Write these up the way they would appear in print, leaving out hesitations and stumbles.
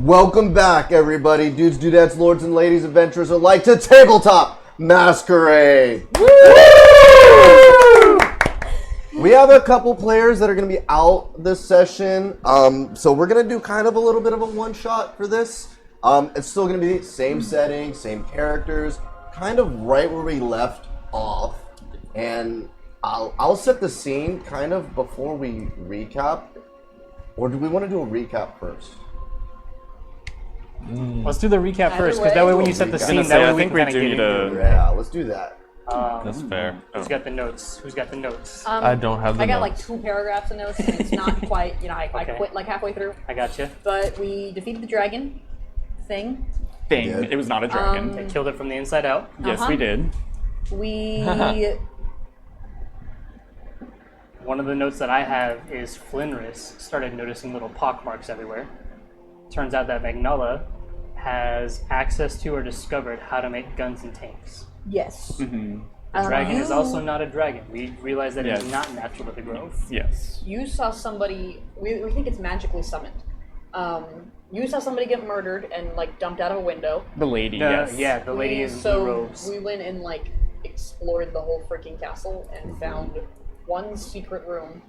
Welcome back, everybody. Dudes, dudettes, lords, and ladies, adventurers alike to Tabletop Masquerade. Woo! We have a couple players that are going to be out this session, so we're going to do kind of a little bit of a one-shot for this. It's still going to be same setting, same characters, kind of right where we left off. And I'll set the scene kind of before we recap. Or do we want to do a recap first? Let's do the recap first, because that way when you set the scene, that way we can kind of get into it. Yeah, let's do that. That's fair. Who's got the notes? Who's got the notes? I don't have the I got notes. like 2 paragraphs of notes, and it's not quite, I quit like halfway through. I got you. But we defeated the dragon thing. Thing. Yeah. It was not a dragon. They killed it from the inside out. Yes, we did. We... One of the notes that I have is Flinris started noticing little pockmarks everywhere. Turns out that Magnola has access to or discovered how to make guns and tanks. yes. Mm-hmm. The dragon is also not a dragon. We realized that it is not natural to the grove. Yes. You saw somebody... We think it's magically summoned. You saw somebody get murdered and, like, dumped out of a window. The lady, yes. Yeah, the lady in blue robes. We went and, like, explored the whole freaking castle and found one secret room.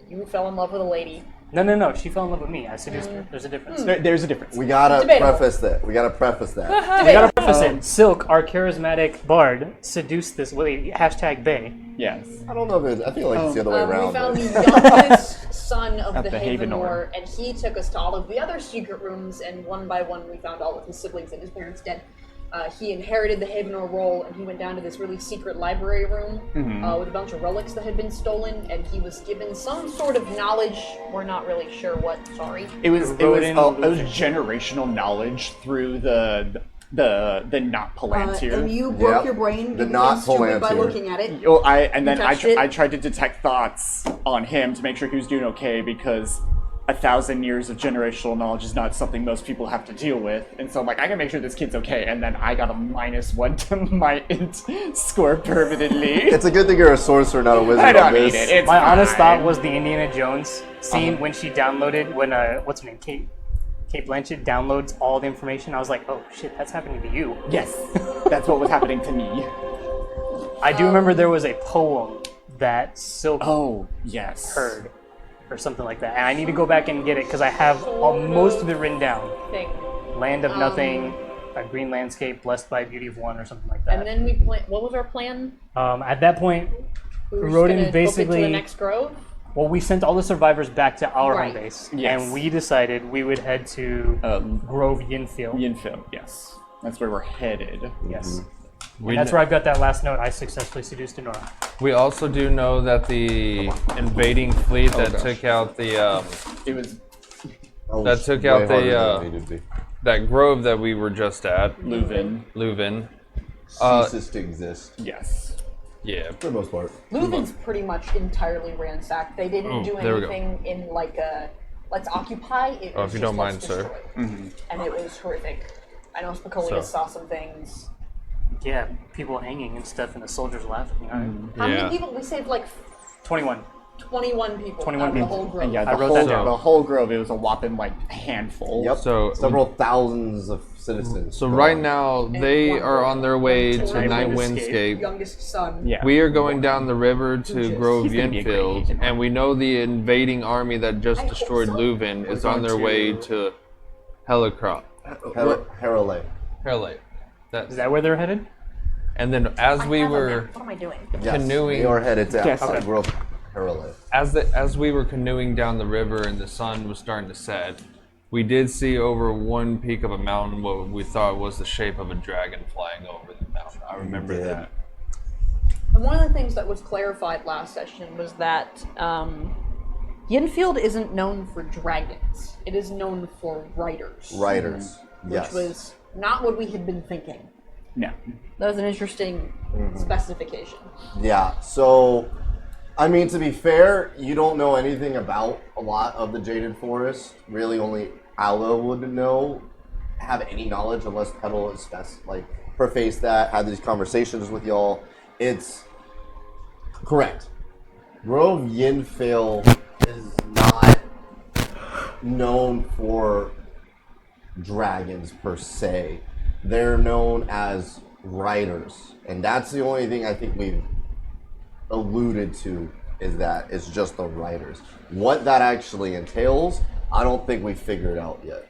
You fell in love with a lady. No. She fell in love with me. I seduced her. There's a difference. There's a difference. We gotta Debatable. preface that. We We gotta preface it. Silk, our charismatic bard, seduced this lady. #Bay. Yes. I don't know if it's... I feel like it's the other way around. We found but- the youngest son of the the Havenor, and he took us to all of the other secret rooms, and one by one we found all of his siblings and his parents dead. He inherited the Havenor role, and he went down to this really secret library room with a bunch of relics that had been stolen, and he was given some sort of knowledge. We're not really sure what. Sorry. It was Rodin generational knowledge through the not Palantir. And you broke Yep. your brain. The you not became stupid by Palantir. looking at it. Well, I touched it? tried to detect thoughts on him to make sure he was doing okay, because 1,000 years of generational knowledge is not something most people have to deal with. And so I'm like, I can make sure this kid's okay. And then I got a -1 to my int score permanently. It's a good thing you're a sorcerer, not a wizard. I on don't need this. it. It's My honest fine. thought was the Indiana Jones scene when she downloaded, when, what's her name, Kate Blanchett downloads all the information. I was like, oh shit, that's happening to you. Yes, that's what was happening to me. I do remember there was a poem that Silk Oh, yes. heard, or something like that. And I need to go back and get it, because I have most of it written down. Thing. Land of Nothing, a green landscape, blessed by beauty of one, or something like that. And then what was our plan? At that point, We were Rodin just gonna basically- book it to the next grove. well, we sent all the survivors back to our Right. home base, Yes. and we decided we would head to Grove Yinfield. Yinfield, yes. That's where we're headed. Yes. We That's where I've got that last note. I successfully seduced Enora. We also do know that the invading fleet that took out the It was Oh, that it's took way out harder the, than it needed to be. that grove that we were just at, Leuven. Ceases to exist Yes. Yeah. for the most part. Leuven's pretty much entirely ransacked. They didn't do there we go. anything in like a let's occupy. It was if you just, don't mind, let's sir. destroy. And it was horrific. I know Spicolius So. saw some things. Yeah, people hanging and stuff, and the soldiers laughing. How Yeah. many people? We saved like 21. 21 people. 21 out of the people. whole group. And yeah, I wrote that down. the whole grove, it was a whopping handful. Yep. So- several thousands of citizens. So gone. right now they one are on their way one to Night Night Windscape. Windscape. Youngest son. Yeah. We are going down the river to Grove He's gonna be a great Yinfield, agent. and we know the invading army that just I hope destroyed so. Leuven is on their going way to- to Helicrop. Herole. Herlate. Is that where they're headed? And then as I we have a were map. What am I doing? Yes, Canoeing. we are headed to Yes. outside Grove Herole. as we were canoeing down the river and the sun was starting to set, we did see over one peak of a mountain what we thought was the shape of a dragon flying over the mountain. I remember did. that. And one of the things that was clarified last session was that Yinfield isn't known for dragons. It is known for riders. Riders. Yes. Which was not what we had been thinking. No. That was an interesting specification. Yeah, so, I mean, to be fair, you don't know anything about a lot of the Jaded Forest. Really, only Ala would have any knowledge unless Petal has prefaced that, had these conversations with y'all. It's correct. Grove Yinfield is not known for dragons per se. They're known as riders, and that's the only thing I think we've alluded to is that it's just the riders. What that actually entails, I don't think we figured out yet.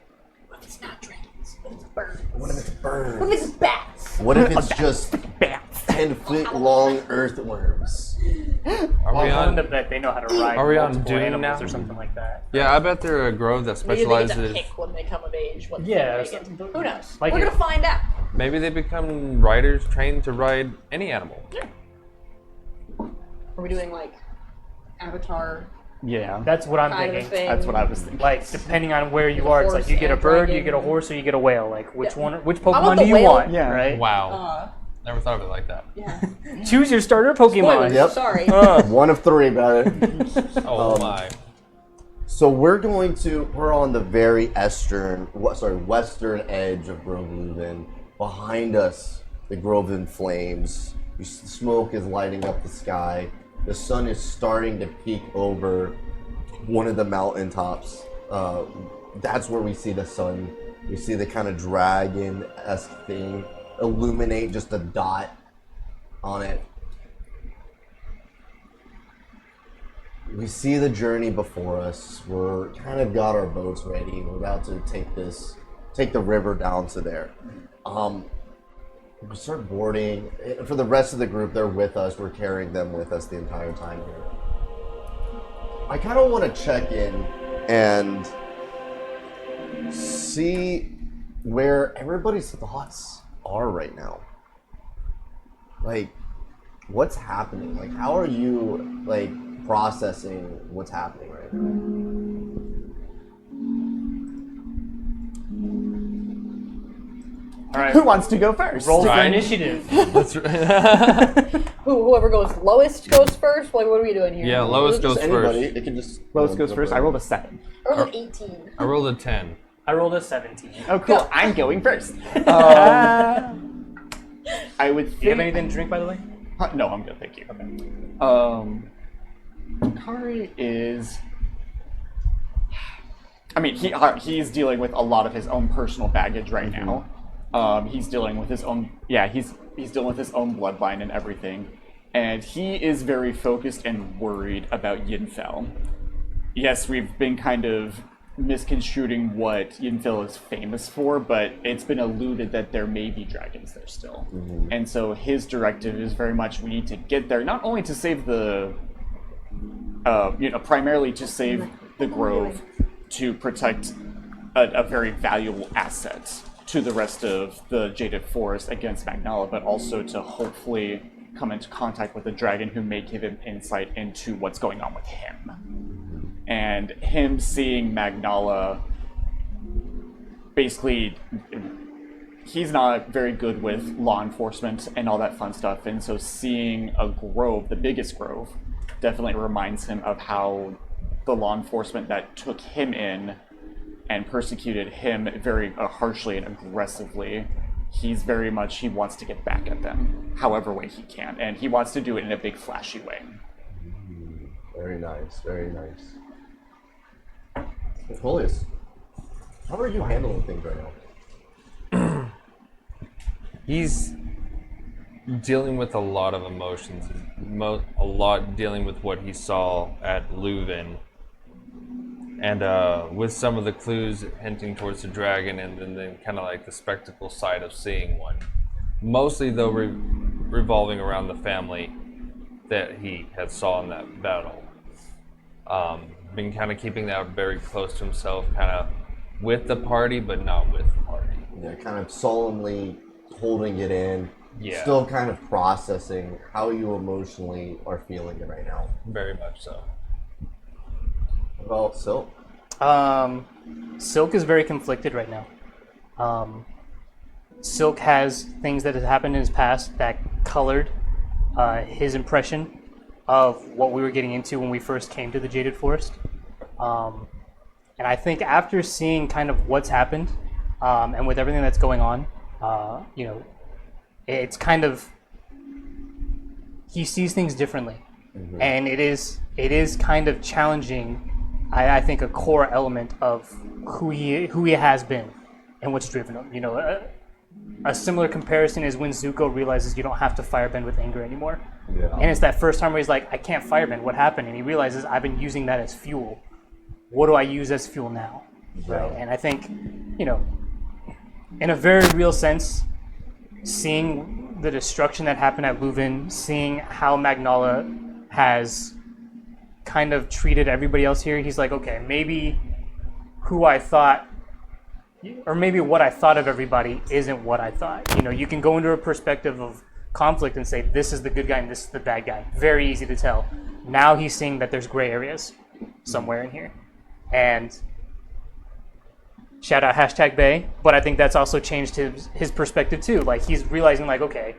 What if it's not dragons? What if it's birds? What if it's birds? What if it's bats? What if it's just 10-foot long earthworms? Are we I'm willing to on? bet they know how to ride Are we on multiple Dune animals now? or something like that. Yeah, I bet they're a grove that Maybe they get to specializes. pick when they come of age. What Yeah, they so- get. Who knows? like We're it- gonna find out. Maybe they become riders trained to ride any animal. Are we doing like Avatar Yeah, That's what I'm kind of thinking. thing? that's what I was thinking. Like, depending on where you are, it's like you get a Horse and bird, you dragon. get a horse, or you get a whale. Like, which Yeah. one? Which about Pokemon the do you whale? want? Yeah. Right. Wow. Never thought of it like that. Yeah. Choose your starter Pokemon. Spoilers, Yep. Sorry. One of three, brother. Oh my. So we're on the very western edge of Grove Leuven. Behind us, the Grove in flames. Smoke is lighting up the sky. The sun is starting to peek over one of the mountaintops. That's where we see the sun. We see the kind of dragon-esque thing illuminate just a dot on it. We see the journey before us. We're kind of got our boats ready. We're about to take the river down to there. We start boarding. For the rest of the group, they're with us. We're carrying them with us the entire time here. I kind of want to check in and see where everybody's thoughts are right now. Like, what's happening? Like, how are you, like, processing what's happening right now? All right. Who wants to go first? Roll for Right. initiative. That's Whoever goes lowest goes first. Like, what are we doing here? Yeah, lowest goes Just anybody. first. It can just Lowest goes first. I rolled a 7. I rolled an 18. I rolled a 10. I rolled a 17. Oh, cool. I'm going first. I would think. Do you have anything to drink, by the way? No, I'm good. Thank you. Kari is. I mean, he's dealing with a lot of his own personal baggage right now. He's dealing with his own. Yeah, he's dealing with his own bloodline and everything, and he is very focused and worried about Yinfel. Yes, we've been kind of misconstruing what Yinfel is famous for, but it's been alluded that there may be dragons there still. And so his directive is very much we need to get there, not only to save the, primarily to save the grove, to protect a very valuable asset to the rest of the Jaded Forest against Magnala, but also to hopefully come into contact with a dragon who may give him insight into what's going on with him. And him seeing Magnala, basically, he's not very good with law enforcement and all that fun stuff, and so seeing a grove, the biggest grove, definitely reminds him of how the law enforcement that took him in and persecuted him very harshly and aggressively, he wants to get back at them however way he can, and he wants to do it in a big flashy way. Very nice, very nice. Holius, how are you handling things right now? He's dealing with a lot of emotions, a lot dealing with what he saw at Leuven, and with some of the clues hinting towards the dragon, and then kind of like the spectacle side of seeing one. Mostly, though, revolving around the family that he had saw in that battle. Been kind of keeping that very close to himself, kind of with the party, but not with the party. Yeah, kind of solemnly holding it in. Yeah. Still kind of processing how you emotionally are feeling it right now. Very much so. Well, Silk. Silk is very conflicted right now. Silk has things that have happened in his past that colored his impression of what we were getting into when we first came to the Jaded Forest. And I think after seeing kind of what's happened, and with everything that's going on, it's kind of, he sees things differently. And it is kind of challenging, I think, a core element of who he has been. and what's driven him. You know, a similar comparison is when Zuko realizes you don't have to firebend with anger anymore. Yeah. And it's that first time where he's like, I can't firebend. What happened? And he realizes I've been using that as fuel. What do I use as fuel now? Right. And I think, you know, in a very real sense, seeing the destruction that happened at Leuven, seeing how Magnala has kind of treated everybody else here, he's like, okay, maybe who I thought, or maybe what I thought of everybody isn't what I thought. You know, you can go into a perspective of conflict and say, this is the good guy and this is the bad guy. Very easy to tell. Now he's seeing that there's gray areas somewhere in here. And shout out #Bay, but I think that's also changed his perspective too. Like, he's realizing, like, okay,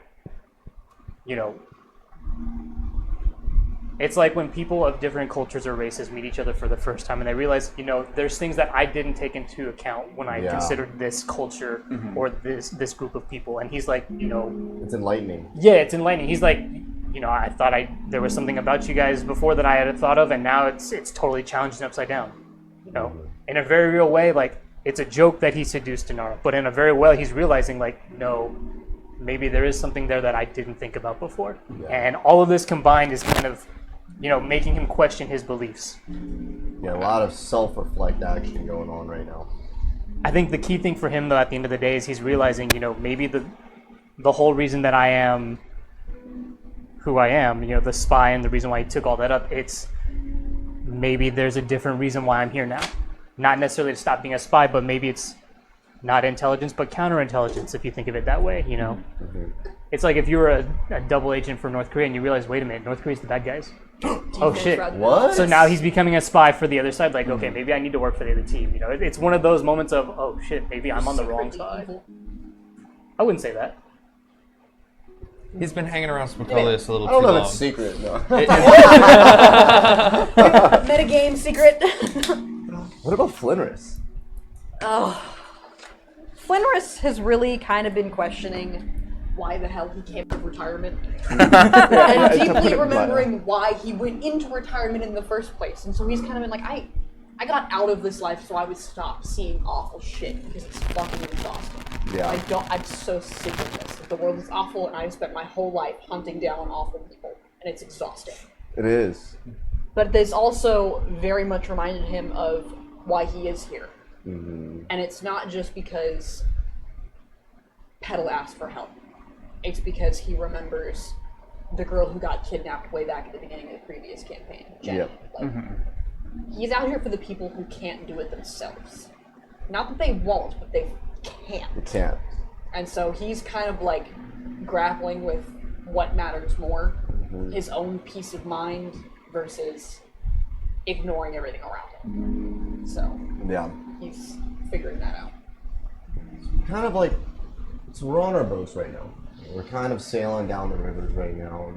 you know, it's like when people of different cultures or races meet each other for the first time and they realize, you know, there's things that I didn't take into account when I considered this culture or this group of people. And he's like, you know, it's enlightening. Yeah, it's enlightening. He's like, you know, I thought there was something about you guys before that I had thought of, and now it's totally challenged and upside down. You know, in a very real way, like, it's a joke that he seduced Inara, but in a very well, he's realizing, like, no, maybe there is something there that I didn't think about before. Yeah. And all of this combined is kind of, you know, making him question his beliefs. Yeah, a lot of self-reflect action going on right now. I think the key thing for him, though, at the end of the day, is he's realizing, you know, maybe the whole reason that I am who I am, you know, the spy, and the reason why he took all that up, it's maybe there's a different reason why I'm here now. Not necessarily to stop being a spy, but maybe it's not intelligence, but counterintelligence, if you think of it that way, you know? It's like if you were a double agent for North Korea and you realize, wait a minute, North Korea's the bad guys. Oh, shit. What? So now he's becoming a spy for the other side, like, okay, maybe I need to work for the other team. You know, it's one of those moments of, oh, shit, maybe I'm on the wrong side. I wouldn't say that. He's been hanging around Smokolius a little too long. I don't know if it's secret, no. Metagame secret. What about Flinris? Oh. Flinris has really kind of been questioning why the hell he came to retirement. And deeply remembering why he went into retirement in the first place. And so he's kind of been like, I got out of this life so I would stop seeing awful shit because it's fucking exhausting. Yeah. I'm so sick of this. The world is awful and I've spent my whole life hunting down awful people. And it's exhausting. It is. But this also very much reminded him of why he is here. And it's not just because Petal asked for help. It's because he remembers the girl who got kidnapped way back at the beginning of the previous campaign, Jenny. Yep. Like, he's out here for the people who can't do it themselves. Not that they won't, but they can't. It can't. And so he's kind of like grappling with what matters more, his own peace of mind versus ignoring everything around him. So yeah, he's figuring that out. Kind of like, so we're on our boats right now. We're kind of sailing down the rivers right now.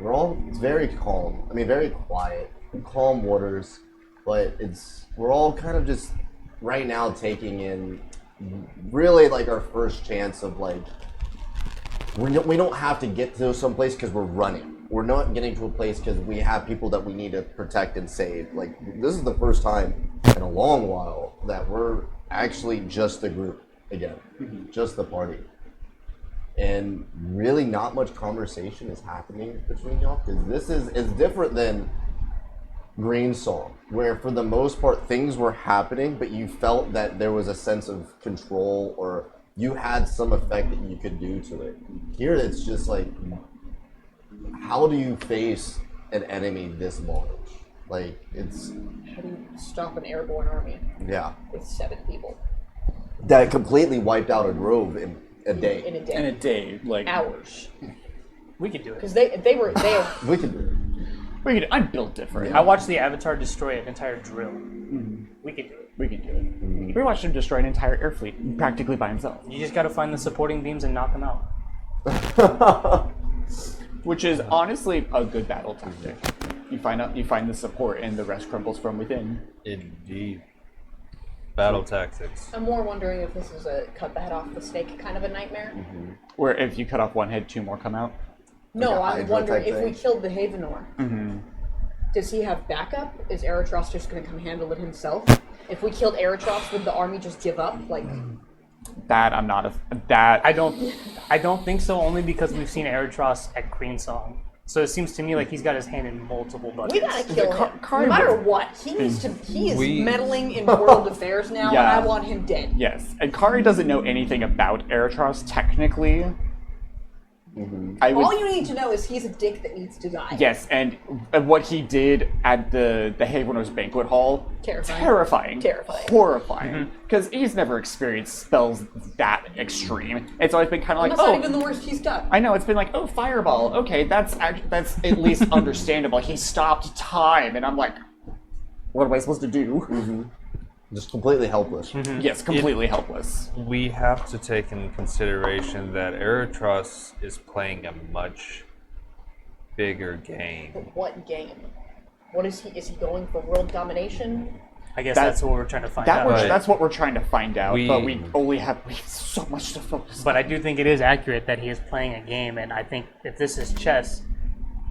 It's very calm. I mean, very quiet, calm waters, but we're all kind of just right now taking in really like our first chance of like, we don't have to get to someplace because we're running. We're not getting to a place because we have people that we need to protect and save. Like, this is the first time in a long while that we're actually just the group again, just the party. And really not much conversation is happening between y'all, because this is different than Green Song, where for the most part things were happening, but you felt that there was a sense of control or you had some effect that you could do to it. Here it's just like, how do you face an enemy this large? Like, it's... How do you stop an airborne army? Yeah. With 7 people? That completely wiped out a grove in a day. In a day. In a day, like... Hours. We could do it. Because they were... We could do it. I'm built different. I watched the Avatar destroy an entire drill. We could do it. We can do it. We watched him destroy an entire air fleet practically by himself. You just gotta find the supporting beams and knock them out. Which is honestly a good battle tactic. You find the support and the rest crumbles from within. Indeed. Battle tactics. I'm more wondering if this is a cut the head off the snake kind of a nightmare. Where if you cut off one head, 2 more come out. No, Like a I'm Hydra wondering type if we thing? killed the Havenor. Does he have backup? Is Eritros just going to come handle it himself? If we killed Eritros, would the army just give up? Like, That I'm not that I don't think so. Only because we've seen Eritros at Queensong. So it seems to me like he's got his hand in multiple buckets. We gotta kill him. Kari- No matter what, he needs to. He is We- meddling in world affairs now, and Yeah. I want him dead. Yes, and Kari doesn't know anything about Eritros technically. I would, All you need to know is he's a dick that needs to die. yes, and what he did at the Havenor's banquet hall, Terrifying. horrifying, because he's never experienced spells that extreme. It's always been kind of like, That's oh, not even the worst he's done. I know, it's been like, oh, fireball. Okay, that's at least understandable. He stopped time, and I'm like, what am I supposed to do? Just completely helpless. Yes, completely helpless. We have to take in consideration that Eritros is playing a much bigger game. But what game? What is he? Is he going for world domination? I guess That- that's what we're trying to find out. That's what we're trying to find out, We- but we have so much to focus on. But I do think it is accurate that he is playing a game, and I think if this is chess,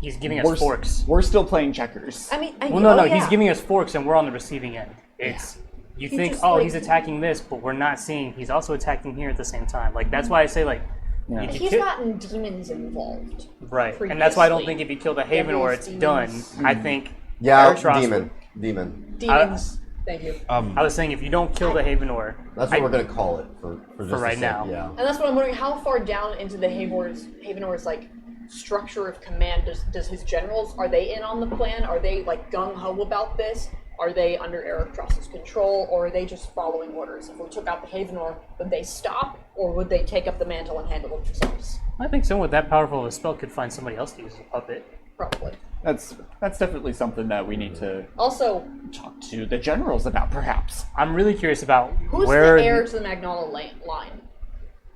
he's giving us forks. We're still playing checkers. I mean, Well, no, he's giving us forks, and we're on the receiving end. It's you He think, just, oh, like- he's attacking this, but we're not seeing he's also attacking here at the same time. Like that's why I say like, Yeah. if you He's kill- gotten demons involved. right, and that's why I don't previously. think if you kill the Haven or it's done. Demons. I think Yeah, Eritros demon. Demons. Thank you. I was saying if you don't kill the Haven or That's what we're gonna call it for just right the sake- now. Yeah. And that's what I'm wondering. How far down into the Havenor's like structure of command does his generals, are they in on the plan? Are they like gung ho about this? Are they under Eritros' control, or are they just following orders? If we took out the Havenor, would they stop, or would they take up the mantle and handle it themselves? I think someone with that powerful of a spell could find somebody else to use as a puppet. Probably. That's definitely something that we need to Also, talk to the generals about, perhaps. I'm really curious about who's where. the heir to the Magnolia line?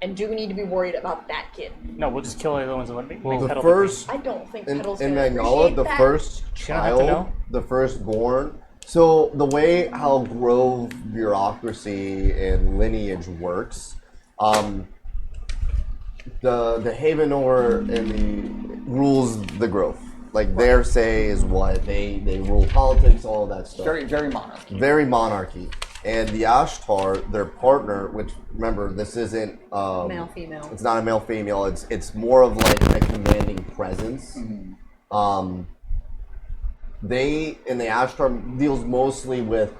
And do we need to be worried about that kid? No, we'll just kill the other ones and let me. Well, make the Petal first I don't think in Petal's gonna Magnolia, appreciate the that. first don't have to know. child, the firstborn. So the way how Grove bureaucracy and lineage works, the Havenor and the rules the Grove. Like their say is what they rule politics, all of that stuff. Very, very monarchy. Very monarchy. And the Ashtar, their partner, which remember this isn't Male, female. It's not a male female. It's more of like a commanding presence. They in the Ashtar deals mostly with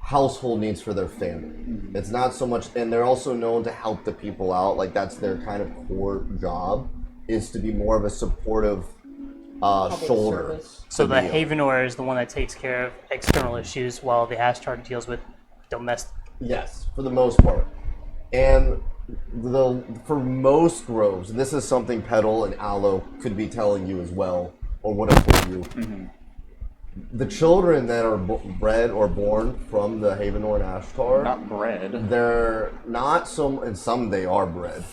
household needs for their family. It's not so much, and they're also known to help the people out. Like that's their kind of core job, is to be more of a supportive shoulder. service. So to the the, Havenor is the one that takes care of external issues, while the Ashtar deals with domestic. Yes, for the most part. And for most groves, and this is something Petal and Aloe could be telling you as well, or would have told you. The children that are bred or born from the Havenor and Ashtar, Not bread. they're not so, and some they are bred.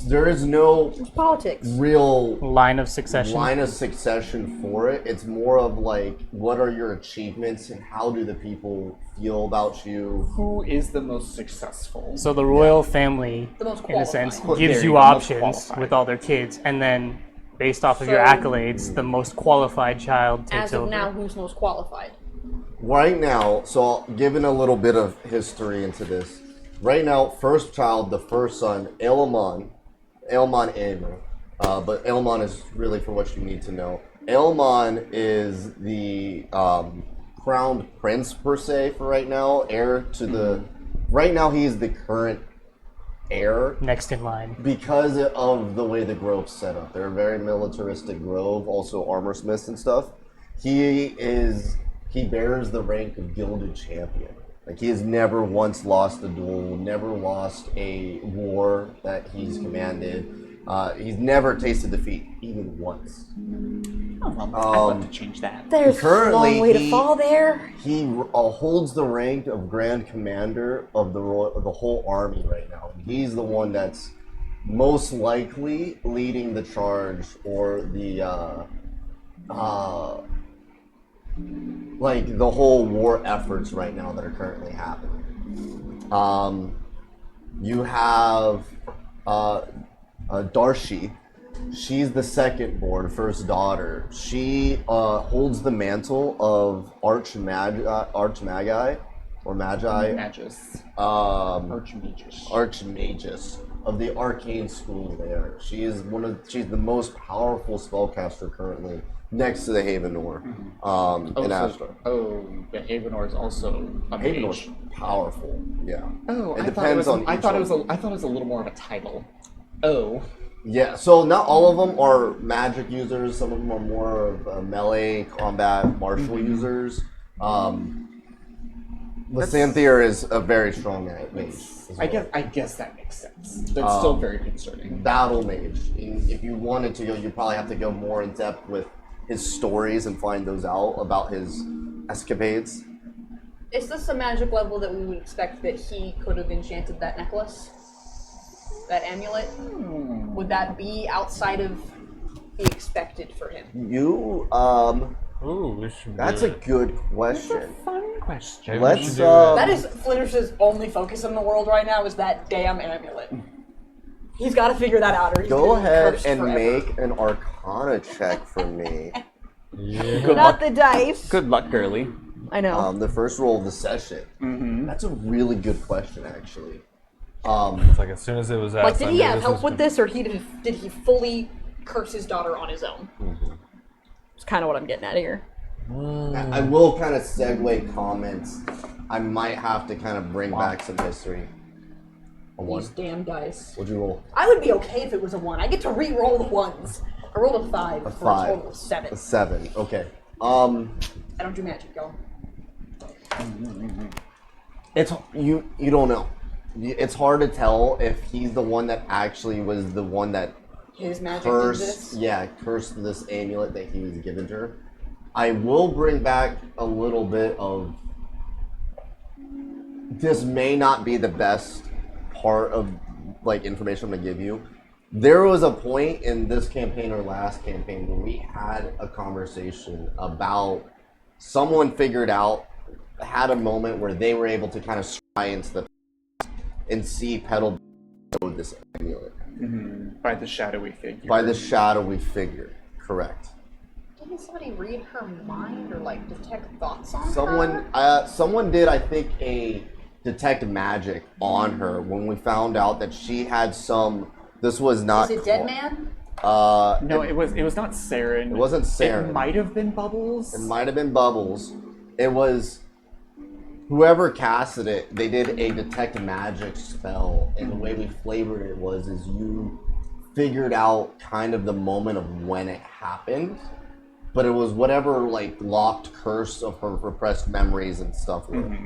There is no It's politics. real Line of succession. line of succession for it. It's more of like, what are your achievements and how do the people feel about you? Who is the most successful? So the royal family, The most in a sense, qualified. gives There you you go, most options qualified. with all their kids, and then based off of your So- accolades, the most qualified child takes As of over. now, who's most qualified? Right now, so given a little bit of history into this, right now, first child, the first son, Elmon Aemon, but Elmon is really for what you need to know. Elmon is the crowned prince per se for right now, heir to the. Right now, he is the current heir Next in line. because of the way the Grove's set up. They're a very militaristic Grove, also armor smiths and stuff. He bears the rank of Gilded Champion. Like, he has never once lost a duel, never lost a war that he's commanded. He's never tasted defeat, even once. I'd love to change that. There's Currently, a long way to he- fall there. He holds the rank of Grand Commander of the whole army right now. He's the one that's most likely leading the charge or the like the whole war efforts right now that are currently happening. You have Darshi. She's the second born, first daughter. She holds the mantle of Archmagi, or Magi. Magus. Archmagus. Archmagus of the Arcane School there. She's the most powerful spellcaster currently, next to the Havenor. In Astra. The Havenor is also a Havenor's mage. powerful, yeah. Oh, it depends on. I thought it was a little more of a title. Oh. Yeah, so not all of them are magic users. Some of them are more of melee combat martial users. Lysanthier is a very strong mage. I guess that makes sense. That's still very concerning. Battle mage. If you wanted to go, you probably have to go more in depth with his stories and find those out about his escapades. Is this a magic level that we would expect that he could have enchanted that necklace? That amulet? Would that be outside of the expected for him? Ooh, we should. That's a good question. Fun question. Let's. That is Flinders' only focus in the world right now is that damn amulet. He's got to figure that out, or he's Go gonna be ahead cursed and forever. make an Arcana check for me. Yeah. Not the dice. Good luck, girly. I know. The first roll of the session. That's a really good question, actually. It's like as soon as it was asked, Like, did I he knew have this help was with this, or did he fully curse his daughter on his own? It's kind of what I'm getting at here. I will kind of segue comments. I might have to kind of bring back some history. A one. These damn dice. What'd you roll? I would be okay if it was a 1. I get to re-roll the ones. I rolled a 5 A for 5. a total of 7. A 7. Okay. I don't do magic, y'all. It's you don't know. It's hard to tell if he's the one that actually was the one that His magic did this? cursed this amulet that he was given to her. I will bring back a little bit of. This may not be the best part of like information I'm gonna give you. There was a point in this campaign or last campaign where we had a conversation about someone had a moment where they were able to kind of scry into the and see Petal with this amulet. By the shadowy figure. By the shadowy figure, correct. Didn't somebody read her mind or like detect thoughts on her? Someone did, I think, a detect magic on her when we found out that she had some. This was not. Is it Dead Man? No, it was not Saren. It wasn't Saren. It might have been Bubbles. It might have been Bubbles. It was whoever casted it. They did a detect magic spell, and the way we flavored it is you figured out kind of the moment of when it happened, but it was whatever like locked curse of her repressed memories and stuff were.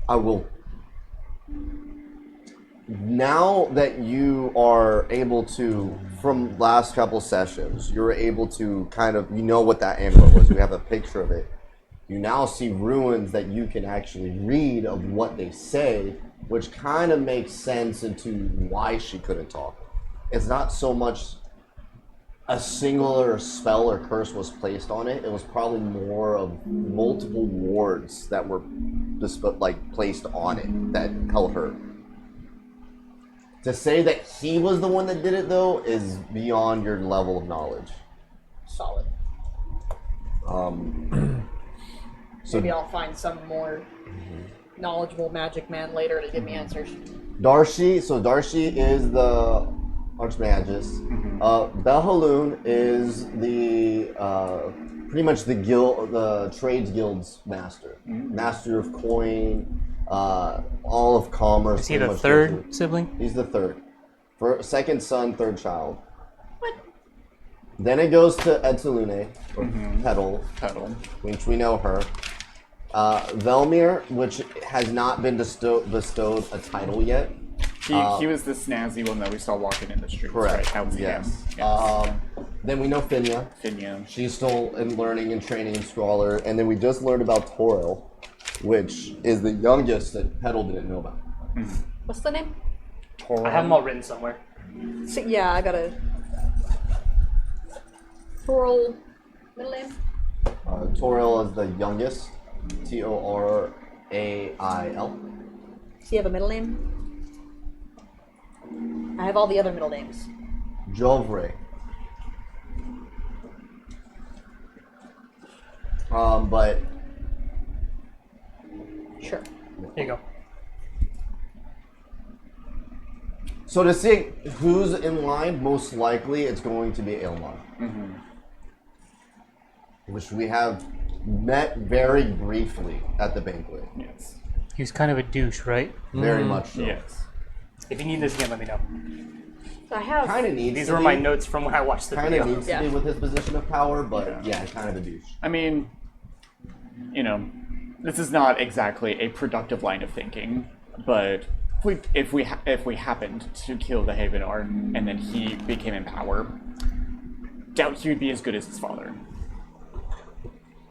I will. Now that you are able to, from last couple sessions, you're able to kind of, you know what that amulet was. You have a picture of it. You now see ruins that you can actually read of what they say, which kind of makes sense into why she couldn't talk. It's not so much a singular spell or curse was placed on it. It was probably more of multiple wards that were placed on it that held her. To say that he was the one that did it, though, is beyond your level of knowledge. Solid. Maybe I'll find some more knowledgeable magic man later to give me answers. Darcy is the Archmagus. Belhaloon is the pretty much the trades guild's master. Master of coin, all of commerce. Is he the pretty much third sibling? He's the third. Second son, third child. What? Then it goes to Etzelune, or Petal, which we know her. Velmir, which has not been bestowed a title yet. He was the snazzy one that we saw walking in the streets. Correct. Right? That was yes. him. Yes. Then we know Finya. She's still in learning and training in Scrawler. And then we just learned about Toril, which is the youngest that Petal didn't know about. What's the name? Toril. I have them all written somewhere. So, yeah, I gotta. Toril. Middle name? Toril is the youngest. Torail. Does he have a middle name? I have all the other middle names. Jovre. But Sure. Here you go. So to see who's in line, most likely it's going to be Aelmar. Which we have met very briefly at the banquet. Yes. He was kind of a douche, right? Very much so. Yes. If you need this again, let me know. I have. Kind of needs These to were be. my notes from when I watched the Kind video. of needs to be with his position of power, but yeah, kind of a douche. I mean, you know, this is not exactly a productive line of thinking, but if we happened to kill the Havenar and then he became in power, doubt he would be as good as his father.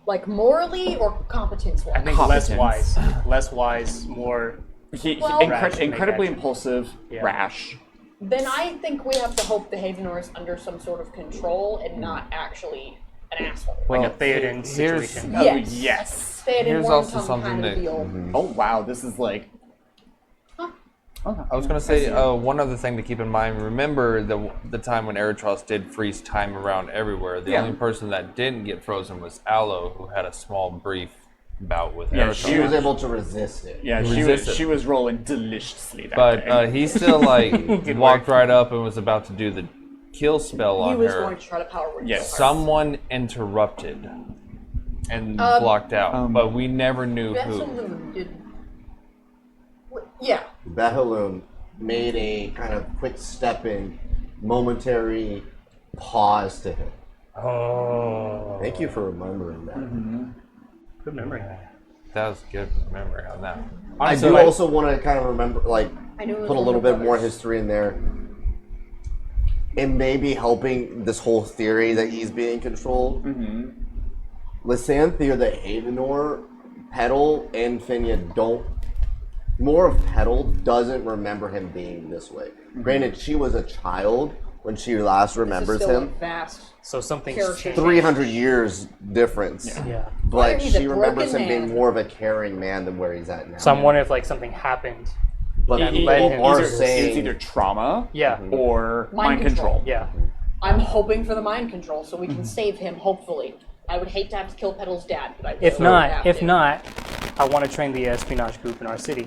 Like morally or competence-wise? I think Competence. less wise, more. Well- Rash, Incredibly make action. impulsive, Yeah. rash. Then I think we have to hope the Havenor is under some sort of control and not actually an asshole. Like a Well, Theoden here's- situation. Oh, Yes. yes. Theoden Here's Wormtongue also something kind of that- deal. Oh wow, this is like. Okay. I was going to say one other thing to keep in mind. Remember the time when Eritros did freeze time around everywhere. The Yeah. only person that didn't get frozen was Aloe, who had a small brief bout with Yeah, Eritros. She was able to resist it. Yeah, Resist it. she was rolling deliciously that But day. he still walked right up and was about to do the kill spell He on was her. going to try to power word Yes. so hard. Someone interrupted and blocked out, but we never knew who. Vesselmoon did. Yeah. Bahaloon made a kind of quick step in, momentary pause to him. Oh. Thank you for remembering that. Good memory. That was good memory on that. I So, do like- also want to kind of remember, like, I knew it was put a one little of the bit more brothers. history in there. It may be helping this whole theory that he's being controlled. Lysanthe or the Havenor, Petal and Finia don't. More of Petal doesn't remember him being this way. Granted, she was a child when she last remembers Still him. a vast. So something's Character. changed. 300 years difference. Yeah. But Either he's a she remembers him broken being man. more of a caring man than where he's at now. So I'm wondering if like something happened. but that people led him are to- it's saying either trauma Yeah. or Mind mind control. Yeah. I'm hoping for the mind control so we can save him, hopefully. I would hate to have to kill Petal's dad, but I If really not, have if to. not, I want to train the espionage group in our city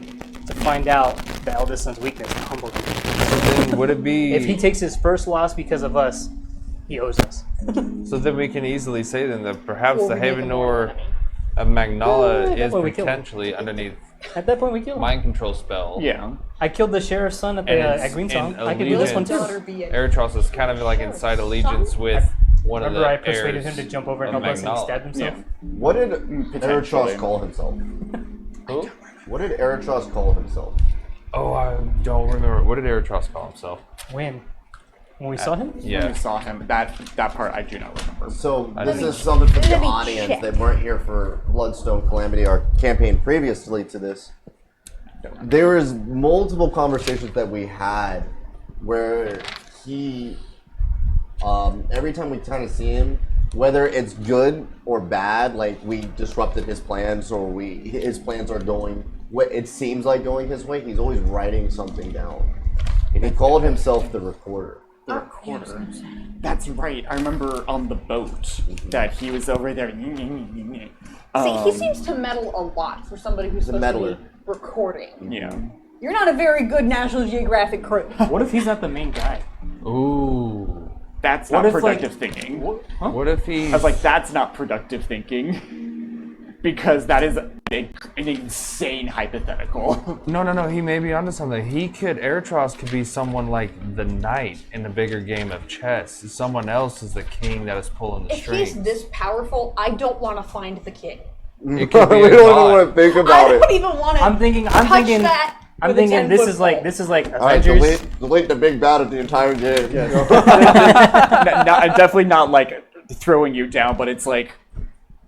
to find out the eldest son's weakness and humble him. So then would it be... If he takes his first loss because of us, he owes us. So then we can easily say then that perhaps Or the we make him Havenor more enemy. of Magnala that is way we kill him. potentially underneath At that point, we kill him. mind control spell. Yeah. I killed the sheriff's son at the And it's at Greensong. in I can do this one allegiance. too. Daughter be a- Eritros is kind of like inside allegiance with one of the Remember, I persuaded heirs him to jump over and of help us, and he Magnala. stabbed himself. Yeah. What did potentially. Eritros call himself? Who? What did Eritros call himself? Oh, I don't remember. What did Eritros call himself? When we saw him? When Yeah. we saw him, that part I do not remember. So I this didn't- is something for the Let me audience. check. They weren't here for Bloodstone Calamity, our campaign previously to this. There was multiple conversations that we had where he, every time we kind of see him, whether it's good or bad, like we disrupted his plans or his plans are going what it seems like going his way, he's always writing something down. And he called himself the Recorder. The recorder. That's right. I remember on the boat that he was over there. See, he seems to meddle a lot for somebody who's a supposed meddler. to be recording. Yeah. You're not a very good National Geographic crew. What if he's not the main guy? Ooh. That's What not if, like- productive thinking. What if he? I was like, that's not productive thinking. Because that is an insane hypothetical. No. He may be onto something. Eritros could be someone like the knight in a bigger game of chess. Someone else is the king that is pulling the If strings. he's this powerful, I don't want to find the king. It could be we a don't even god. want to think I about it. don't even want to I'm thinking. touch that. I'm with a thinking. This 10-foot is like. pole. This is like All right, Avengers. delete the big bad of the entire game. Definitely not like throwing you down, but it's like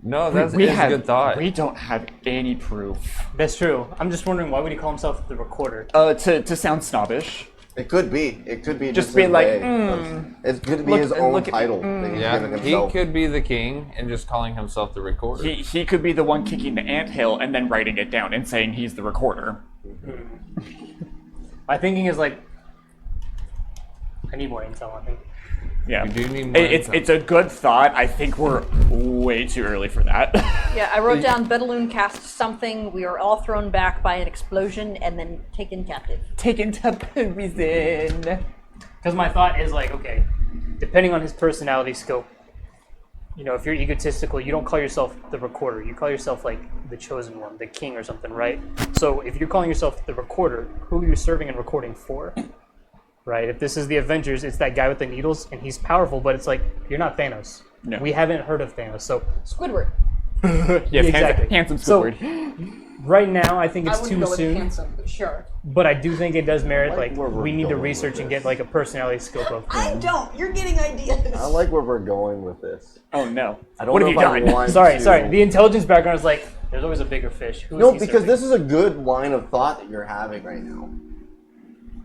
No, that's we it's a good thought. We don't have any proof. That's true. I'm just wondering why would he call himself the Recorder? To sound snobbish. It could be. It could be Just just be his like, way. It could be look- his own look at- title that he's Yeah, given he himself. could be the king and just calling himself the recorder. He could be the one kicking the anthill and then writing it down and saying he's the recorder. My thinking is like. I need more intel. I think. Yeah. We do need more It's a good thought. I think we're way too early for that. Yeah, I wrote down Bedaloon cast something. We are all thrown back by an explosion and then taken captive. Taken to prison. Because my thought is like, okay, depending on his personality scope, you know, if you're egotistical, you don't call yourself the recorder. You call yourself like the chosen one, the king or something, right? So if you're calling yourself the recorder, who are you serving and recording for? Right? If this is the Avengers, it's that guy with the needles, and he's powerful, but it's like, you're not Thanos. No. We haven't heard of Thanos, so... Squidward. Yes, Exactly. handsome So, Squidward. right now, I think I it's wouldn't too go with soon, handsome, but sure. but I do think it does merit, like, where we're we need to going research with and this. get, like, a personality scope of... I don't. You're getting ideas. I like where we're going with this. Oh no. I don't What know have if you I done? want Sorry. to- The intelligence background is like, there's always a bigger fish. Who is No, he because serving? this is a good line of thought that you're having right now.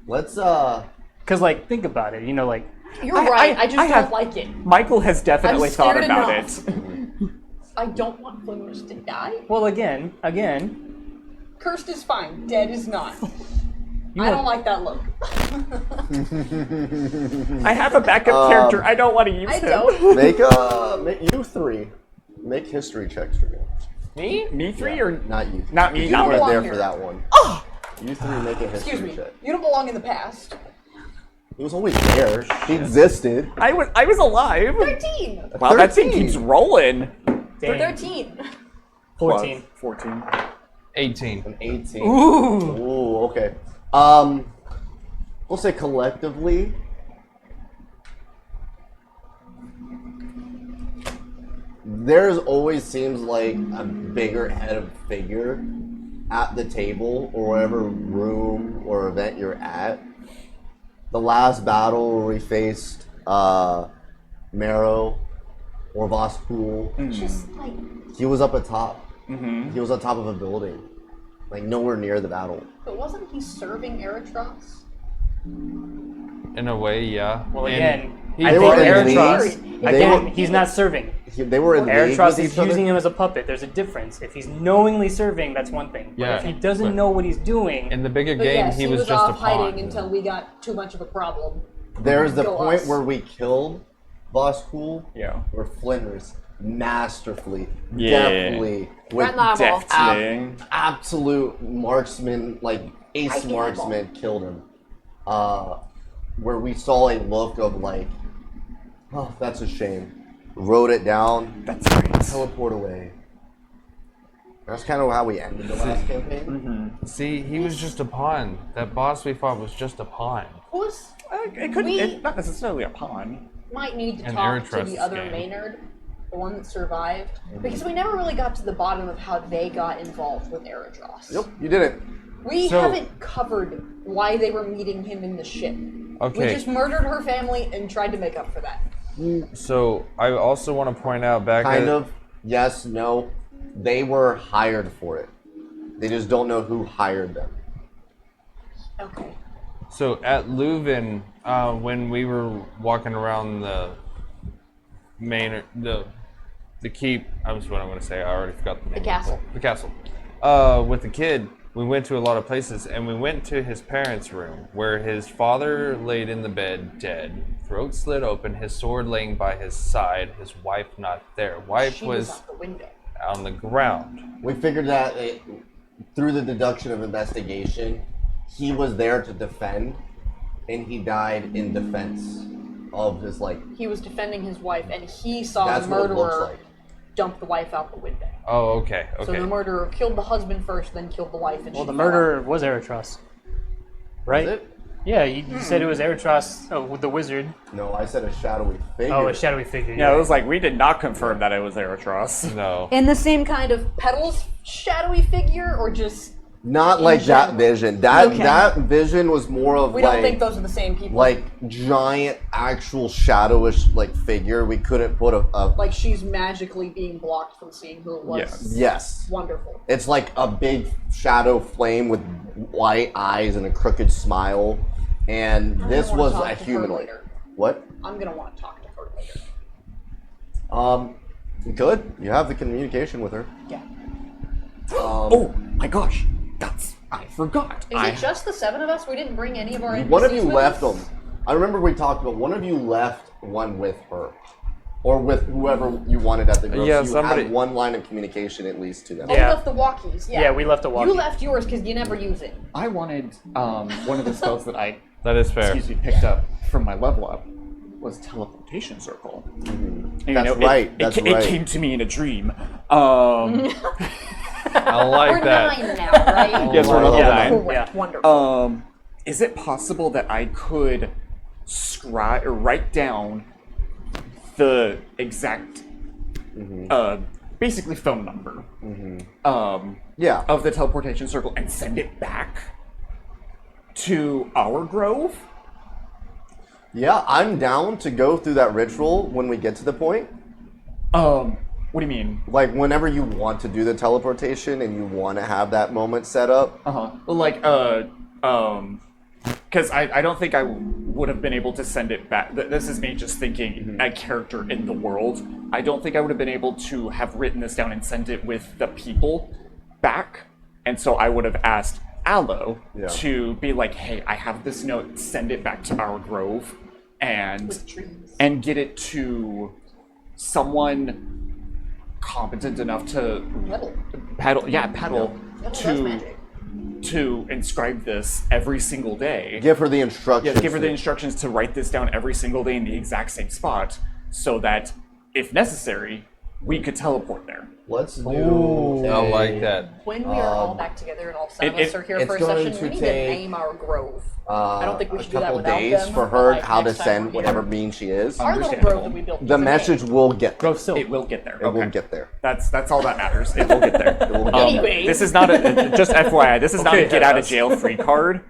Let's Because, like, think about it, you know, like... You're right. I just don't have- like it. Michael has definitely I'm thought scared about enough. it. I don't want Flinders to die. Well, again, Cursed is fine. Dead is not. you I want- don't like that look. I have a backup character. I don't want to use I him. don't. make you three make history checks for me. Me three or Not you. Not me, You not weren't me. there for that one. You three make a history Excuse me. check. You don't belong in the past. He was always there. He existed. I was alive. 13. Wow, that thing 13. keeps rolling. Dang, 13. 14. 14. 18. An 18. Ooh! Ooh, okay. We'll say collectively. There's always seems like a bigger head of figure at the table or whatever room or event you're at. The last battle where we faced Marrow or Voskul, Just like. he was up at top. Mm-hmm. He was on top of a building, like nowhere near the battle. But wasn't he serving Eritros? In a way, yeah. Well, And again, he- I They think were in Eritros, league. again, They were- he's not serving. They were in league Eritros with is each other. using him as a puppet. There's a difference. If he's knowingly serving, that's one thing. But Yeah, if he doesn't but- know what he's doing, in the bigger But game, yes, he was just a off hiding pawn. until we got too much of a problem. There's the Go point us. where we killed Voskul, Yeah. where Flinders masterfully, Yeah. deftly, with Right now, ball. Deftly. absolute marksman, like ace I can marksman, killed him. Where we saw a look of like, oh, that's a shame. Wrote it down, That's right. teleport away. That's kind of how we ended the last campaign. See, he was just a pawn. That boss we fought was just a pawn. Who's It could We- it's not necessarily a pawn. might need to And talk to Eritros' the other game. Maynard, the one that survived, because we never really got to the bottom of how they got involved with Eritros. Yep, you didn't. We So- haven't covered why they were meeting him in the ship. Okay. We just murdered her family and tried to make up for that. So I also want to point out back Kind at, of. Yes, no. They were hired for it. They just don't know who hired them. Okay. So at Leuven, when we were walking around the main, the keep, that's what I'm going to say. I already forgot the name. castle. The castle. With the kid, we went to a lot of places, and we went to his parents' room, where his father laid in the bed dead, throat slit open, his sword laying by his side, his wife not there. Wife She was was out the window. on the ground. We figured that through the deduction of investigation, he was there to defend, and he died in defense of his, like, He was defending his wife, and he saw that's the what it looks murderer like. dump the wife out the window. Oh, okay, So okay. the murderer killed the husband first, then killed the wife, and well, she the fell out. murderer was Eritros, right? Is it? Yeah, you said it was Eritros, with the wizard. No, I said a shadowy figure. Oh, a shadowy figure. Yeah, it was like we did not confirm that it was Eritros. No. In the same kind of Petals shadowy figure, or just Not in like that general. vision. That Okay. that vision was more of we like don't think those are the same people. like giant actual shadowish like figure. We couldn't put a Like she's magically being blocked from seeing who it was. Yes. yes. Wonderful. It's like a big shadow flame with white eyes and a crooked smile. And I'm this gonna was wanna a talk to her humanoid. later. What? I'm gonna want to talk to her later. Good. You have the communication with her. Yeah. Oh my gosh, I forgot. Is it just the 7 of us? We didn't bring any of our NPCs One of you with left us? them. I remember we talked about one of you left one with her. Or with whoever you wanted at the group. Yeah, so you somebody- had one line of communication at least to them. Oh, Yeah. we left the walkies. Yeah. Yeah, we left a walkie. You left yours because you never use it. I wanted one of the spells that I That is fair. picked up from my level up was teleportation circle. And, you That's know, right, It, that's it right. came to me in a dream. I like We're that. 9 now, right? Yes, we're level Yeah, 9. Correct. yeah. Wonderful. Is it possible that I could write down the exact, basically phone number Yeah. of the teleportation circle and send it back to our grove? Yeah, I'm down to go through that ritual when we get to the point. What do you mean? Like, whenever you want to do the teleportation and you want to have that moment set up. Like, because I don't think I would have been able to send it back. This is me just thinking a character in the world. I don't think I would have been able to have written this down and sent it with the people back. And so I would have asked Aloe to be like, hey, I have this note, send it back to our grove and get it to someone competent enough to paddle to inscribe this every single day. Give her the instructions. Yeah, give her the instructions to write this down every single day in the exact same spot, so that, if necessary, we could teleport there. Let's do. I like that. When we are all back together and all 7 of us are here it's for a going session, to we need to take, name our grove. I don't think we should do a that couple without days them, for but, her like, how to next time send we're whatever here. being she is. Our little grove that we built. The message will get there. It will get there. It will get there. That's all that matters. It will get there. It will get Anyway. This is not a just FYI. This is not a Okay, get out of yes. jail free card.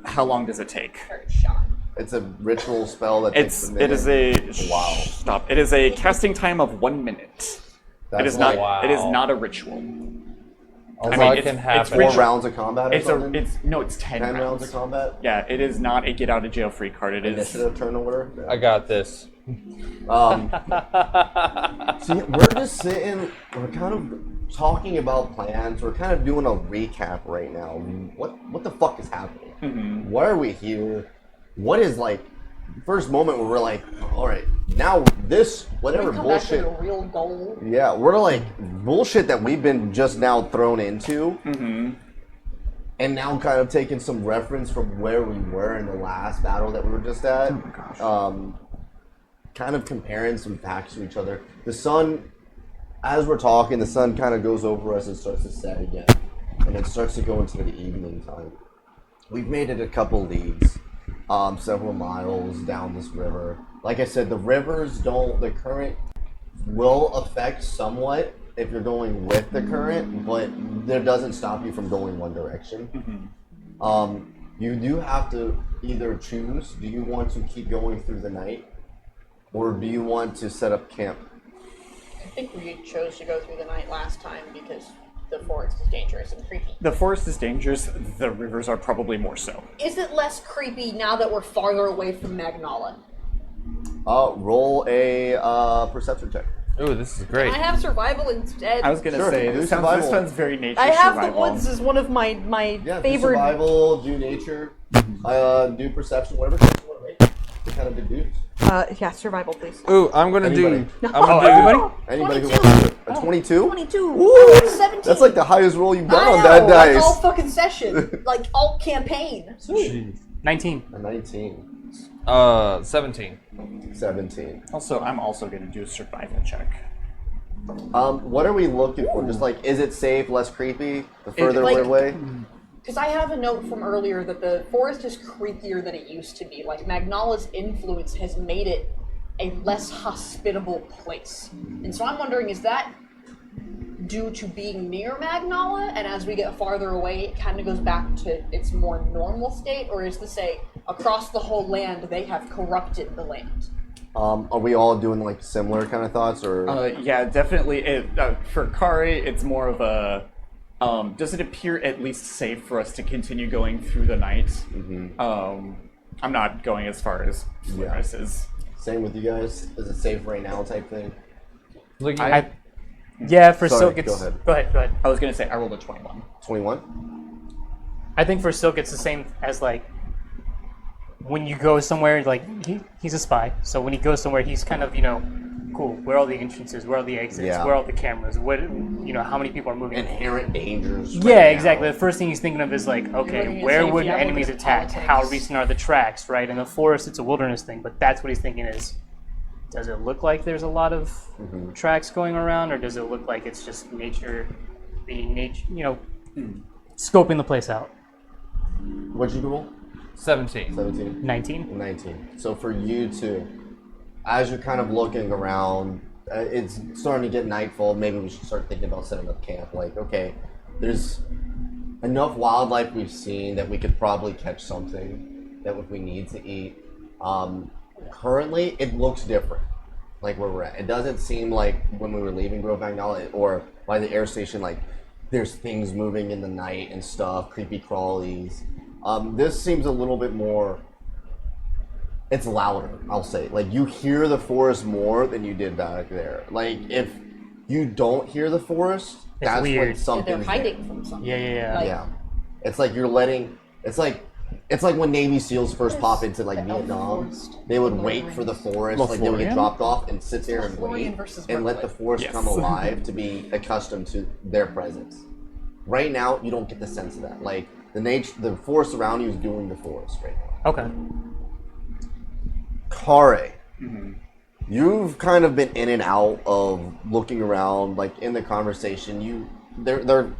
How long does it take? Shot. It's a ritual spell that takes a minute. It is It is a casting time of 1 minute. That's It is not. Wow. It is not a ritual. A I mean, lot it's- can it's happen. Four ritual. rounds of combat or It's something? it's 10 10 rounds. rounds of combat? Yeah, it is not a get out of jail free card. It is. Initiative turn order? I got this. See, we're just sitting, we're kind of talking about plans, we're kind of doing a recap right now. What the fuck is happening? Why are we here? What is, like, first moment where we're like, alright, now this, whatever We come back to bullshit. the real goal. Yeah, we're like, bullshit that we've been just now thrown into. And now kind of taking some reference from where we were in the last battle that we were just at. Kind of comparing some facts to each other. The sun, as we're talking, the sun kind of goes over us and starts to set again. And it starts to go into the evening time. We've made it a couple leagues, several miles down this river. Like I said, the current will affect somewhat if you're going with the current, but that doesn't stop you from going one direction. You do have to either choose, do you want to keep going through the night, or do you want to set up camp? I think we chose to go through the night last time because the forest is dangerous and creepy. The forest is dangerous. The rivers are probably more so. Is it less creepy now that we're farther away from Magnala? Roll a perception check. Ooh, this is great. I have survival instead. I was gonna Sure, say do this survival. sounds very nature. I have survival. the woods as one of my Yeah, do favorite. survival, do nature, do perception, whatever you want to make. What kind of big dudes? Yeah, survival, please. Ooh, I'm gonna Anybody? do. I'm gonna do. Everybody? Anybody who 22. wants to do it. A 22? 22. Ooh, 17. that's like the highest roll you've done I on know, that like dice. all fucking session, like all campaign. 19. A 19. 17. 17. Also, I'm also gonna do a survival check. What are we looking for? Just like, is it safe, less creepy, the further like- we're away? Because I have a note from earlier that the forest is creepier than it used to be. Like, Magnala's influence has made it a less hospitable place. And so I'm wondering, is that due to being near Magnala, and as we get farther away, it kind of goes back to its more normal state? Or is this across the whole land, they have corrupted the land? Are we all doing like similar kind of thoughts, or? Yeah, definitely. For Kari, it's more of a. Does it appear at least safe for us to continue going through the night? I'm not going as far as Floris is. Same with you guys? Is it safe right now type thing? Look, Yeah, for Sorry, Silk, it's. go ahead. Go ahead. I was gonna say I rolled a 21. 21? I think for Silk, it's the same as like. when you go somewhere, like he's a spy, so when he goes somewhere, he's kind of cool. Where are all the entrances? Where are the exits? Yeah. Where are all the cameras? What how many people are moving? Inherent dangers. Yeah, right exactly. now. The first thing he's thinking of is like, okay, looking at where safety, would I'm looking enemies at attack? politics. How recent are the tracks? Right? In the forest, it's a wilderness thing, but that's what he's thinking is. Does it look like there's a lot of tracks going around, or does it look like it's just nature being nature? Scoping the place out. What'd you roll? 17. 17. 19. 19. So for you two, as you're kind of looking around, it's starting to get nightfall. Maybe we should start thinking about setting up camp. Like, okay, there's enough wildlife we've seen that we could probably catch something that if we need to eat. Currently, it looks different, like where we're at. It doesn't seem like when we were leaving Grove Magnolia or by the air station, like there's things moving in the night and stuff, creepy crawlies. This seems a little bit more, it's louder, I'll say. Like, you hear the forest more than you did back there. Like, if you don't hear the forest, that's when weird. They're something's hiding from something. Yeah. Like, yeah. It's like you're letting, it's like when Navy SEALs first pop into like the elf Vietnam. forest. They would Lord of wait the for the Rings. forest, like they would get Lothlorien? dropped off and sit there and Lothlorien wait versus and let the Mirkwood. forest Yes. come alive to be accustomed to their presence. Right now, you don't get the sense of that. Like the forest around you is doing the forest right now. Okay. Kare, you've kind of been in and out of looking around, like in the conversation. They're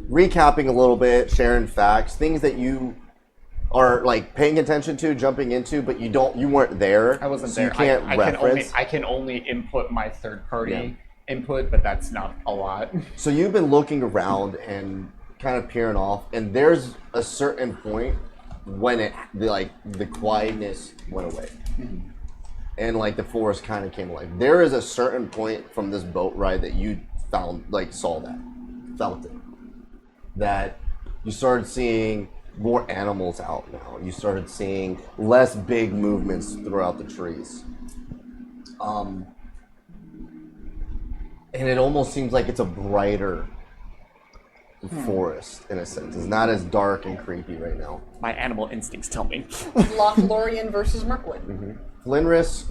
recapping a little bit, sharing facts, things that you are like paying attention to, jumping into, but you weren't there. I wasn't so there. You can't reference. I can only input my third party Yeah. input, but that's not a lot. So you've been looking around and kind of peering off, and there's a certain point when the quietness went away. And like the forest kind of came alive. There is a certain point from this boat ride that you felt it. That you started seeing more animals out now. You started seeing less big movements throughout the trees. And it almost seems like it's a brighter forest in a sense. It's not as dark and creepy right now. My animal instincts tell me. Lothlorien versus Mirkwood. Flinris,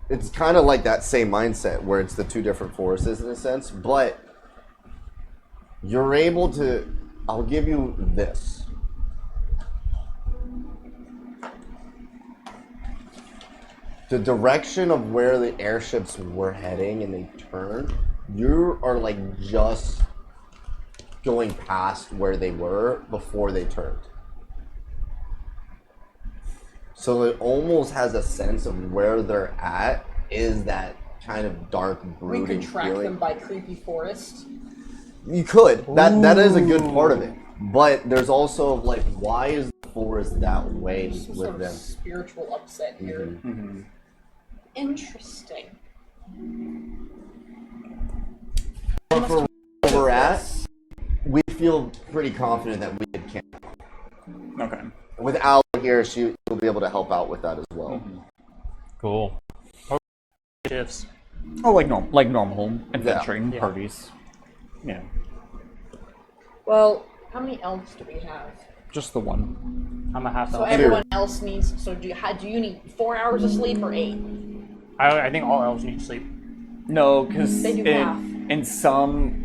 it's kind of like that same mindset where it's the two different forests in a sense, but you're able to, I'll give you this. The direction of where the airships were heading and they turned, you are like just going past where they were before they turned. So it almost has a sense of where they're at is that kind of dark, We brooding could track feeling. them by creepy forest. You could. That is a good part of it. But there's also like, why is the forest that way Some with sort of them? spiritual upset here. Interesting. But for where we're at, we feel pretty confident that we could camp. Okay. With Al here, she'll be able to help out with that as well. Cool. Shifts. Oh, like normal adventuring Yeah. parties. Yeah. Well, how many elves do we have? Just the one. I'm a half So elf. everyone else needs. So do you need 4 hours of sleep or 8? I think all elves need sleep. No, because They do half. in some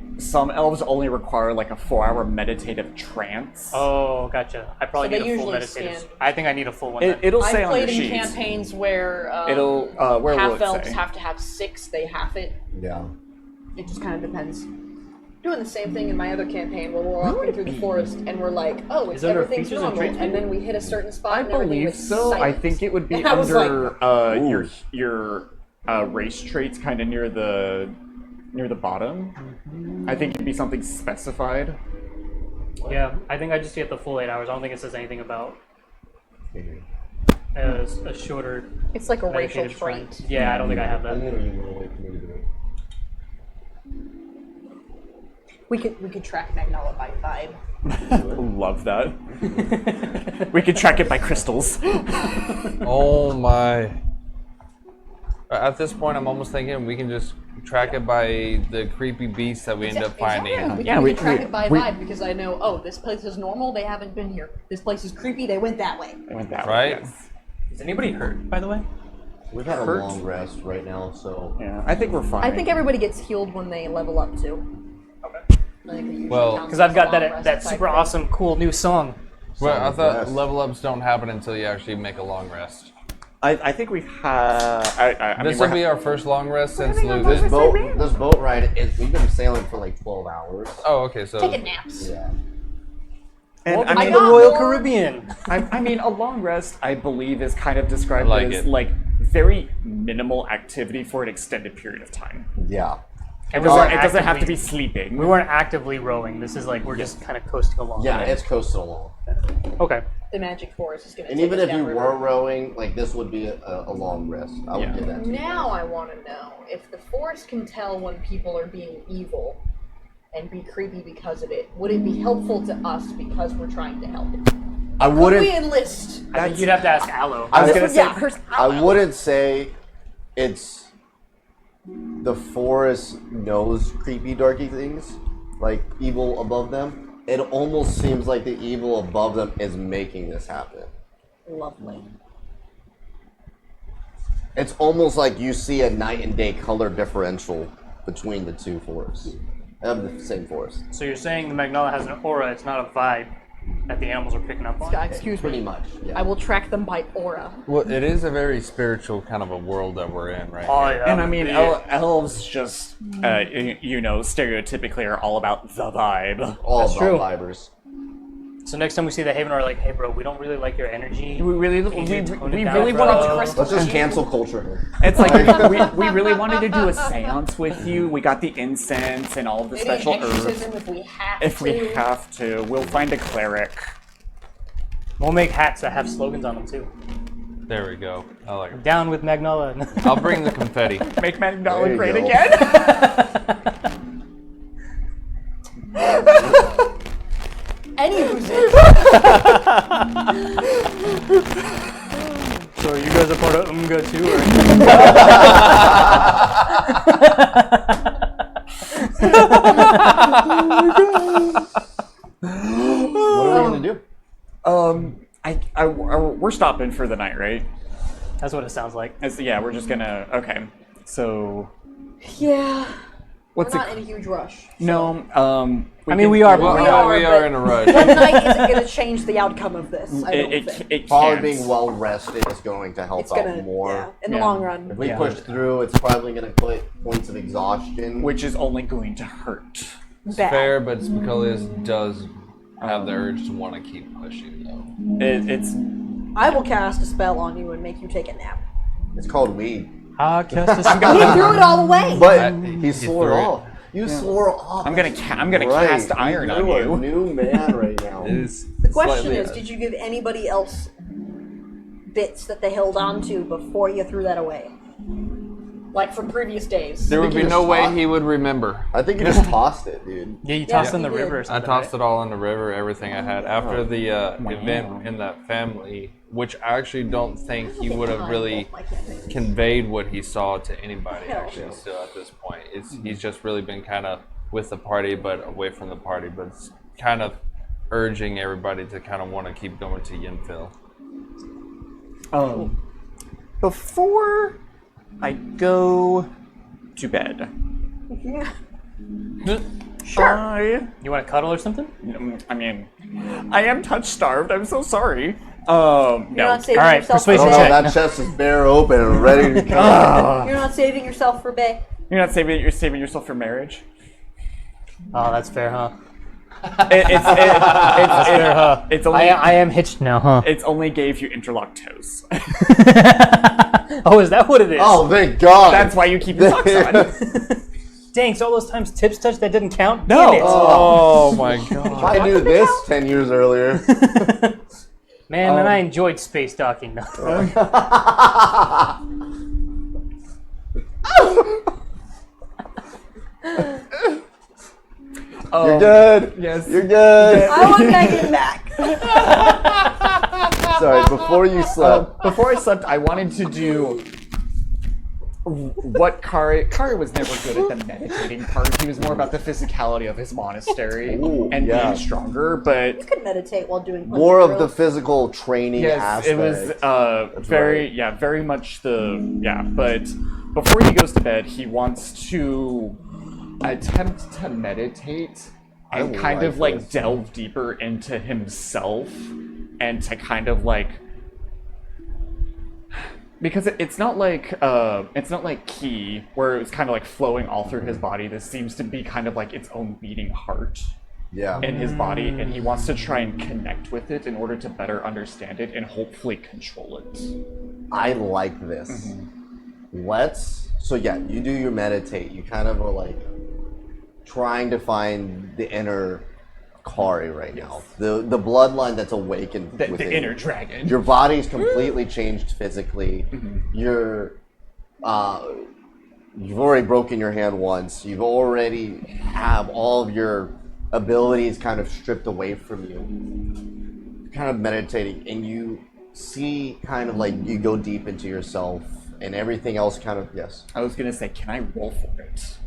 elves only require like a 4-hour meditative trance. Oh, gotcha. I probably So they need a full usually meditative. stand- I think I need a full one. Then. It'll say I've on your played in sheets. campaigns where It'll where will half it elves say? have to have 6. They half it. Yeah. It just kind of depends. Doing the same thing in my other campaign where we're walking through the forest and we're like, oh, Is it under everything's features and normal, traits, and maybe? then we hit a certain spot I and everything believe was so. I silent. think it would be And I was under Ooh. your race traits, kind of near the bottom. I think it'd be something specified. Yeah, I think I just get the full 8 hours. I don't think it says anything about a shorter It's like a racial meditative trait. trance. Yeah, I don't think I have that. We could track Magnolia by vibe. Love that. We could track it by crystals. Oh my. At this point, I'm almost thinking we can just track it by the creepy beast that we end up finding. Exactly. Yeah, we we- can track we- it by we- vibe because I know, oh, this place is normal, they haven't been here. This place is creepy, they went that way. I went that Right? way. Yes. Is anybody hurt, by the way? We've had a Hurt. long rest right now, so Yeah, I think we're fine. I think everybody gets healed when they level up too. Okay. I think it usually Well, counts Because I've as got a long that rest that if I super crit. awesome, cool new song. Well, I thought rest. level ups don't happen until you actually make a long rest. I think we've had. I This mean, will be our first long rest since having a Luke. long rest. this boat ride is we've been sailing for like 12 hours. Oh, okay. So Taking naps. Yeah. And, Welcome I to mean, the got Royal more. Caribbean. I mean, a long rest, I believe, is kind of described I like as it. like very minimal activity for an extended period of time. Yeah. It we doesn't, weren't it doesn't have to actively- be sleeping. We weren't actively rowing. This is like we're just kind of coasting along. Yeah, it's coasting along. Okay. The magic forest is going to And take even us if you down were river. rowing, like this would be a long rest. I would Yeah. give that to you. Now I want to know if the forest can tell when people are being evil and be creepy because of it. Would it be helpful to us because we're trying to help it? I Would wouldn't. we enlist? I think you'd have to ask Aloe. I was gonna say- Yeah, hers- I wouldn't say it's the forest knows creepy, darky things, like evil above them. It almost seems like the evil above them is making this happen. lovely. It's almost like you see a night and day color differential between the two forests. Of the same forest. So you're saying the Magnolia has an aura, it's not a vibe that the animals are picking up on? Excuse Pretty me. much. Yeah. I will track them by aura. well, it is a very spiritual kind of a world that we're in right Oh, now. yeah. And I mean, elves just, you know, stereotypically are all about the vibe. All That's about true. vibers. So next time we see the Haven, we're like, hey bro, we don't really like your energy. We really, Can you tone it we down, really bro? wanted to. Let's just cancel culture. It's like we really wanted to do a seance with you. We got the incense and all of the Maybe special an herbs. exorcism if we have If to. we have to, we'll find a cleric. We'll make hats that have slogans on them too. There we go. I like it. Down with Magnolia. I'll bring the confetti. Make There Magnolia you great go. again. Any who's So you guys are part of Umga too, or? What are we gonna do? We're stopping for the night, right? That's what it sounds like. Yeah, we're just gonna. Okay, so Yeah. We're what's not it? in a huge rush. No, I mean, we are, Well, but We we're not. are, we are but- in a rush. One night isn't going to change the outcome of this. I don't it think. Probably can't. being well rested is going to help It's out gonna, more. yeah, in the Yeah. long If run. we Yeah. push through, it's probably going to put points of exhaustion. Which is only going to hurt. Bad. Fair, but Spicolius does have the urge to want to keep pushing, though. It's I will cast a spell on you and make you take a nap. It's called weed. He threw it all away. But He he swore threw it. off. You swore off. I'm gonna Right. cast iron on You're a you. new man right now. It is The question slightly- is, did you give anybody else bits that they held on to before you threw that away? Like from previous days. There would think be he no just way thought- he would remember. I think you just tossed it, dude. Yeah, you tossed Yeah, in the he did. river or I something. tossed it all in the river, everything I had. After the Wow. event in that family, which I actually don't think he would have Fine, really I can't do this. conveyed what he saw to anybody, Hell actually, no. still at this point. He's just really been kind of with the party, but away from the party, but it's kind of urging everybody to kind of want to keep going to Yinfil. Before I go to bed, Sure. You want to cuddle or something? I mean, I am touch starved. I'm so sorry. No. You're not saving All right, yourself for persuasion Oh no, Bay. check. that chest is bare open and ready to come. You're not saving yourself for Bay. You're not saving. You're saving yourself for marriage. Oh, that's fair, huh? It's only. I am hitched now, huh? It's only gay if you interlock toes. Oh, is that what it is? Oh, thank God. That's why you keep your socks on. Dang, so all those times tips touch that didn't count? No. Damn it. Oh my god. I knew this 10 years earlier. Man, and I enjoyed space docking. No. You're good. Yes. You're good. I want Megan back. Sorry, before you slept. Before I slept, I wanted to do what Kari was never good at the meditating part. He was more about the physicality of his monastery and being stronger. But You could meditate while doing More of the drills. physical training yes, aspect. it was very much the But before he goes to bed, he wants to attempt to meditate and kind of like delve deeper into himself and to kind of like. Because it's not like ki, where it's kind of like flowing all through his body. This seems to be kind of like its own beating heart in his body, and he wants to try and connect with it in order to better understand it and hopefully control it. I like this. So you do your meditate. You kind of are like trying to find the inner Kari right now. The bloodline that's awakened within The inner dragon. Your body's completely changed physically. You're you've already broken your hand once. You've already have all of your abilities kind of stripped away from you. Kind of meditating, and you see kind of like you go deep into yourself, and everything else kind of I was gonna say, can I roll for it?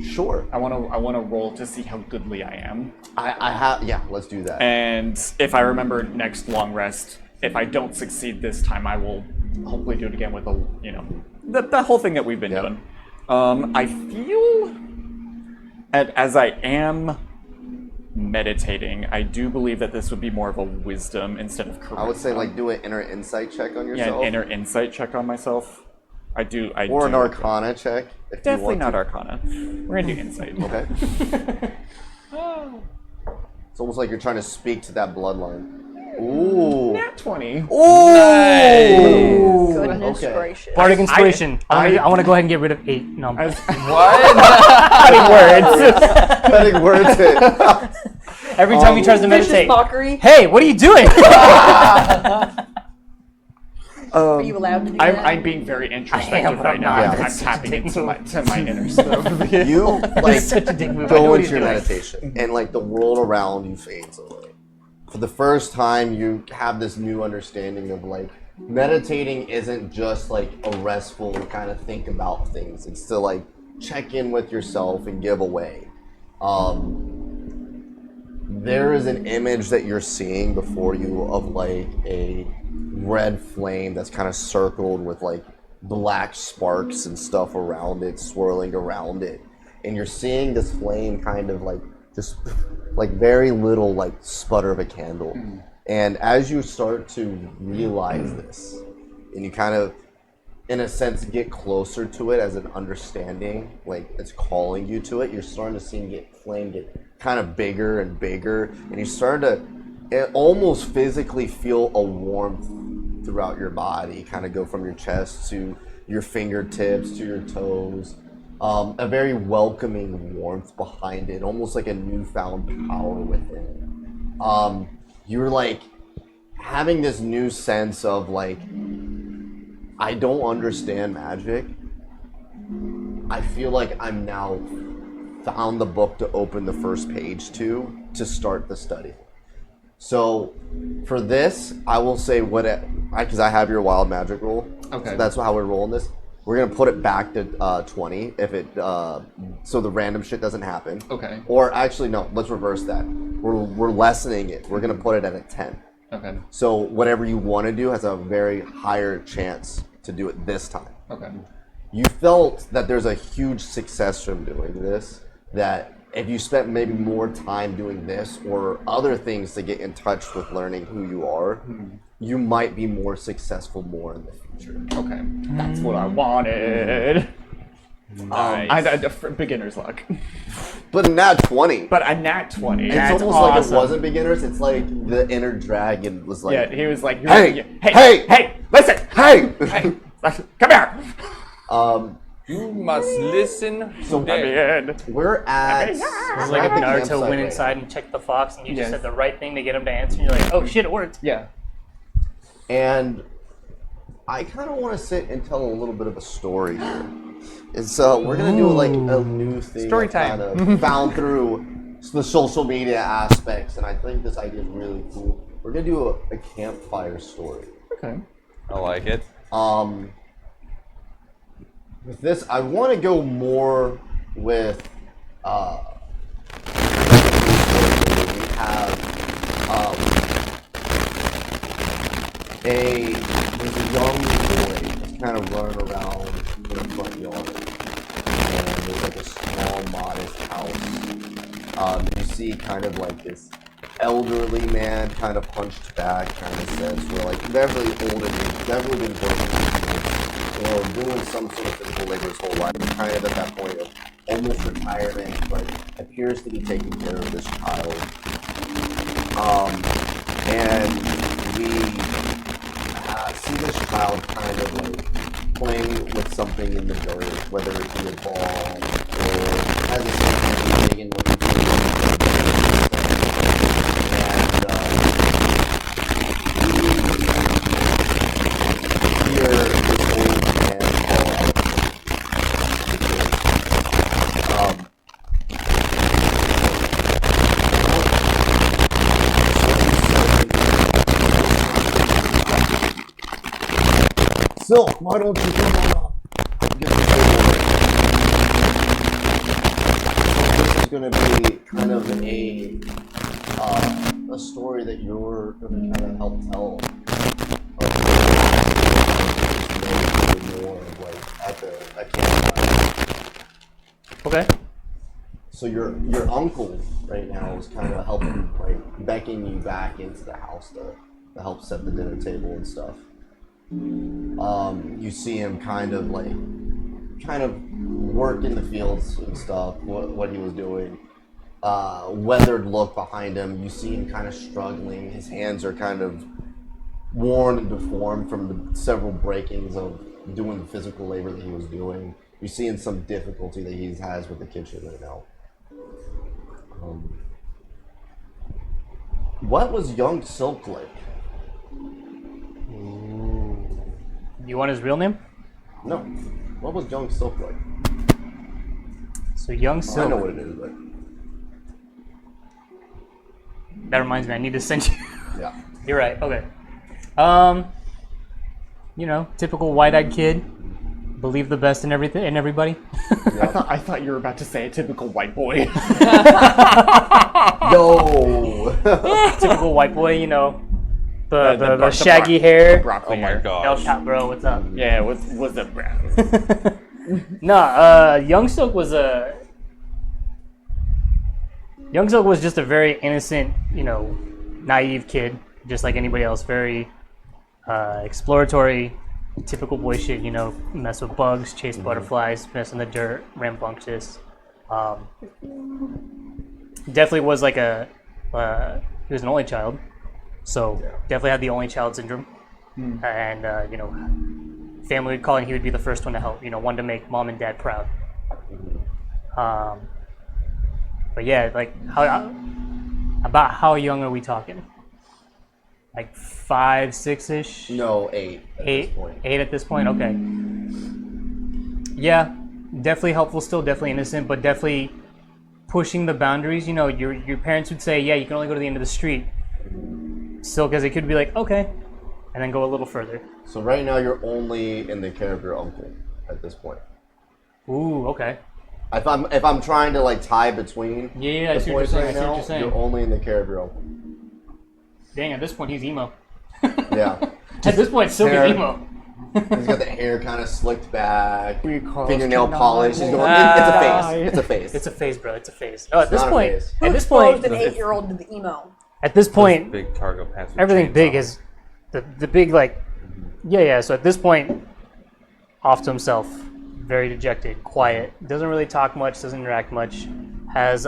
Sure. I want to roll to see how goodly I am. I have. Yeah, let's do that. And if I remember next long rest, if I don't succeed this time, I will hopefully do it again with the whole thing that we've been doing. I feel as I am meditating, I do believe that this would be more of a wisdom instead of charisma. I would say like do an inner insight check on yourself. Yeah, an inner insight check on myself. I do. Or an Arcana check. If Definitely you want not to. Arcana. We're gonna do insight. Okay. It's almost like you're trying to speak to that bloodline. Ooh. Nat 20. Ooh. Goodness Okay. gracious. Bardic Inspiration. I want to go ahead and get rid of 8. No, I'm Cutting words in. Every time he tries to Vicious meditate. mockery. Hey, what are you doing? Are you allowed to do that? I'm being very introspective but right I'm now. not. I'm It's tapping such a into my inner self. You like such a dick move. I know go what into he's your doing. meditation, and like the world around you fades away. For the first time, you have this new understanding of like meditating isn't just like a restful kind of think about things. It's to like check in with yourself and give away. There is an image that you're seeing before you of like a red flame that's kind of circled with like black sparks and stuff around it, swirling around it. And you're seeing this flame kind of like just like very little like sputter of a candle. And as you start to realize this, and you kind of, in a sense, get closer to it as an understanding, like it's calling you to it, you're starting to see flame get kind of bigger and bigger, and you start to almost physically feel a warmth throughout your body, kind of go from your chest to your fingertips to your toes. A very welcoming warmth behind it, almost like a newfound power within it. You're like having this new sense of like, I don't understand magic. I feel like I'm now found the book to open the first page to start the study. So for this, I will say because I have your wild magic roll. Okay. So that's how we're rolling this. We're gonna put it back to 20 if it so the random shit doesn't happen. Okay. Or actually no, let's reverse that. We're lessening it. We're gonna put it at a 10. Okay. So whatever you want to do has a very higher chance to do it this time. Okay. You felt that there's a huge success from doing this, that if you spent maybe more time doing this or other things to get in touch with learning who you are, you might be more successful more in the future. Okay. That's what I wanted. Beginner's luck. But not 20. But a nat 20. It's That's almost like it awesome. wasn't beginners. It's like the inner dragon was like, Yeah, he was like, Hey! listen! hey! Hey! Come here! You must listen. So we're at. It's we're like at if the Naruto campsite went right inside and checked the fox, and you just Yes. said the right thing to get him to answer, and you're like, oh shit, it worked. Yeah. And I kind of want to sit and tell a little bit of a story here. And so we're going to do like a new thing Story I time. kind of found through the social media aspects, and I think this idea is really cool. We're going to do a campfire story. Okay. I like it. With this, I want to go more with we have there's a young boy that's kind of running around in the front yard, and there's like a small, modest house. You see kind of like this elderly man, kind of punched back, kind of sense, where like definitely old and definitely been working or doing some sort of physical labor his whole life, kind of at that point of almost retirement, but appears to be taking care of this child. And we see this child kind of like playing with something in the dirt, whether it be a ball or has a something big and looking for Silk, why don't you come on up? Get this is going to be kind of a story that you're going to kind of help tell. More like at campfire. Okay. So your uncle right now is kind of helping, like beckoning you back into the house to help set the dinner table and stuff. You see him kind of work in the fields and stuff, what he was doing. Weathered look behind him. You see him kind of struggling. His hands are kind of worn and deformed from the several breakings of doing the physical labor that he was doing. You're seeing some difficulty that he has with the kitchen right now. What was young Silk like? You want his real name? No. What was young Silk like? So young Silk. I know what it is, but that reminds me, I need to send you. yeah. You're right. Okay. Typical white-eyed kid, believe the best in everything and everybody. Yeah. I thought you were about to say a typical white boy. No. Typical white boy, the the shaggy hair. Broccoli Oh my hair. El gosh. Cap, bro, what's up? Yeah, what's up, bro? Young Silk was just a very innocent, naive kid, just like anybody else. Very exploratory, typical boy shit. Mess with bugs, chase butterflies, mess in the dirt, rambunctious. Definitely was like he was an only child, so definitely had the only child syndrome, and family would call and he would be the first one to help. One to make mom and dad proud. But yeah, like how young are we talking? Like 5, 6-ish? No, 8 at this point. 8 at this point. Okay. Yeah, definitely helpful. Still definitely innocent, but definitely pushing the boundaries. Your parents would say, yeah, you can only go to the end of the street. Still, because it could be like, okay, and then go a little further. So right now you're only in the care of your uncle at this point. Ooh, okay. If I'm trying to like tie between Yeah, I the see what you're points saying. right I see what now, you're saying. you're only in the care of your uncle. Dang, at this point he's emo. Yeah. At this point, Silk hair. is emo. He's got the hair kind of slicked back, Because fingernail polish. He's going, Ah. it's a face. It's a phase, bro. It's a phase. Oh, at this not a point, phase. at Who this point, exposed an 8-year-old to the emo? at this point, Big cargo pants. with everything big chainsaws. is the big like, yeah. So at this point, off to himself, very dejected, quiet, doesn't really talk much, doesn't interact much, has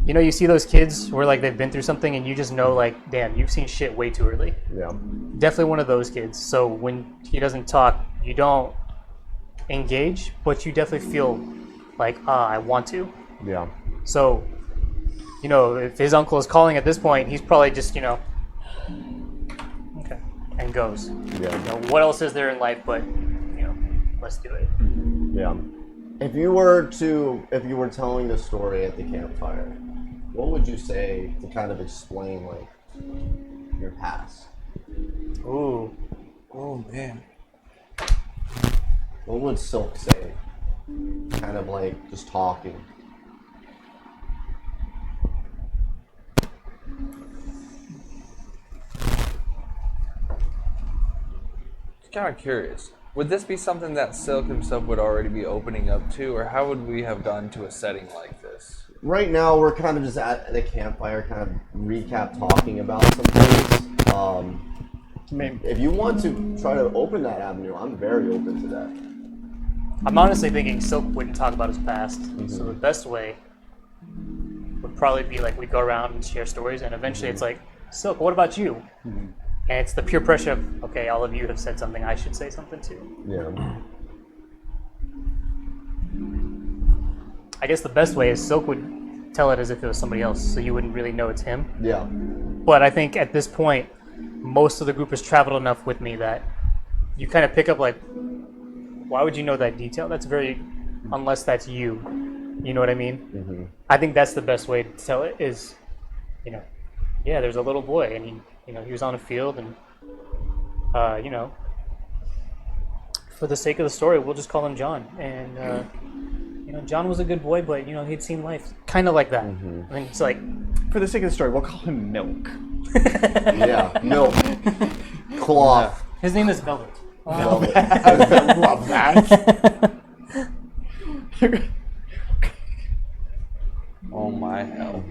you see those kids where like they've been through something and you just know like, damn, you've seen shit way too early. Yeah. Definitely one of those kids. So when he doesn't talk, you don't engage, but you definitely feel like, I want to. Yeah. So, if his uncle is calling at this point, he's probably just, okay, and goes. Yeah. What else is there in life but, let's do it. Yeah. If you were telling the story at the campfire, what would you say to kind of explain like your past? Ooh. Oh man. What would Silk say? Kind of like just talking. Just kind of curious. Would this be something that Silk himself would already be opening up to, or how would we have gone to a setting like this? Right now, we're kind of just at the campfire, kind of recap talking about some things. If you want to try to open that avenue, I'm very open to that. I'm honestly thinking Silk wouldn't talk about his past, so the best way would probably be like we go around and share stories, and eventually it's like, Silk, what about you? And it's the peer pressure of, okay, all of you have said something, I should say something too. Yeah. I guess the best way is Silk would tell it as if it was somebody else, so you wouldn't really know it's him. Yeah. But I think at this point, most of the group has traveled enough with me that you kind of pick up like, why would you know that detail? That's very, unless that's you. You know what I mean? I think that's the best way to tell it is, you know, yeah, there's a little boy and he was on a field and, you know, for the sake of the story, we'll just call him John. And, you know, John was a good boy, but, you know, he'd seen life. Kind of like that. I mean, it's like... For the sake of the story, we'll call him Milk. Yeah, milk. Cloth. His name is Velvet. Velvet. I love that. Oh my hell.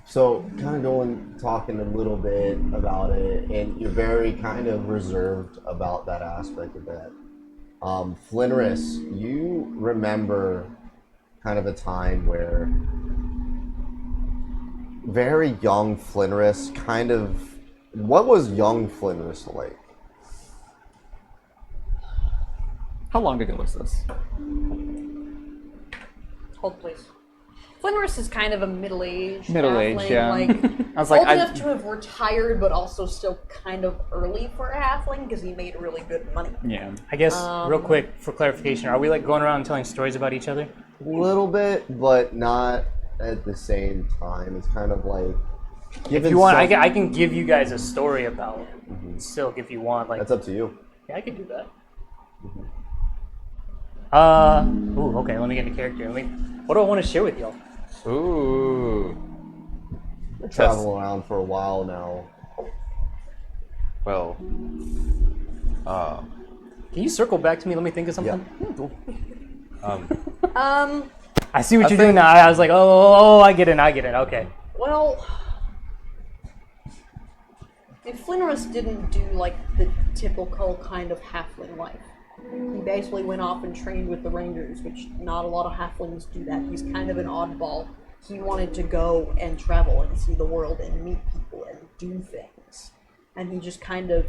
So, kind of talking a little bit about it, and you're very kind of reserved about that aspect of that. Flinris, you remember kind of a time where very young Flinris kind of... What was young Flinris like? How long ago was this? Hold, please. Flinris is kind of a middle-aged Middle-aged, halfling, yeah. like I was like, old enough to have retired, but also still kind of early for a halfling because he made really good money. Yeah. I guess, real quick, for clarification, are we like going around and telling stories about each other? A little bit, but not at the same time. It's kind of like... If you want, I can give you guys a story about Silk if you want. Like, That's up to you. yeah, I could do that. Ooh, okay, let me get into character. What do I want to share with y'all? Ooh. We're traveling around for a while now. Well, Can you circle back to me? Let me think of something. I see what you're doing now. I was like, oh, I get it, okay. Well, if Flinris didn't do like the typical kind of halfling life, he basically went off and trained with the Rangers, which not a lot of halflings do that. He's kind of an oddball. He wanted to go and travel and see the world and meet people and do things. And he just kind of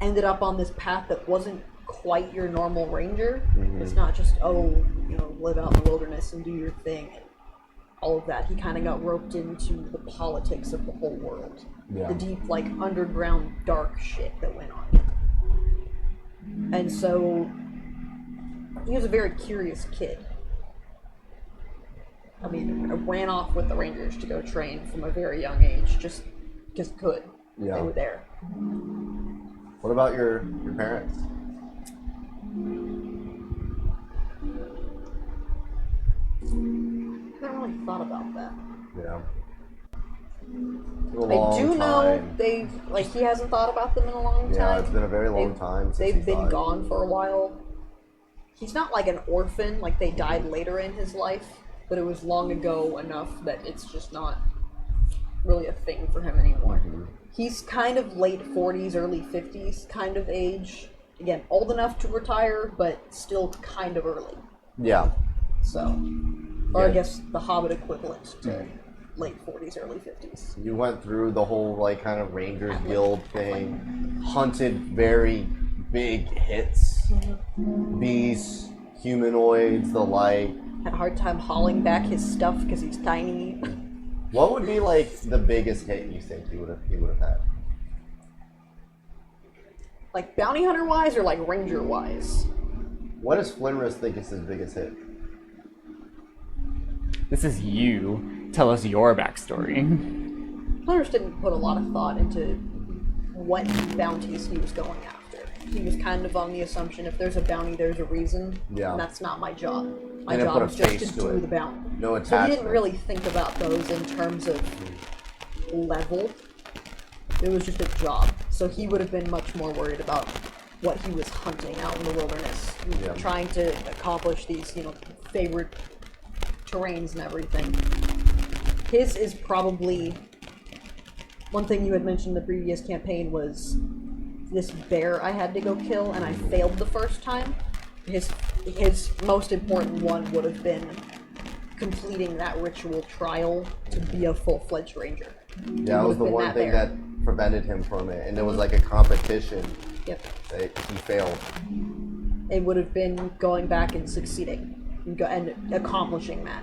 ended up on this path that wasn't quite your normal ranger. It's not just, live out in the wilderness and do your thing and all of that. He kind of got roped into the politics of the whole world. Yeah. The deep, like, underground dark shit that went on. And so, he was a very curious kid. I mean, I ran off with the Rangers to go train from a very young age, just because could. Yeah. They were there. What about your parents? I haven't really thought about that. Yeah. I do know they've, like, he hasn't thought about them in a long time. Yeah, it's been a very long time since They've he been thought. gone for a while. He's not like an orphan, like they died later in his life, but it was long ago enough that it's just not really a thing for him anymore. He's kind of late 40s, early 50s kind of age. Again, old enough to retire, but still kind of early. Yeah. So, or I Yeah. guess the Hobbit equivalent to late 40s, early 50s. You went through the whole, like, kind of Rangers Guild thing, hunted very big hits, beasts, humanoids, the like. Had a hard time hauling back his stuff because he's tiny. What would be, like, the biggest hit you think he would have had? Like bounty hunter wise or like ranger wise? What does Flinris think is his biggest hit? This is you. Tell us your backstory. Flinris didn't put a lot of thought into what bounties he was going after. He was kind of on the assumption if there's a bounty, there's a reason. Yeah. And that's not my job. My Didn't job put a is just face to to do it. the bounty. No So he attachment. didn't really think about those in terms of level. It was just a job. So he would have been much more worried about what he was hunting out in the wilderness, Yeah. trying to accomplish these, favorite terrains and everything. His is probably one thing you had mentioned in the previous campaign was this bear I had to go kill, and I failed the first time. His most important one would have been completing that ritual trial to be a full-fledged ranger. Yeah, that was the been one that thing bear. that prevented him from it, and it was like a competition Yep. that he failed. It would have been going back and succeeding and accomplishing that.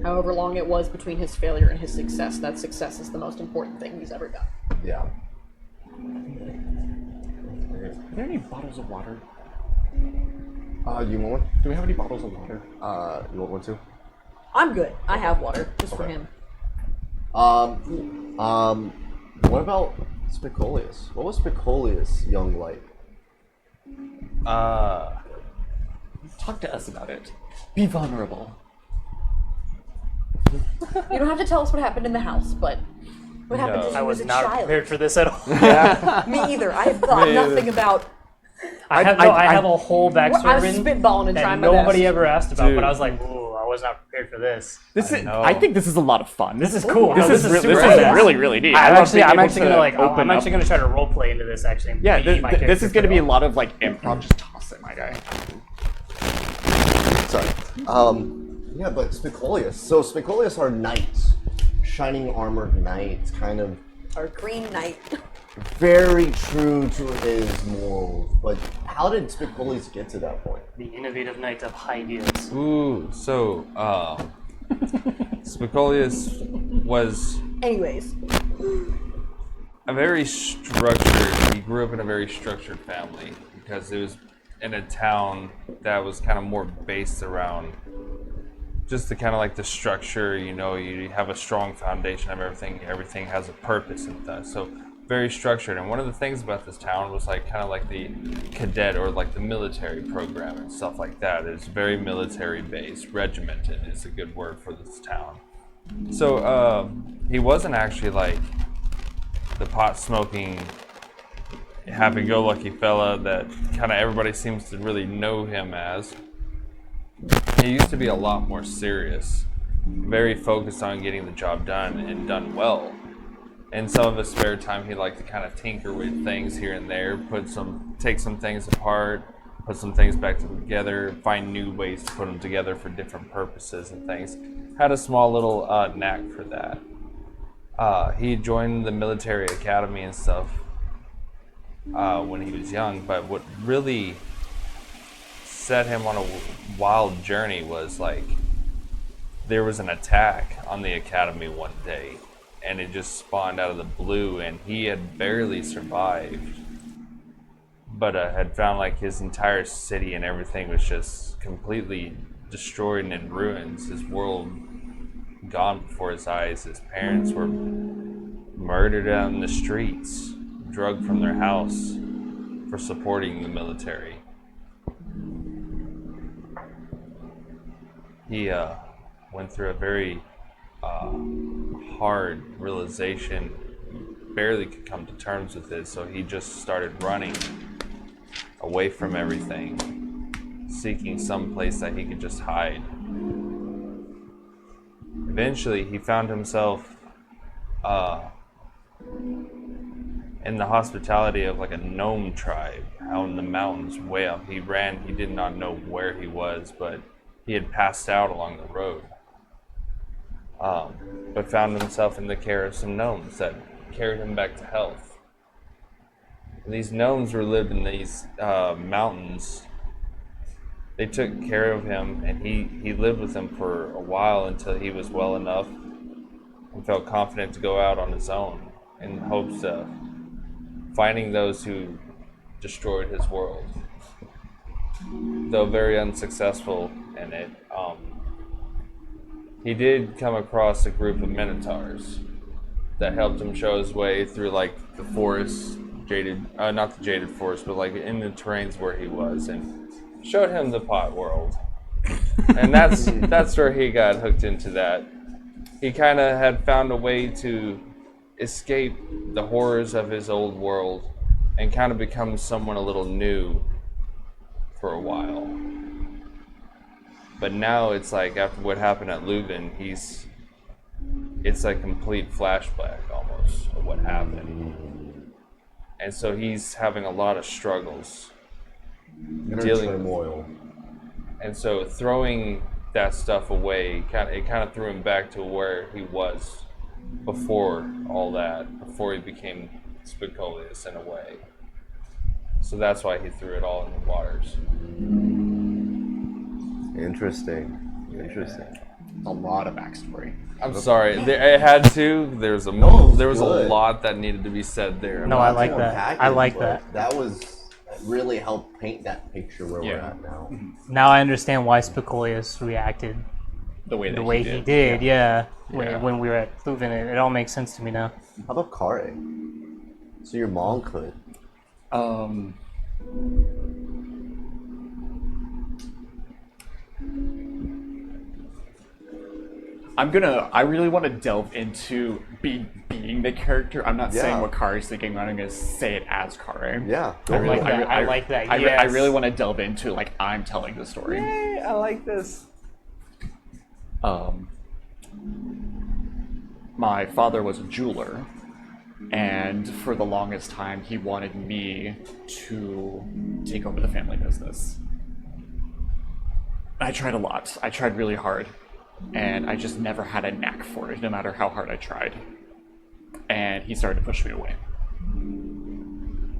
However long it was between his failure and his success, that success is the most important thing he's ever done. Yeah. Are there any bottles of water? You want one? Do we have any bottles of water? You want one too? I'm good. I have water, just for him. What about Spicolius? What was Spicolius young like? Talk to us about it. Be vulnerable. You don't have to tell us what happened in the house, but what happened No. is I he was was a not child. prepared for this at all. Me either. I have thought nothing about. I have a whole backstory I was written spitballing and that trying my nobody best. ever asked about, Dude. but I was like, "Ooh, I was not prepared for this." I think this is a lot of fun. This is cool. This No, is super really, fun. really neat. I'm love actually, being I'm able actually to gonna like, open I'm actually up. gonna try to role play into this. Actually, and Yeah, be my character this is going to be a for lot of like improv. Just toss it, my guy. Sorry. Yeah, but Spicolius. So Spicolius are knights, shining armored knights, kind of Our Green Knight. very true to his morals. But how did Spicolius get to that point? the innovative knight of high heels. Ooh, so Spicolius was Anyways, a very structured. He grew up in a very structured family because it was in a town that was kind of more based around just the kind of like the structure. You have a strong foundation of everything. Everything has a purpose and stuff. So very structured. And one of the things about this town was like kind of like the cadet or like the military program and stuff like that. It's very military based. Regimented is a good word for this town. So he wasn't actually like the pot smoking happy-go-lucky fella that kind of everybody seems to really know him as. He used to be a lot more serious, very focused on getting the job done and done well. In some of his spare time, he liked to kind of tinker with things here and there, take some things apart, put some things back together, find new ways to put them together for different purposes and things. Had a small little knack for that. He joined the military academy and stuff when he was young, but what really set him on a wild journey was like there was an attack on the academy one day, and it just spawned out of the blue, and he had barely survived, but had found like his entire city and everything was just completely destroyed and in ruins. His world gone before his eyes. His parents were murdered out in the streets, drugged from their house for supporting the military. He went through a very hard realization, barely could come to terms with it, so he just started running away from everything, seeking some place that he could just hide. Eventually, he found himself in the hospitality of like a gnome tribe out in the mountains way up. He did not know where he was, but he had passed out along the road. But found himself in the care of some gnomes that carried him back to health. And these gnomes lived in these mountains. They took care of him, and he lived with them for a while until he was well enough and felt confident to go out on his own in hopes of finding those who destroyed his world. Though very unsuccessful in it, he did come across a group of minotaurs that helped him show his way through like the forest, not the jaded forest, but like in the terrains where he was, and showed him the pot world. And that's where he got hooked into that. He kind of had found a way to escape the horrors of his old world and kind of become someone a little new for a while. But now it's like after what happened at Leuven, it's like complete flashback almost of what happened. And so he's having a lot of struggles dealing with turmoil. And so throwing that stuff away, it kind of threw him back to where he was before all that, before he became Spicolius in a way. So that's why he threw it all in the waters. Interesting. A lot of backstory. I'm sorry, it had to. There was good. a lot that needed to be said there. No, I Not like to that. unpack I it, like but that. That really helped paint that picture where we're Yeah. at now. Now I understand why Spicolius reacted The way he did. Yeah. Yeah. When we were at Leuven, it all makes sense to me now. How about Kare? So your mom could. I really want to delve into being the character. I'm not Yeah. saying what Kari's thinking, but I'm going to say it as Kari. Yeah. I like that. I like that. I Yes. really want to delve into like I'm telling the story. Yay, I like this. My father was a jeweler, and for the longest time he wanted me to take over the family business. I tried a lot. I tried really hard, and I just never had a knack for it, no matter how hard I tried. And he started to push me away.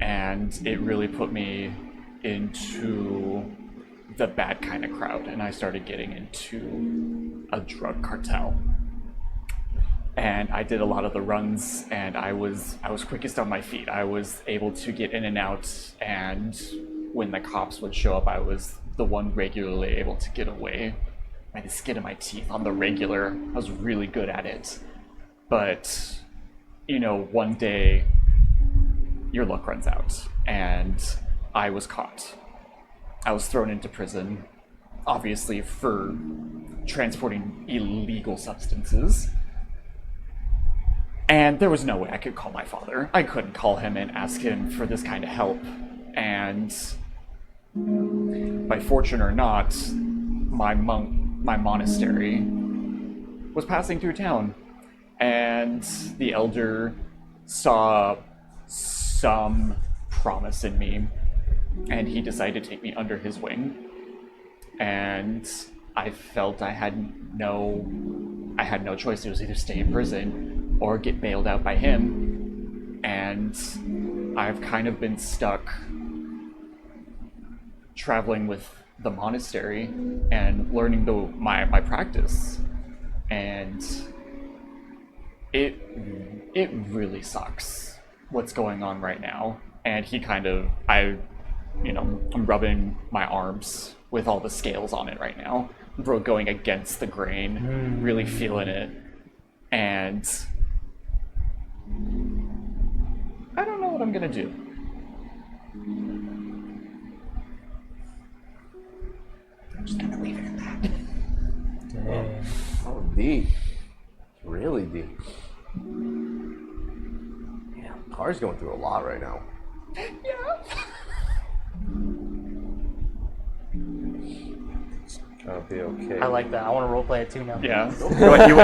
And it really put me into the bad kind of crowd, and I started getting into a drug cartel. And I did a lot of the runs, and I was quickest on my feet. I was able to get in and out, and when the cops would show up, I was the one regularly able to get away by the skin of my teeth on the regular. I was really good at it. But, you know, one day your luck runs out, and I was caught. I was thrown into prison, obviously for transporting illegal substances. And there was no way I could call my father. I couldn't call him and ask him for this kind of help. And by fortune or not, my monastery was passing through town. And the elder saw some promise in me, and he decided to take me under his wing. And I felt I had no choice. It was either stay in prison or get bailed out by him. And I've kind of been stuck traveling with the monastery and learning my practice. And it really sucks what's going on right now. And I'm rubbing my arms with all the scales on it right now. Bro, going against the grain, really feeling it. And I don't know what I'm gonna do. I'm just gonna leave it at that. Oh, deep. Really deep. Yeah, Car's going through a lot right now. Gonna be okay. I like that. I want to roleplay it too now. Yeah.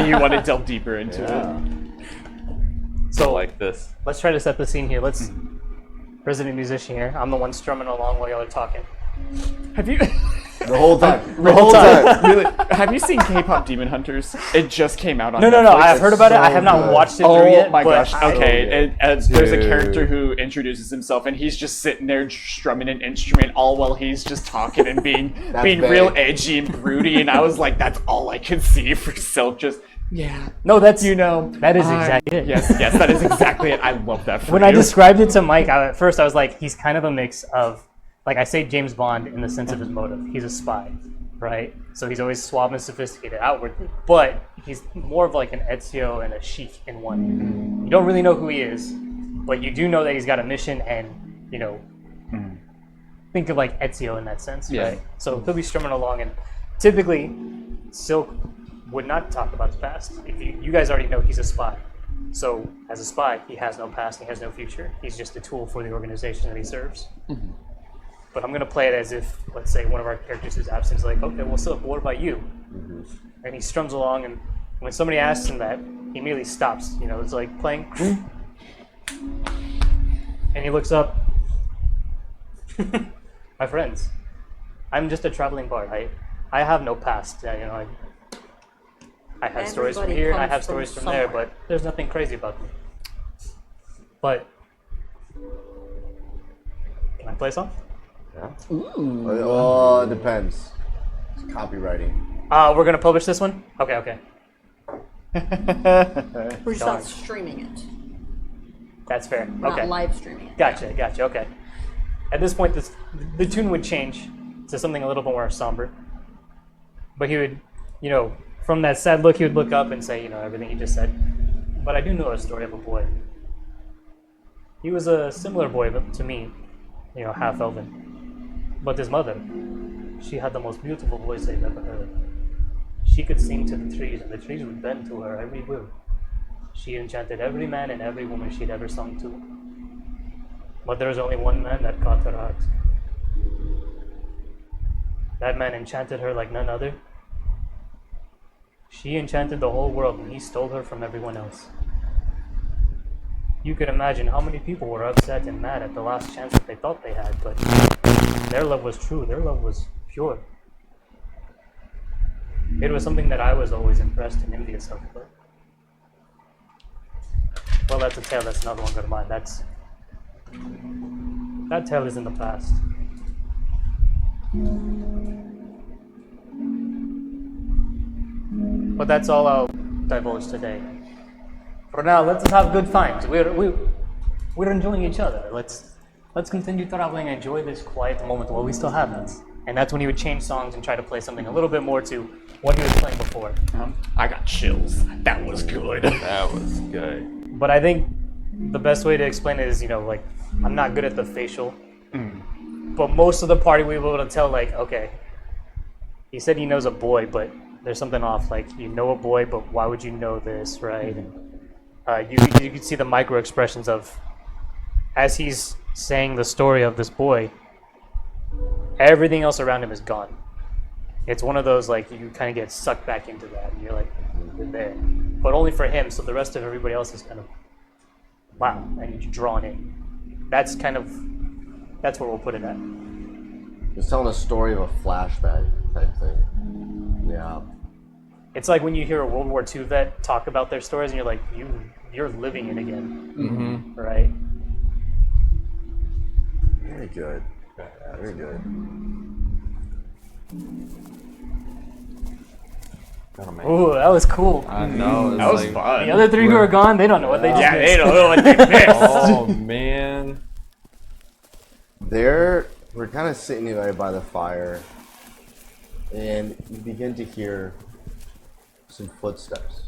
You want to delve deeper into it. So like this. let's try to set the scene here. Let's resident musician here. I'm the one strumming along while y'all are talking. Have you The whole time. The whole time. really have you seen K-pop Demon Hunters? It just came out on No. Netflix. I've heard about it. so I have not good. watched it Oh through yet. my but gosh! Okay, there's a Dude. character who introduces himself, and he's just sitting there strumming an instrument, all while he's just talking and being That's real vague. edgy and broody. And I was like, that's all I could see for Silk. Just No, that's that is exactly it. Yes, that is exactly it. I love that. For when you. I described it to Mike, at first I was like, he's kind of a mix of, like I say James Bond in the sense of his motive. He's a spy. right? So he's always suave and sophisticated outwardly, but he's more of like an Ezio and a Sheik in one. You don't really know who he is, but you do know that he's got a mission, and you know, think of like Ezio in that sense, Yeah. right? So he'll be strumming along, and typically, Silk would not talk about his past. If you guys already know he's a spy. So as a spy, he has no past, he has no future. He's just a tool for the organization that he serves. But I'm gonna play it as if, let's say, one of our characters is absent. Is like, okay, well, Silk, what about you? And he strums along, and when somebody asks him that, he immediately stops. You know, it's like playing, and he looks up. My friends, I'm just a traveling bard. I have no past. You know, I have stories from Everybody here, and I comes have from stories from there, somewhere. but there's nothing crazy about me. But can I play a song? Oh, it depends. It's copywriting. We're gonna publish this one. Okay. We're just Darn. not streaming it. That's fair. We're Okay. not live streaming it. Gotcha. Okay. At this point, the tune would change to something a little bit more somber. But he would, you know, from that sad look, he would look up and say, you know, everything he just said. But I do know a story of a boy. He was a similar boy to me, you know, half elven. But his mother, she had the most beautiful voice I've ever heard. She could sing to the trees, and the trees would bend to her every will. She enchanted every man and every woman she'd ever sung to. But there was only one man that caught her heart. That man enchanted her like none other. She enchanted the whole world, and he stole her from everyone else. You could imagine how many people were upset and mad at the last chance that they thought they had, but their love was true, their love was pure. It was something that I was always impressed and envious of. But, well, that's a tale that's no longer mine. That tale is in the past. But that's all I'll divulge today. For now, let's have good times. We're enjoying each other. Let's continue traveling and enjoy this quiet moment while we still have it. And that's when he would change songs and try to play something a little bit more to what he was playing before. I got chills. That was good. That was good. But I think the best way to explain it is, you know, like, I'm not good at the facial. But most of the party we were able to tell, like, okay, he said he knows a boy, but there's something off. Like, you know a boy, but why would you know this, right? And you could see the micro expressions of, as he's saying the story of this boy, everything else around him is gone. It's one of those, like, you kind of get sucked back into that, and you're like, you're there. But only for him, so the rest of everybody else is kind of, wow, and you're drawn in. That's where we'll put it at. He's telling a story of a flashback type thing. Yeah. It's like when you hear a World War II vet talk about their stories, and you're like, you're living it again, right? Very good. Very good. Oh, man. Ooh, that was cool. I know. That was like, fun. The other three who are gone, they don't know what they just Yeah, missed. they don't know what they missed. Oh man. We're kind of sitting right by the fire, and you begin to hear some footsteps.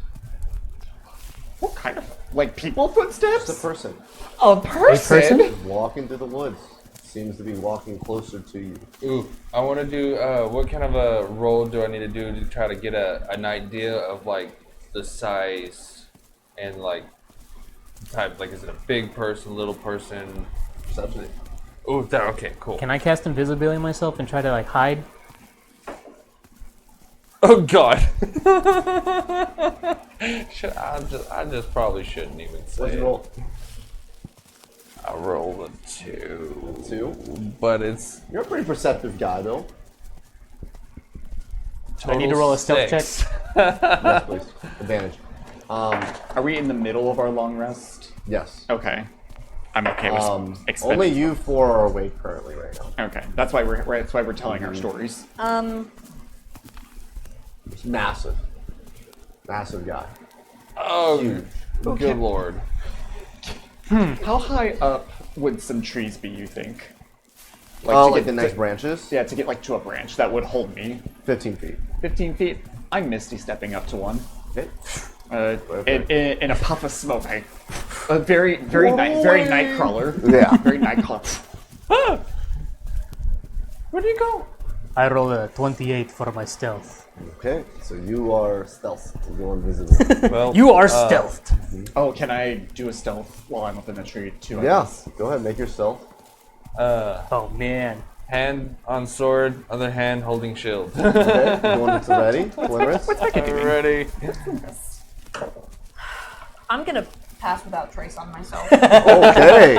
What kind of, like, people footsteps? It's a person A person? walking through the woods. Seems to be walking closer to you. Ooh, I want to do. What kind of a roll do I need to do to try to get an idea of like the size and like type? Like, is it a big person, little person? Perception. Ooh, that okay, cool. Can I cast invisibility on myself and try to like hide? Oh God. I just probably shouldn't even say. What'd you it. roll? I rolled a 2. 2? But it's You're a pretty perceptive guy, though. I need to roll a stealth check. 6. Yes, please. Advantage. Are we in the middle of our long rest? Yes. Okay. I'm okay with expending. Only you four are awake currently right now. Okay, that's why we're telling our stories. It's massive. Massive guy. Oh, Huge. good lord. How high up would some trees be, you think? Oh, to like get the next branches? Yeah, to get like to a branch that would hold me. 15 feet. 15 feet. I'm Misty stepping up to one. Okay. In a puff of smoke, a very night crawler. Yeah. Very night crawler. Where do you go? I roll a 28 for my stealth. Okay, so you are stealth. You're invisible. Well, You are stealthed. Oh, can I do a stealth while I'm up in the tree too? I Yeah, guess? go ahead, make your stealth. Oh man. hand on sword, other hand holding shield. Okay, everyone is ready? Flinris? Ready? I'm gonna pass without trace on myself Okay.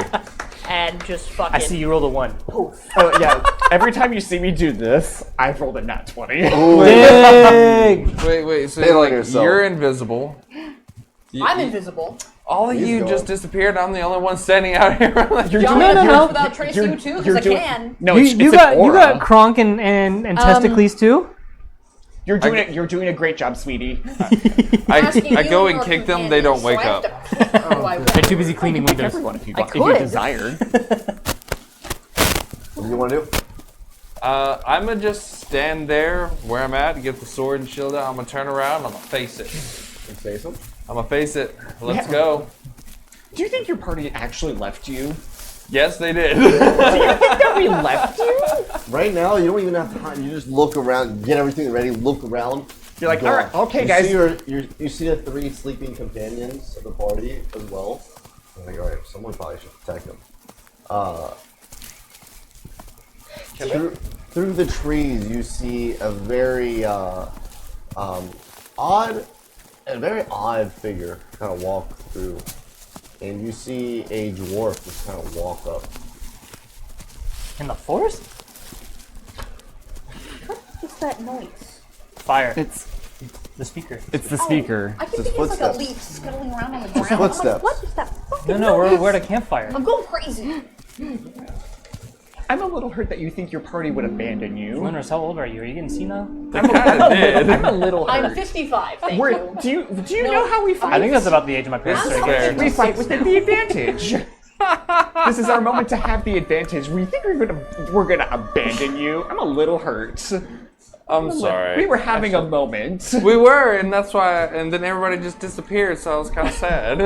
and just fucking. I see you rolled a 1. Oh yeah. Every time you see me do this, I've rolled a nat 20. Big! Wait. So Bail on like yourself. you're invisible. I'm invisible. All of He's you gone. just disappeared. I'm the only one standing out here. You're Y'all doing- gonna you're- pass without trace you're- you too? you're Because I doing- can. No, You, it's, you it's got an you aura. got Kronk and Testicles too? You're doing a great job, sweetie. Asking I you go and and your kick them. They don't companions, wake so I up. have to- Oh, I They're too busy cleaning windows. Everyone, if you could. desired. What do you want to do? I'm gonna just stand there where I'm at, get the sword and shield out. I'm gonna turn around. I'm gonna face it. You say something? I'm gonna face it. Let's Yeah. go. Do you think your party actually left you? Yes, they did. That we left you? Right now, you don't even have time. You just look around, get everything ready, look around. You're like, go. all right, okay, you guys. See you see the 3 sleeping companions of the party as well. I'm like, all right, someone probably should protect them. Through the trees, you see a very odd figure kind of walk through, and you see a dwarf just kind of walk up. In the forest? What's that noise? Fire. It's The speaker. the speaker. I keep Just thinking it's like a footsteps. leaf scuttling around on the ground. footsteps. I'm like, what is that fucking No, noise? we're at a campfire. I'm going crazy. I'm a little hurt that you think your party would abandon you. Flinris, how old are you? Are you getting senile? They kind of did. I'm a little hurt. I'm 55. Thank We're- you. do you know how we fight? I think that's about the age of my parents. This is started getting fair. We fight with the advantage. This is our moment to have the advantage. We think we're gonna abandon you. I'm a little hurt. I'm sorry. We were having a moment. We were, and that's why. And then everybody just disappeared, so I was kind of sad.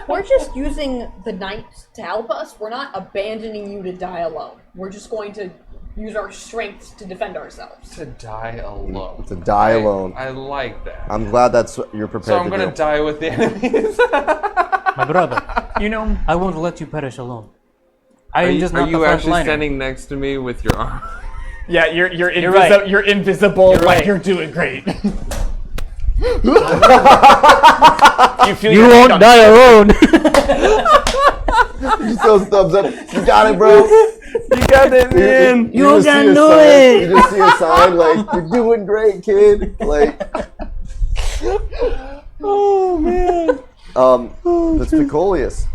We're just using the night to help us. We're not abandoning you to die alone. We're just going to use our strength to defend ourselves. To die alone. To die alone. I like that. I'm glad that's what you're prepared So I'm to gonna do. die with the enemies. My brother, You know, I won't let you perish alone. I Are am you, just are not you the front actually liner. standing next to me with your arm? yeah, you're right. You're invisible, but right. you're doing great. You feel You your hand won't on- die alone. Just those thumbs up. You got it, bro. You got it, man. You just can see a do sign- it. You just see a sign like, you're doing great, kid. Like, Oh man. that's Picolius.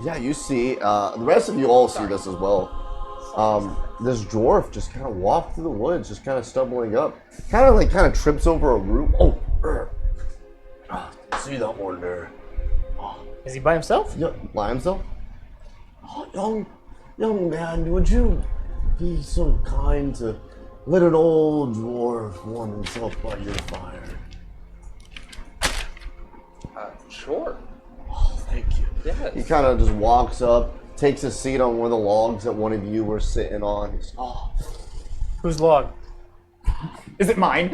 Yeah, you see, the rest of you all see this as well. This dwarf just kind of walked through the woods, just kind of stumbling up. Kind of trips over a root. Oh, see that one there? Is he by himself? Yeah, by himself? Oh, young man, would you be so kind to let an old dwarf warm himself by your fire? Sure. Thank you. He Yes. kind of just walks up, takes a seat on one of the logs that one of you were sitting on. He's, oh, Whose log? Is it mine?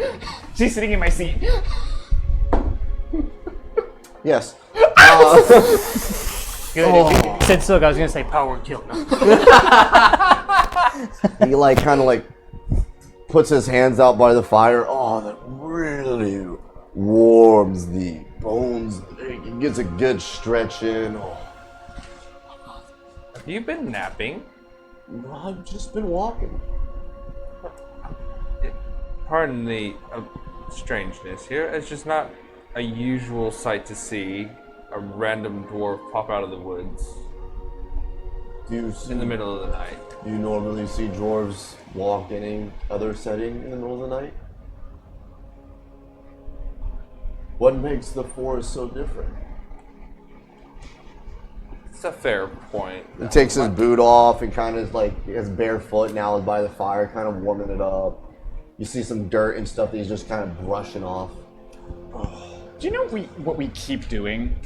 She's sitting in my seat. yes. Good. If you said Silk, I was gonna say power kill. No. He puts his hands out by the fire. Oh, that really warms the bones. It gets a good stretch in. Oh, Have you been napping? I've just been walking. Pardon the strangeness here. It's just not a usual sight to see a random dwarf pop out of the woods Do you see, in the middle of the night. Do you normally see dwarves walk in any other setting in the middle of the night? What makes the forest so different? It's a fair point. He takes his boot off and kind of like is barefoot now by the fire, kind of warming it up. You see some dirt and stuff that he's just kind of brushing off. Do you know what we keep doing?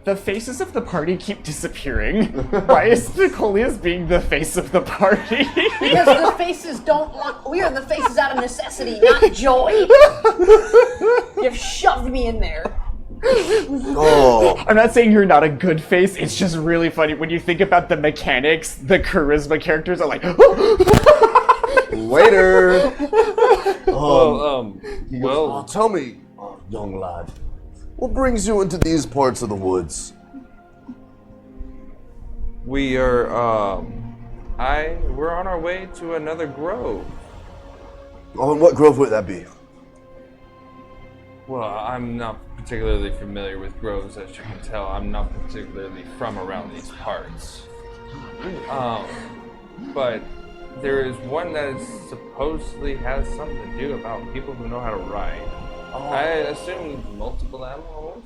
The faces of the party keep disappearing. Why is Nicolius being the face of the party? Because the faces don't want. We are the faces out of necessity, not joy. You've shoved me in there. Oh, I'm not saying you're not a good face, it's just really funny. When you think about the mechanics, the charisma characters are like, waiter. He goes, Well, tell me, young lad, what brings you into these parts of the woods? we are, we're on our way to another grove. Oh, and what grove would that be? Well, I'm not particularly familiar with groves, as you can tell. I'm not particularly from around these parts. But there is one that supposedly has something to do about people who know how to ride. I assume multiple animals.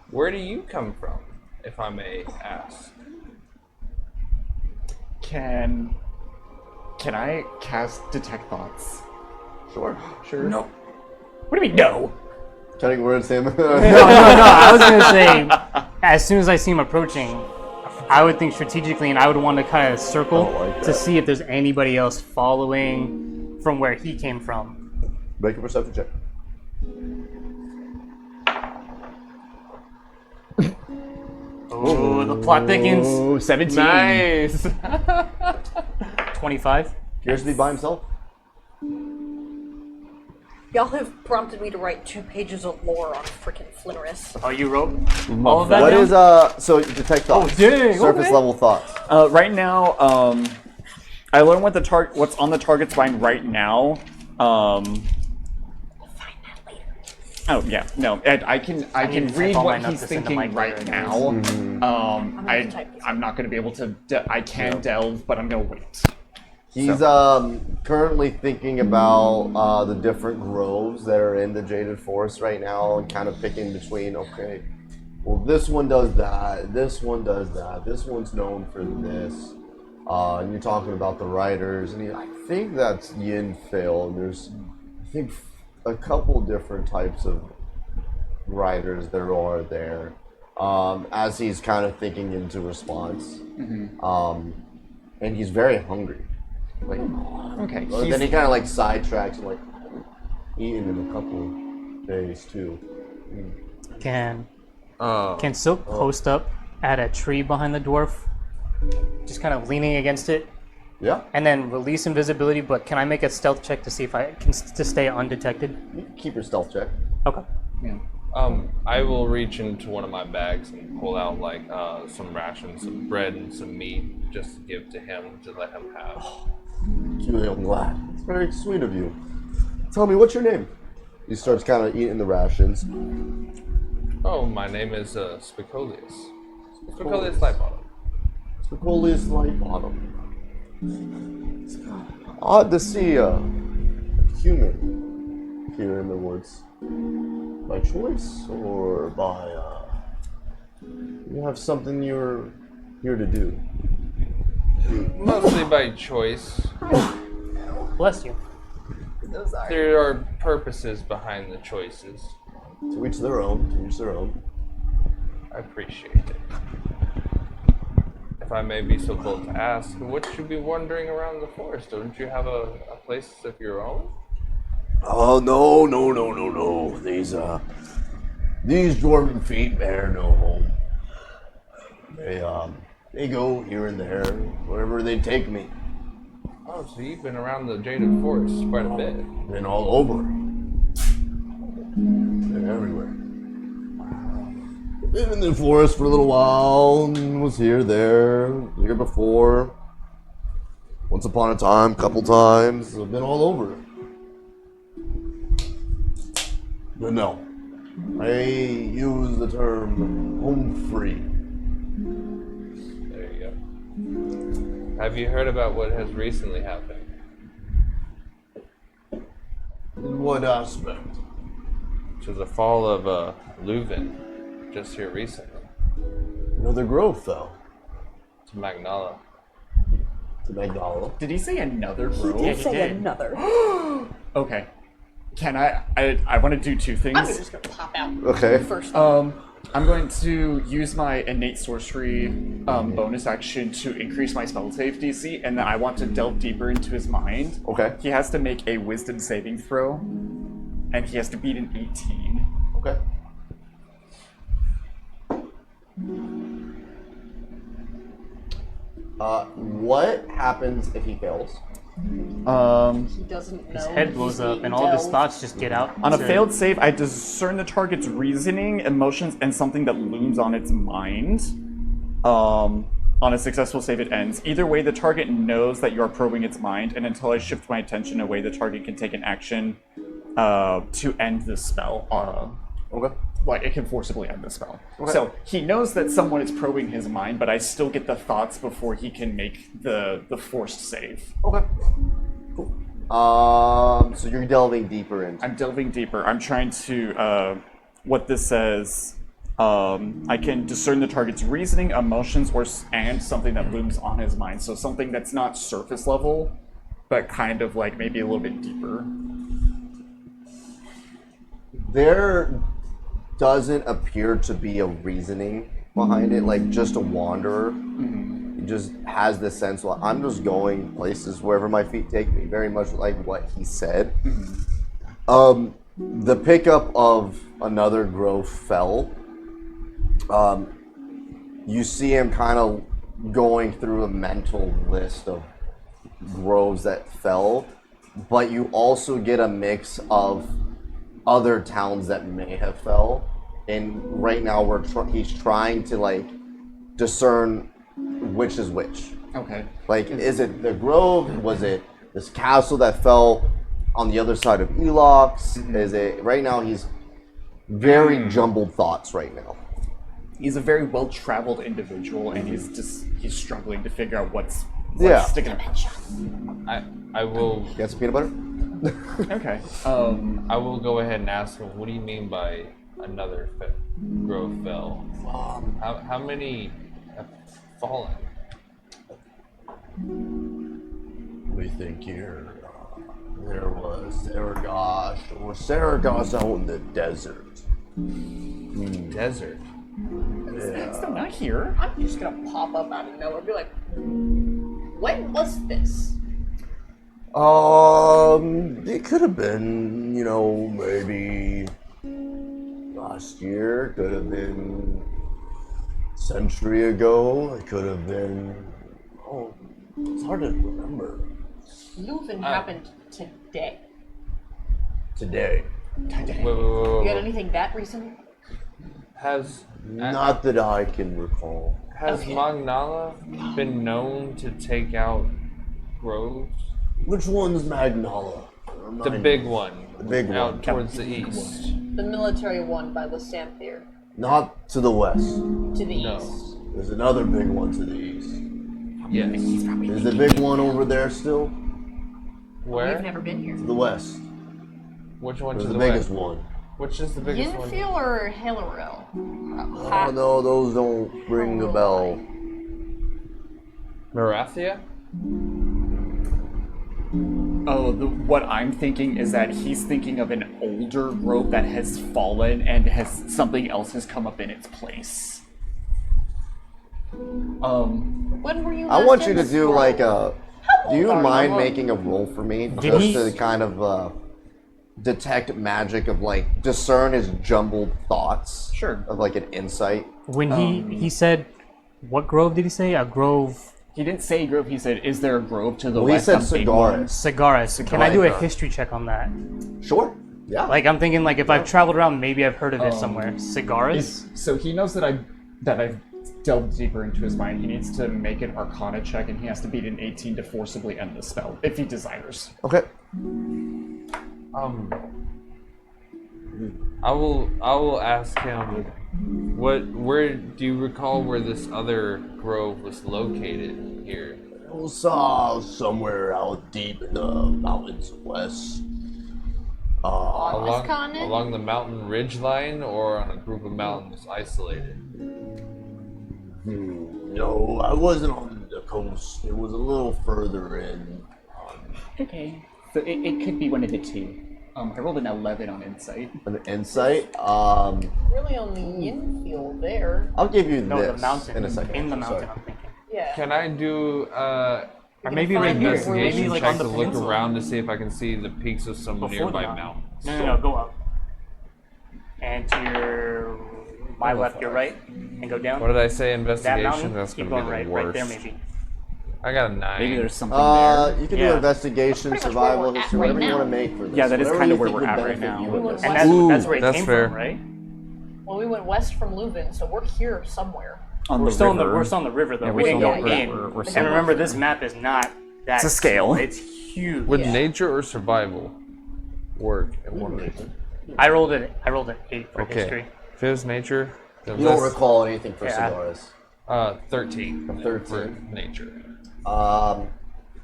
Where do you come from, if I may ask? Can I cast Detect Thoughts? Sure. No. What do you mean, no? Cutting words, Sam. No, I was gonna say, as soon as I see him approaching, I would think strategically, and I would want to kind of circle to see if there's anybody else following from where he came from. Make a perception check. Oh, the plot thickens. Oh, 17. Nice. 25. Appears to be by himself. Y'all have prompted me to write 2 pages of lore on frickin' Flinnerus. Oh, you wrote all of that What down? is so detect thoughts? dang, Surface okay. level thoughts. Right now, I learned what's on the target's mind right now. Oh yeah, no, Ed, I can need to type read all my what notes he's to send to thinking Mike right later now. gonna have to type this I'm not going to be able to. I can delve, but I'm going to wait. He's currently thinking about the different groves that are in the Jaded Forest right now, and kind of picking between. Okay, well, this one does that. This one does that. This one's known for this. And you're talking about the writers, and I think that's Yinfil. And there's, I think, a couple different types of writers there are there. As he's kind of thinking into response, and he's very hungry. Like, Okay. well, then he kind of like sidetracks and like eating in a couple days too. Can Silk post up at a tree behind the dwarf, just kind of leaning against it, Yeah, and then release invisibility? But can I make a stealth check to see if I can to stay undetected? you can keep your stealth check. Okay. Yeah. I will reach into one of my bags and pull out like some rations, some bread and some meat, just to give to him to let him have. Julie, I'm glad. It's very sweet of you. Tell me, what's your name? He starts kind of eating the rations. Oh, my name is Spicolius. Spicolius Lightbottom. Spicolius Lightbottom. Odd to see a human here in the woods. By choice or by you have something you're here to do? Mostly by choice. Bless you. There are purposes behind the choices. To each their own. To each their own. I appreciate it. If I may be so bold to ask, what should be wandering around the forest? Don't you have a place of your own? Oh no. These dwarven feet bear no home. They go here and there, wherever they take me. Oh, so you've been around the Jaded Forest quite a bit. Been all over. Been everywhere. Been in the forest for a little while, and was here before. Once upon a time, couple times. I've been all over. But no. I use the term home free. There you go. Have you heard about what has recently happened? In what aspect? To the fall of Leuven, just here recently. Another grove fell To Magnala. to Magdala. Did he say another He grove? did he say did. another. Okay. Can I want to do two things. I'm just gonna pop out. Okay. First. I'm going to use my innate sorcery bonus action to increase my spell save DC, and then I want to delve deeper into his mind. Okay. He has to make a wisdom saving throw, and he has to beat an 18. Okay. What happens if he fails? He doesn't know. His head blows up, and all of his thoughts just get out. On a to- failed save, I discern the target's reasoning, emotions, and something that looms on its mind. On a successful save, it ends. Either way, the target knows that you are probing its mind, and until I shift my attention away, the target can take an action to end the spell. Okay. Like, it can forcibly end the spell. So, he knows that someone is probing his mind, but I still get the thoughts before he can make the forced save. Okay. Cool. So you're delving deeper into. I'm delving deeper. I'm trying to, what this says, I can discern the target's reasoning, emotions, and something that looms on his mind. So something that's not surface level, but kind of like maybe a little bit deeper. There doesn't appear to be a reasoning behind it, like just a wanderer. He just has this sense, well, I'm just going places wherever my feet take me, very much like what he said. The pickup of another grove fell. You see him kind of going through a mental list of groves that fell, but you also get a mix of other towns that may have fell, and right now he's trying to like discern which is which. Okay. Like, is it the grove? Was it this castle that fell on the other side of Elox? Is it right now? He's very jumbled thoughts right now. He's a very well-traveled individual, and he's struggling to figure out what's Yeah. sticking him. I will You got some peanut butter? Okay. I will go ahead and ask him. What do you mean by another grove fell? How many have fallen? We think here there was Saragosh or Saragosh out in the desert. Desert. That's still not here. I'm just gonna pop up out of nowhere and be like, when was this? It could have been, maybe last year. Could have been a century ago. It could have been. Oh, it's hard to remember. Leuven happened today. Today. Wait. You got anything that recent? Has Not that I can recall. has Okay. Magnala been known to take out groves? Which one's Magnala? The big one. The big one. Out towards the east. The military one by Lysanthier. Not to the west. To the No. east. There's another big one to the east. Yes. Is the big one over there still? We've Where? never been here. To the west. Which one There's to the the biggest west? one. Which is the biggest one? Yinfiel or Hilleril? Oh no, those don't ring the bell. Marathia? Oh, what I'm thinking is that he's thinking of an older grove that has fallen and something else has come up in its place. When were you I last want in you to this do world? like a. Do you old are mind you? making a roll for me, Did just he- to kind of detect magic of like discern his jumbled thoughts? Sure. Of like an insight. When he said, what grove did he say? A grove. He didn't say grove, he said, is there a grove to the Well, he west? said a big one?" Cigaris. Cigaris. Can I do a Cigaris. history check on that? Sure. Yeah. Like, I'm thinking, like, if I've traveled around, maybe I've heard of it somewhere. Cigaris? So he knows that I've delved deeper into his mind. He needs to make an Arcana check, and he has to beat an 18 to forcibly end the spell, if he desires. Okay. I will ask him. Where do you recall where this other grove was located here? It was somewhere out deep in the mountains west. Along the mountain ridge line, or on a group of mountains isolated? No, I wasn't on the coast. It was a little further in. Okay. So it could be one of the two. I rolled an 11 on insight. An insight. Really only infield there. I'll give you No, this the mountain. in a second. In the Sorry. mountain, I'm thinking. Yeah. Can I do Or maybe find right it. here. investigation Maybe like check on the to look peninsula. around to see if I can see the peaks of some Before nearby the mountain. mountains? No, go up. And to your my left, your right, and go down. What did I say? That Investigation? mountain. That's Keep gonna going be the right worst. there maybe. I got a 9. Maybe there's something there. You can Yeah. do investigation, Pretty much survival where we're at history, right whatever you now. want to make for this. Yeah, that is Whatever kinda you where think we're would at right benefit now. you We in went this. And west. that's where it that's came fair. from, right? Well, we went west from Leuven, so we're here somewhere. On We're the still on river. the river though. Yeah, we we're didn't still go on the in. river. We're And still- remember, this map is not that. It's a scale. It's huge. Would Yeah. nature or survival work in one of these? I rolled an 8 for Okay. history. If it was nature, then You don't let's- recall anything for Yeah. Cigaris. 13. 13. For nature.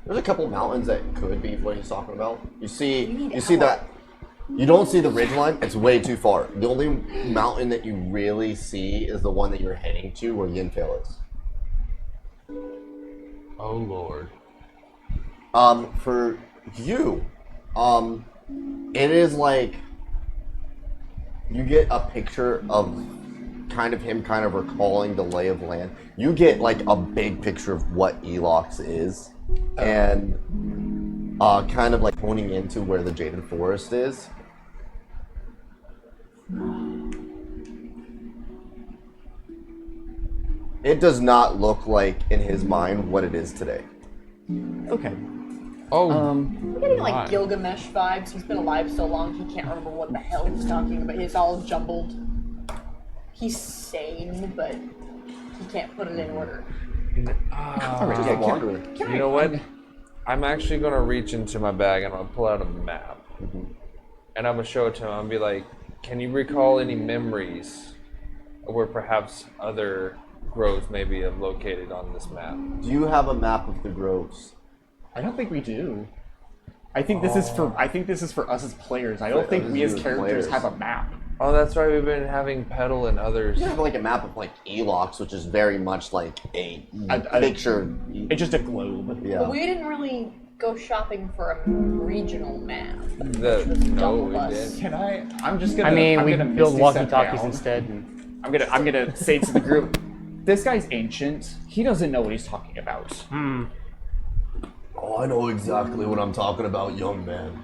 There's a couple mountains that could be what he's talking about. You see help. that. You don't see the ridgeline. It's way too far. The only mountain that you really see is the one that you're heading to, where Yintail is. Oh lord. For you, it is like you get a picture of kind of him kind of recalling the lay of land. You get like a big picture of what Elox is, and kind of like honing into where the Jaded Forest is. It does not look like in his mind what it is today. Okay. Oh. I'm getting like my. Gilgamesh vibes. He's been alive so long he can't remember what the hell he's talking about. It's all jumbled. He's sane, but he can't put it in order. Alright, Just yeah, a wanderer. You know what? I'm actually gonna reach into my bag and I'm gonna pull out a map. And I'm gonna show it to him. I'm gonna be like, can you recall any memories of where perhaps other groves maybe have located on this map? Do you have a map of the groves? I don't think we do. I think this is for us as players. I don't For think us we as as characters players. have a map. Oh, that's right. We've been having Petal and others. You have like a map of like Elox, which is very much like a I- picture. It's just a globe. Yeah. But we didn't really go shopping for a regional map. No, Double we us. didn't. Can I? I'm just gonna. I mean, I'm we gonna build Misty Step walkie-talkies down. instead. And I'm gonna say to the group, this guy's ancient. He doesn't know what he's talking about. Oh, I know exactly what I'm talking about, young man.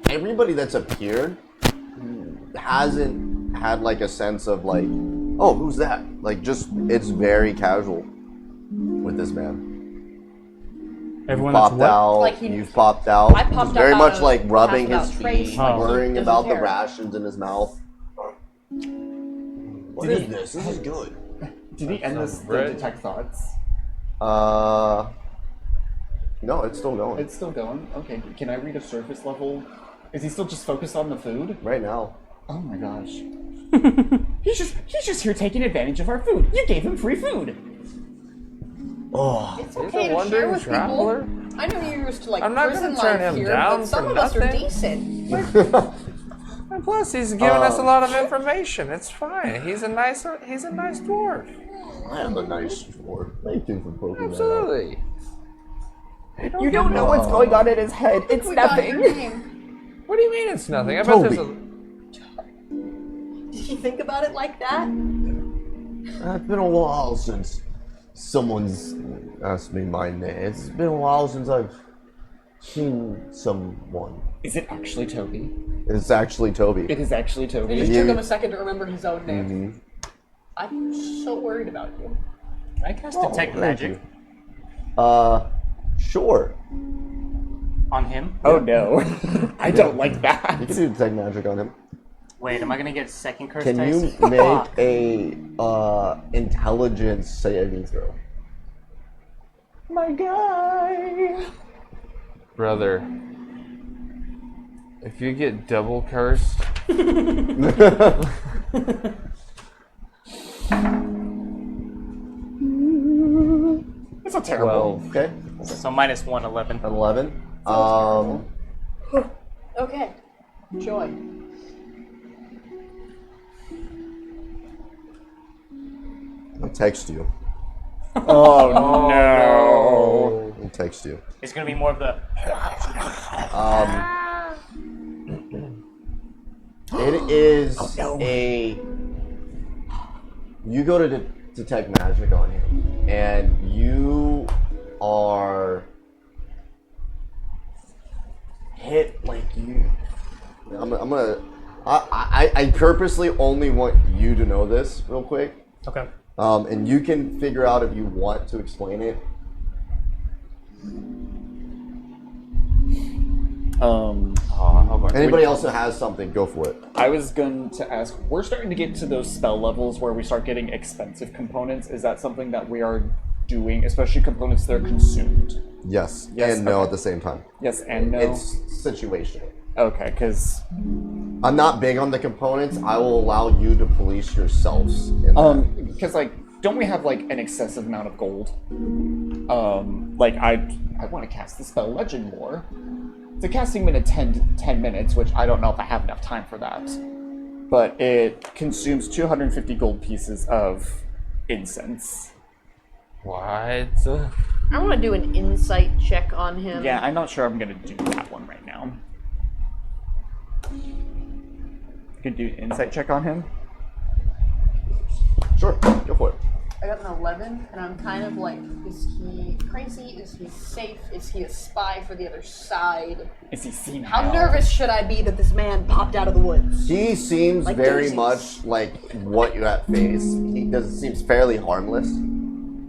Everybody that's appeared hasn't had like a sense of like, oh, who's that? Like, just it's very casual with this man. everyone that's Popped what? out. Like he- You've popped out. I popped Just very up much out like of- rubbing passed his out Trace, feet, like he worrying doesn't about the care. rations in his mouth. What Did is he- this? This is good. Did he end this the Right. detect thoughts? No, it's still going It's still going. Okay. Can I read a surface level? Is he still just focused on the food? right now. Oh my gosh. he's just here taking advantage of our food. You gave him free food. Oh, It's He's a okay to share wandering with traveler. people. I know you're used to like I'm not prison gonna turn life him here, down but some for of us are nothing. decent. And plus, he's giving us a lot of information. It's fine. He's a nice dwarf. I am a nice sport. Thank you for poking that out. Absolutely. You don't know what's going on in his head. It's We got your nothing. name. What do you mean it's nothing? I bet there's a. Did he think about it like that? It's been a while since someone's asked me my name. It's been a while since I've seen someone. Is it actually Toby? It's actually Toby. It is actually It Toby. just You- took him a second to remember his own name. Mhm. I'm so worried about you. Can I cast Oh, detect thank magic you. Sure. on him? Oh no. I don't like You that. can do detect magic on him. Wait, am I gonna get second curse Can dice? you make a intelligence saving throw? My guy. Brother, if you get double cursed, It's not terrible. 12. Okay. So minus 1, 11. 11. Okay. Joy. text you. Oh no. He'll text you. It's gonna be more of the. It is a. You go to detect magic on him, and you are hit like you. I purposely only want you to know this real quick. Okay. And you can figure out if you want to explain it. Anybody else that has something, go for it. I was going to ask, we're starting to get to those spell levels where we start getting expensive components. Is that something that we are doing, especially components that are consumed? Yes, Yes, and no okay. at the same time. Yes and no? It's situational. Okay, because... I'm not big on the components. I will allow you to police yourselves. Because, like, don't we have, like, an excessive amount of gold? Like, I want to cast the spell Legend Lore. It's a casting minute 10 minutes, which I don't know if I have enough time for that. But it consumes 250 gold pieces of incense. What? I want to do an insight check on him. Yeah, I'm not sure I'm going to do that one right now. You can do an insight check on him? Sure, go for it. I got an 11, and I'm kind of like, is he crazy? Is he safe? Is he a spy for the other side? Is he seen How nervous should I be that this man popped out of the woods? He seems Like very daisies. much like what you at face. He seems fairly harmless.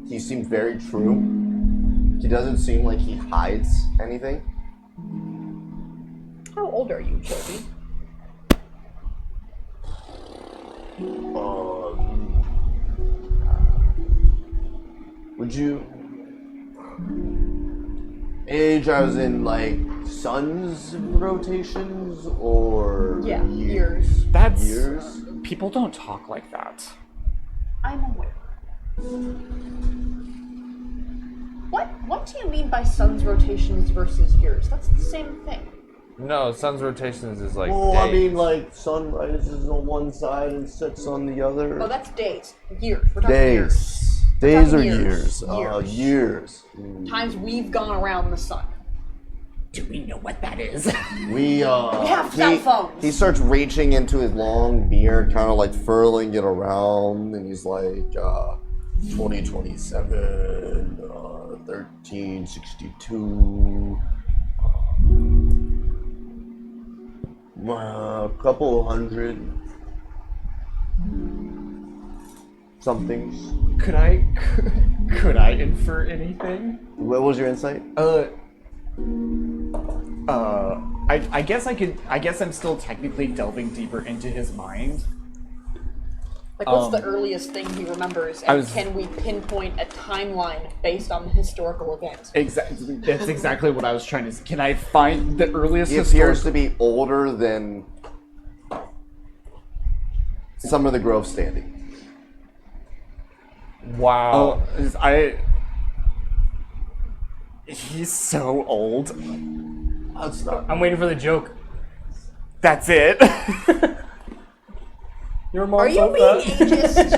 He seems very true. He doesn't seem like he hides anything. How old are you, Toby? Would you age as in like sun's rotations or Yeah, years. That's... years? People don't talk like that. I'm aware. What do you mean by sun's rotations versus years? That's the same thing. No, sun's rotations is like Well, I days. mean, like sun rises on one side and sets on the other. Oh, that's days. Years. We're talking years. Days. Days or talking years? years. Years. Times we've gone around the sun. Do we know what that is? We have cell phones. He starts reaching into his long beard, kind of like furling it around, and he's like, 2027, 1362, a couple hundred somethings. Could I infer anything? What was your insight? I guess I could. I guess I'm still technically delving deeper into his mind. Like, what's the earliest thing he remembers, and can we pinpoint a timeline based on the historical event? Exactly. That's exactly what I was trying to. Can I find the earliest? He appears to be older than some of the grove standing. Wow. He's so old. That's not. I'm waiting for the joke. That's it. Your mom Are you told being that. ageist?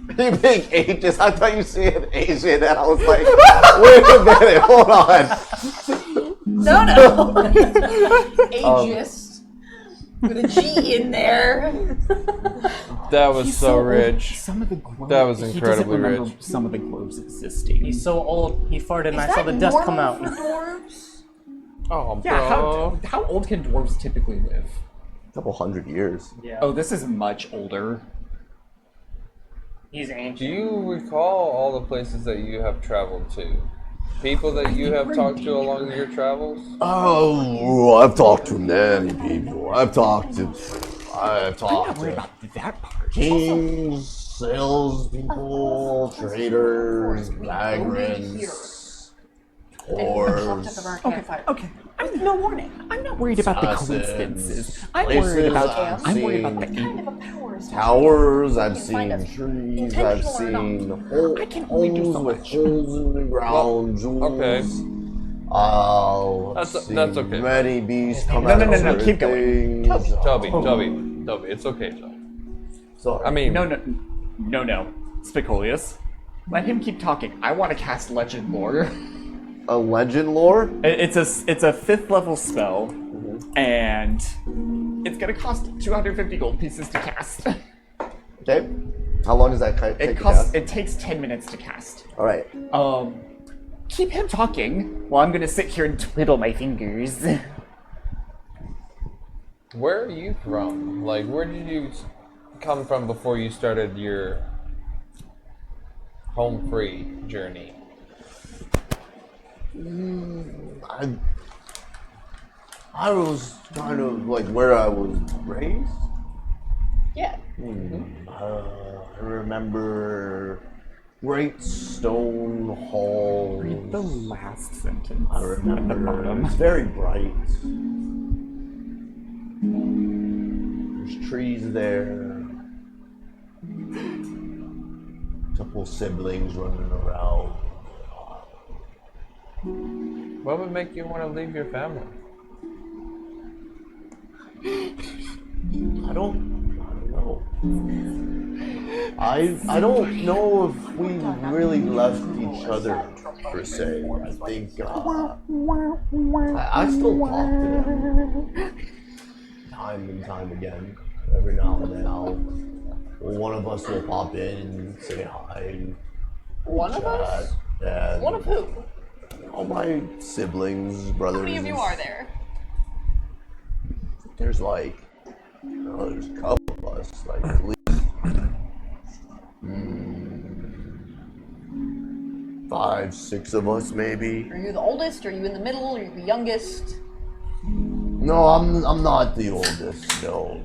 You being ageist? I thought you said Asian, and I was like, wait a minute, hold on. No. Ageist. With a G in there. That was so rich. Some of the groves. That was he incredibly doesn't remember rich. Some of the groves existing. He's so old, he farted and Is I saw that the dust come normal out. for dwarves? Oh, bro. Yeah. How old can dwarves typically live? A couple hundred years. Yeah. Oh, this is much older. He's Do ancient. you recall all the places that you have traveled to? People that you have talked to along your travels? Oh, I've talked to many people. I've talked I'm not worried to about that part. kings, salespeople, traders, vagrants, whores. Okay. No warning. I'm not worried about the Assassins, coincidences. I'm places worried about. I've I'm worried about seen. the. Kind of a power is Towers, I've You can find seen us trees, I've intentional or seen I can only do holes so with much. holes in the ground, jewels. okay. I've That's seen okay. many beasts come No, out no, no, of no, keep going. things. Toby, it's okay, Toby. Sorry. I mean, No. Spicolius. Let him keep talking. I want to cast Legend Lore. A legend lore? It's a 5th level spell, and it's gonna cost 250 gold pieces to cast. Okay. How long does that take to cast? It takes 10 minutes to cast. All right. Keep him talking while I'm gonna sit here and twiddle my fingers. Where are you from? Like, where did you come from before you started your home free journey? I was kind of like where I was raised. Yeah. I remember great stone halls. Read the last sentence I at the remember bottom. it's very bright. There's trees there. Couple siblings running around. What would make you want to leave your family? I don't know. I don't know if we really left each other per se. I think I still talk to them time and time again. Every now and then one of us will pop in and say hi. One of us? And One of who? all my siblings, brothers. How many of you are there? There's like, there's a couple of us, like at least 5, 6 of us maybe. Are you the oldest? Are you in the middle? Are you the youngest? No, I'm not the oldest. No.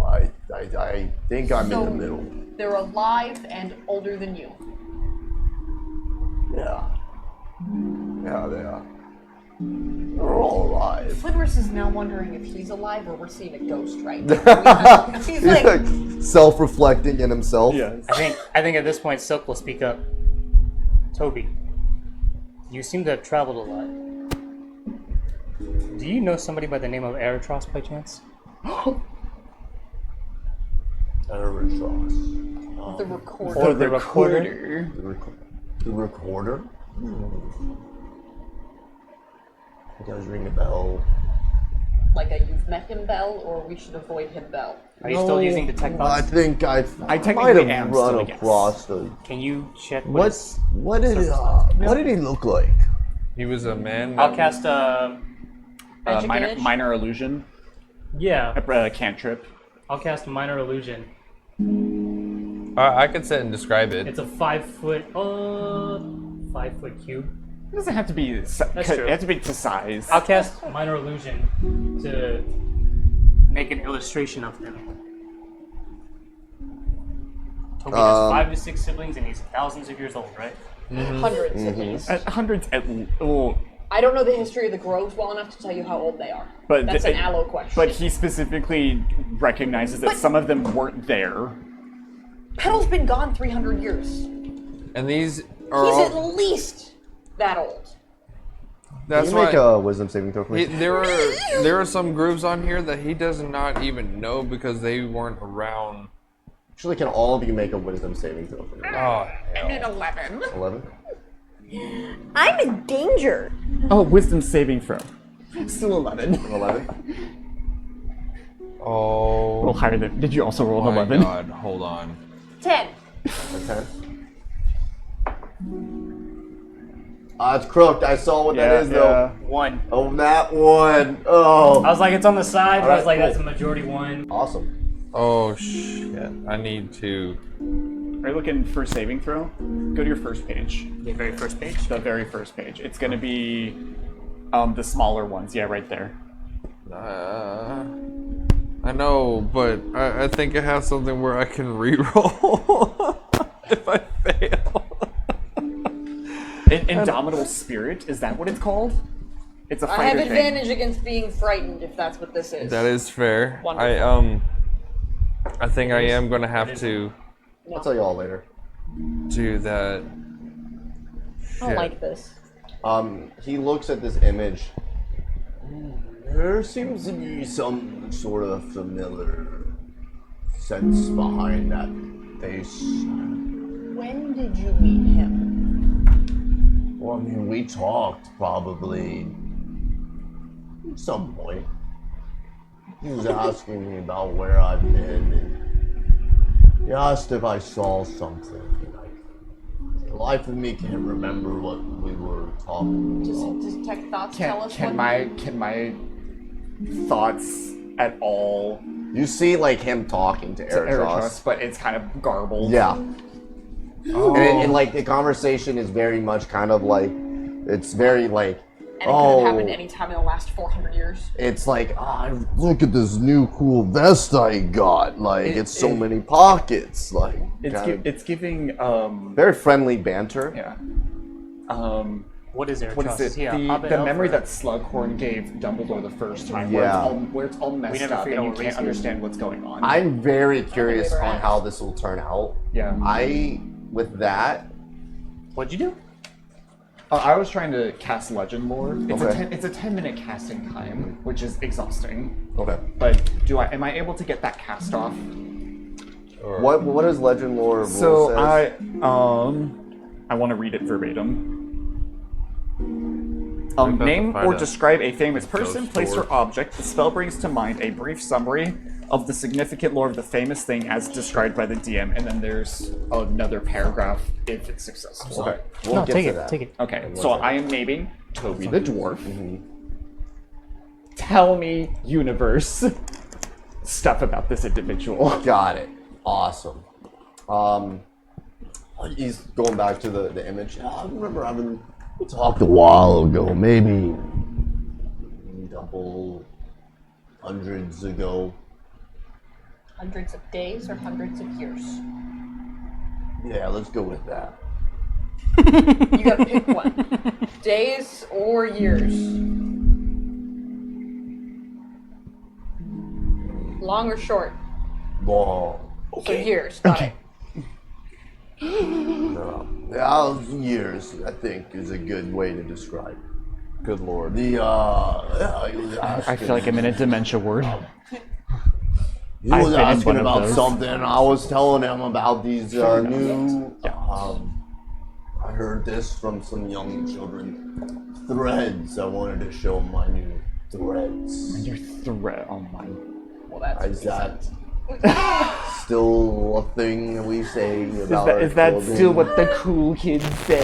I think I'm in the middle. They're alive and older than you. Yeah, they are. They're all alive. Flinris is now wondering if he's alive or we're seeing a ghost right now. He's like, Self-reflecting in himself. Yes. I think at this point Silk will speak up. Toby, you seem to have traveled a lot. Do you know somebody by the name of Eritros by chance? Eritros. the recorder. Or the recorder. The recorder? It does ring a bell. Like a you've met him bell, or we should avoid him bell. Are you still using detect I box? think I technically might have am run still a guess. across the. Can you check What did he look like? He was a man. I'll cast Magic image? Minor illusion. yeah. Cantrip. I'll cast minor illusion. I could sit and describe it. It's a 5 foot 5 foot cube. It doesn't have to be. That's true. It has to be to size. I'll cast minor illusion to make an illustration of him. Toby has 5 to 6 siblings and he's thousands of years old, right? Hundreds at least. Hundreds at well, I don't know the history of the groves well enough to tell you how old they are. but That's an aloe question. But he specifically recognizes that some of them weren't there. Petal's been gone 300 years. And these are He's all. at least that old. That's Can you make why a wisdom saving throw for me? there are some grooves on here that he does not even know because they weren't around. Actually, can all of you make a wisdom saving throw for me? Oh hell! 11. 11? I'm in danger. Oh, wisdom saving throw. Still 11. 11? Oh. Roll higher than. Did you also roll an my 11? God! Hold on. 10. A 10? It's crooked. I saw what that is, though. 1. Oh, that one. Oh. I was like, it's on the side, but I was like, Alright, that's a cool. majority 1. Awesome. Oh shit! I need to. Are you looking for saving throw? Go to your first page. The very first page. The very first page. It's going to be the smaller ones. Yeah, right there. I know, but I think it has something where I can reroll if I fail. Indomitable Spirit, is that what it's called? It's a I fighter have thing. advantage against being frightened if that's what this is. That is fair. Wonderful. I think I am gonna have to I'll tell you all later. do that. I don't like this. He looks at this image. There seems to be some sort of familiar sense behind that When did you meet him? Well, I mean, we talked probably at some point. He was asking me about where I've been, and he asked if I saw something. And the life of me can't remember what we were talking about. Does Detect Thoughts tell us Can what? my thoughts at all You see, like, him talking to Eritros. but it's kind of garbled. Yeah. And like, the conversation is very much kind of like, it's very like, And it could have happened any time in the last 400 years. It's like, look at this new cool vest I got. Like, it's so many pockets. Like, It's giving very friendly banter. yeah. What is Eritros? What is it? Is he a hobbit The elf memory or- that Slughorn gave Dumbledore the first time, Yeah. where it's all messed never up figured and out you what can't race he is. understand what's going on. I'm very curious ever on asked. how this will turn out. Yeah. With that, What'd you do? I was trying to cast Legend Lore. Okay. It's a 10-minute casting time, which is exhausting. okay. But am I able to get that cast off? Or What does Legend Lore rule So says? I want to read it verbatim. about to Name find or a describe a famous person, ghost place, sword. or object. The spell brings to mind a brief summary of the significant lore of the famous thing as described by the DM, and then there's another paragraph if it's successful. Okay. We'll get to that. Take it. Okay, so I am naming Toby the Dwarf. Tell me, universe, stuff about this individual. Got it. Awesome. He's going back to the image. I remember we talked a while ago, maybe a couple hundreds ago. Hundreds of days or hundreds of years? Yeah, let's go with that. You gotta pick one. Days or years? Long or short? Long. So years. Got it. Yeah, years, I think, is a good way to describe it. good lord. I feel like I'm in a dementia word. He was I've been in asking one of about those. something. I was telling him about these new. I heard this from some young children. Threads. I wanted to show him my new threads. Your threat. Oh my. Well, that's Is that still a thing we say about our Is that clothing? still what the cool kids say?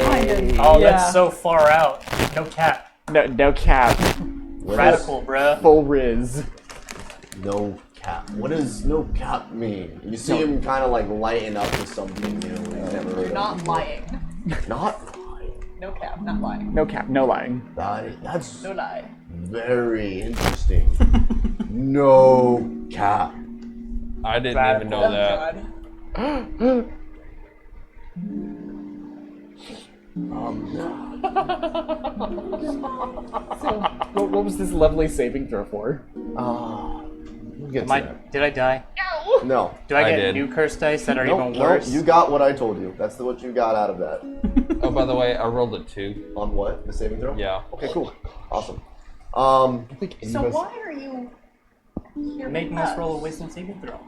Oh, Yeah. that's so far out. No cap. No cap. Radical, bruh. Full riz. No cap. What does no cap mean? You see him kind of like lighten up with something new we've never heard You're of. not lying. Not lying. No cap, not lying. No cap. No lying. That's No lie. very interesting. No cap. I didn't even know that. God. What was this lovely saving throw for? We'll get to that. Did I die? No. Do I I get did. new curse dice that are Nope, even worse? you got what I told you. That's what you got out of that. Oh, by the way, I rolled a 2. On what? The saving throw? Yeah. Okay, cool. Awesome. So why are you here Making with us roll a wisdom saving throw.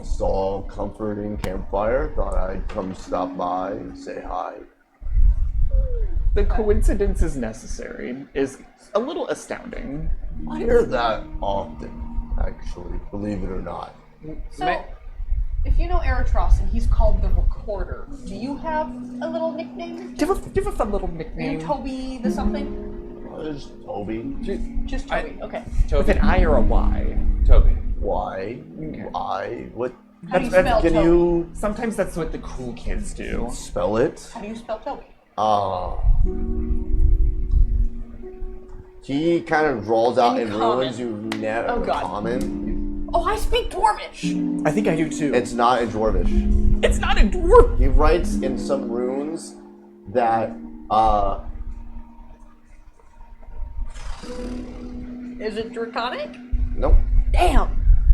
Saw comforting campfire. Thought I'd come stop by and say hi. The coincidence is necessary. Is a little astounding. I hear that often, actually, believe it or not. So, if you know Eritros and he's called the Recorder, do you have a little nickname? Do you have a fun little Are you nickname? Toby the something? There's Toby. Just Toby. Okay. With an I or a Y? Toby. Why? Okay. Why? What? How do you spell Can Toby? you Sometimes that's what the cool kids do. spell it? How do you spell Toby? He kind of draws out in Uncommon. ruins you never Oh, God. common. Oh, I speak Dwarvish! I think I do too. It's not in Dwarvish. It's not a dwarf. He writes in some runes that Is it Draconic? nope. Damn!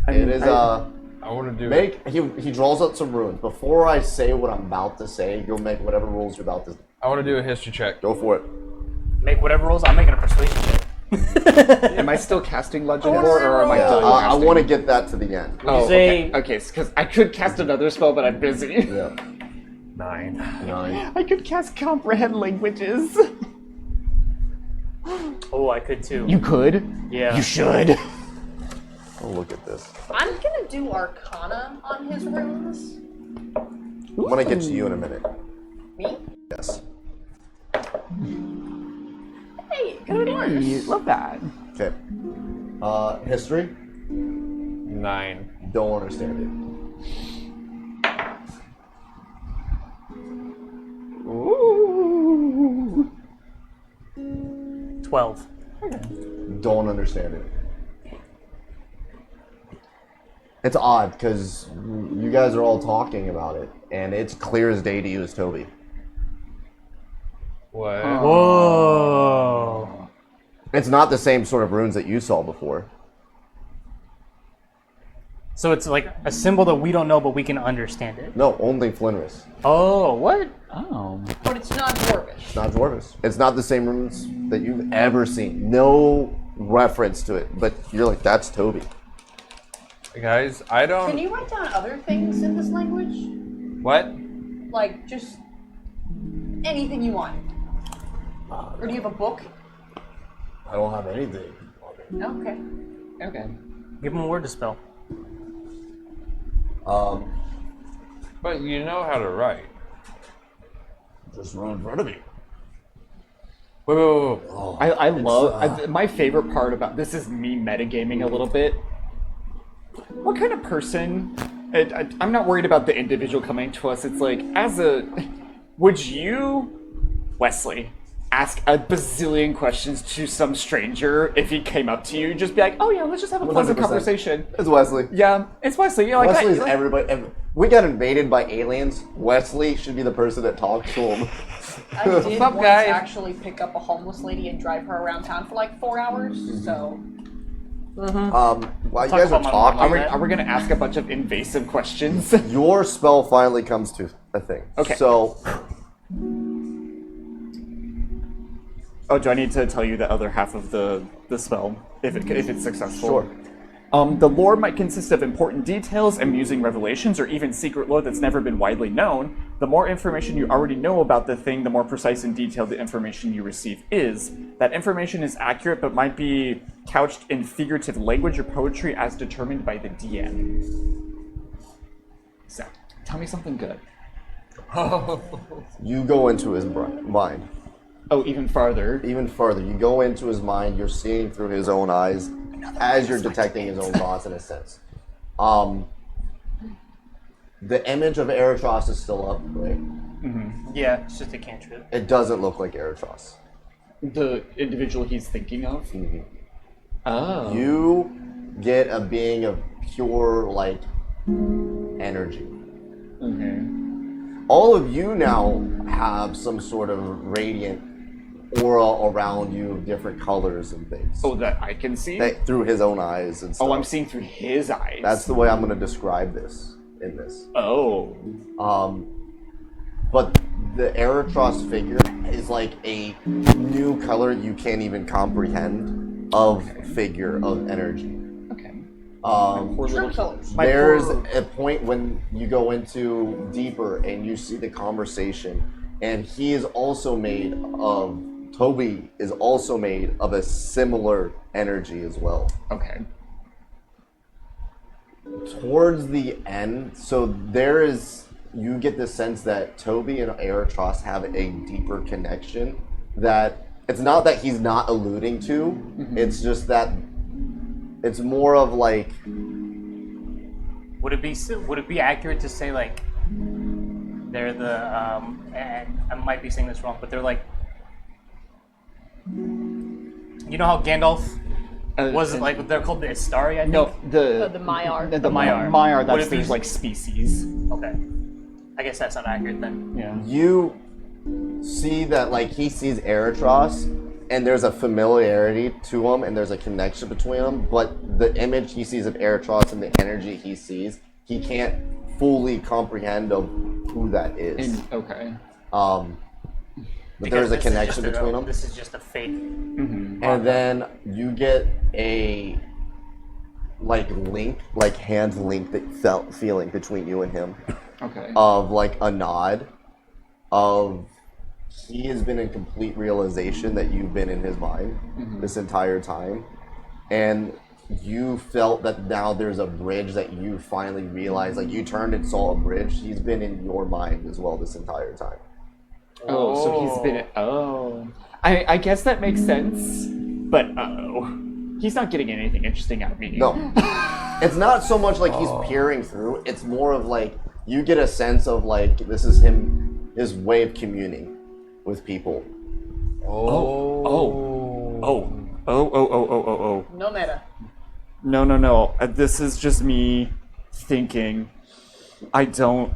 It is I want to do he draws out some runes. Before I say what I'm about to say, go make whatever rules you're about to I want to do a history check. go for it. Make whatever rolls. I'm making a persuasion check. Am I still casting Legend Lore, or am I done I casting? want to get that to the end. Oh, say- okay, because I could cast another spell, but I'm busy. Yeah. 9. 9. I could cast Comprehend Languages. Oh, I could too. You could? Yeah. You should. Oh, look at this. I'm gonna do Arcana on his runes. I'm gonna get to you in a minute. Me? Yes. Hey, good one. Love that. Okay. History. 9. Don't understand Ooh. 12. it. Don't understand it. It's odd because you guys are all talking about it, and it's clear as day to you as Toby. What? Whoa. It's not the same sort of runes that you saw before. So it's like a symbol that we don't know, but we can understand it. No, only Flinris. Oh, what? Oh. But it's not Dwarvish. It's not Dwarvish. It's not the same runes that you've ever seen. No reference to it, but you're like, that's Toby. Guys, I don't. Can you write down other things in this language? What? Like, just anything you want. Or do you have a book? I don't have anything. Okay. Okay. Give him a word to spell. But you know how to write. Just run in front of me. Wait. I love my favorite part about this is me metagaming a little bit. What kind of person? I'm not worried about the individual coming to us. It's like, would you, Wesley, ask a bazillion questions to some stranger if he came up to you? Just be like, oh yeah, let's just have a pleasant 100%. conversation. It's Wesley. Yeah, it's Wesley. You're like, Wesley's like, everybody. We got invaded by aliens. Wesley should be the person that talks to them. I did What's up, once guys? actually pick up a homeless lady and drive her around town for like 4 hours, so... While you guys are about my talking, mom. are we gonna ask a bunch of invasive questions? your spell finally comes to a thing. Okay. So, Oh, do I need to tell you the other half of the spell if it's successful? Sure. The lore might consist of important details, amusing revelations, or even secret lore that's never been widely known. The more information you already know about the thing, the more precise and detailed the information you receive is. That information is accurate, but might be couched in figurative language or poetry as determined by the DM. So, tell me something good. you go into his mind. Oh, even farther. Even further, you go into his mind, you're seeing through his own eyes as you're detecting his own thoughts in a sense. The image of Eritros is still up, right? Yeah, it's just a cantrip. It doesn't look like Eritros. The individual he's thinking of? Oh. You get a being of pure, like, energy. Okay. All of you now have some sort of radiant aura around you of different colors and things. Oh, that I can see? Through his own eyes and stuff. Oh, I'm seeing through his eyes. That's the way I'm going to describe this in this. Oh. But the Eritros figure is like a new color you can't even comprehend of figure of energy. Okay. True colors. There's a point when you go into deeper and you see the conversation, and he is also made of, Toby is also made of a similar energy as well. Okay. Towards the end, so you get the sense that Toby and Eritros have a deeper connection that it's not that he's not alluding to, it's just that it's more of like, Would it be accurate to say like they're the and I might be saying this wrong, but they're like, you know how Gandalf was like they're called the Istari, I think. No, the Maiar. The Maiar. Maiar, Would that's it be- there's like species. Okay, I guess that's not accurate then. Yeah. you see that like he sees Eritros and there's a familiarity to him and there's a connection between them, but the image he sees of Eritros and the energy he sees, he can't fully comprehend of who that is. Okay. But there is a Because this connection just between them. This is just a fake. And then you get a like hand link that feeling between you and him Okay. of like a nod of he has been in complete realization that you've been in his mind this entire time, and you felt that now there's a bridge that you finally realized, like you turned and saw a bridge. He's been in your mind as well this entire time. Oh, so he's been. Oh, I guess that makes sense. But he's not getting anything interesting out of me. No, it's not so much like he's peering through. It's more of like you get a sense of like this is his way of communing with people. Oh. No meta. No. This is just me thinking. I don't.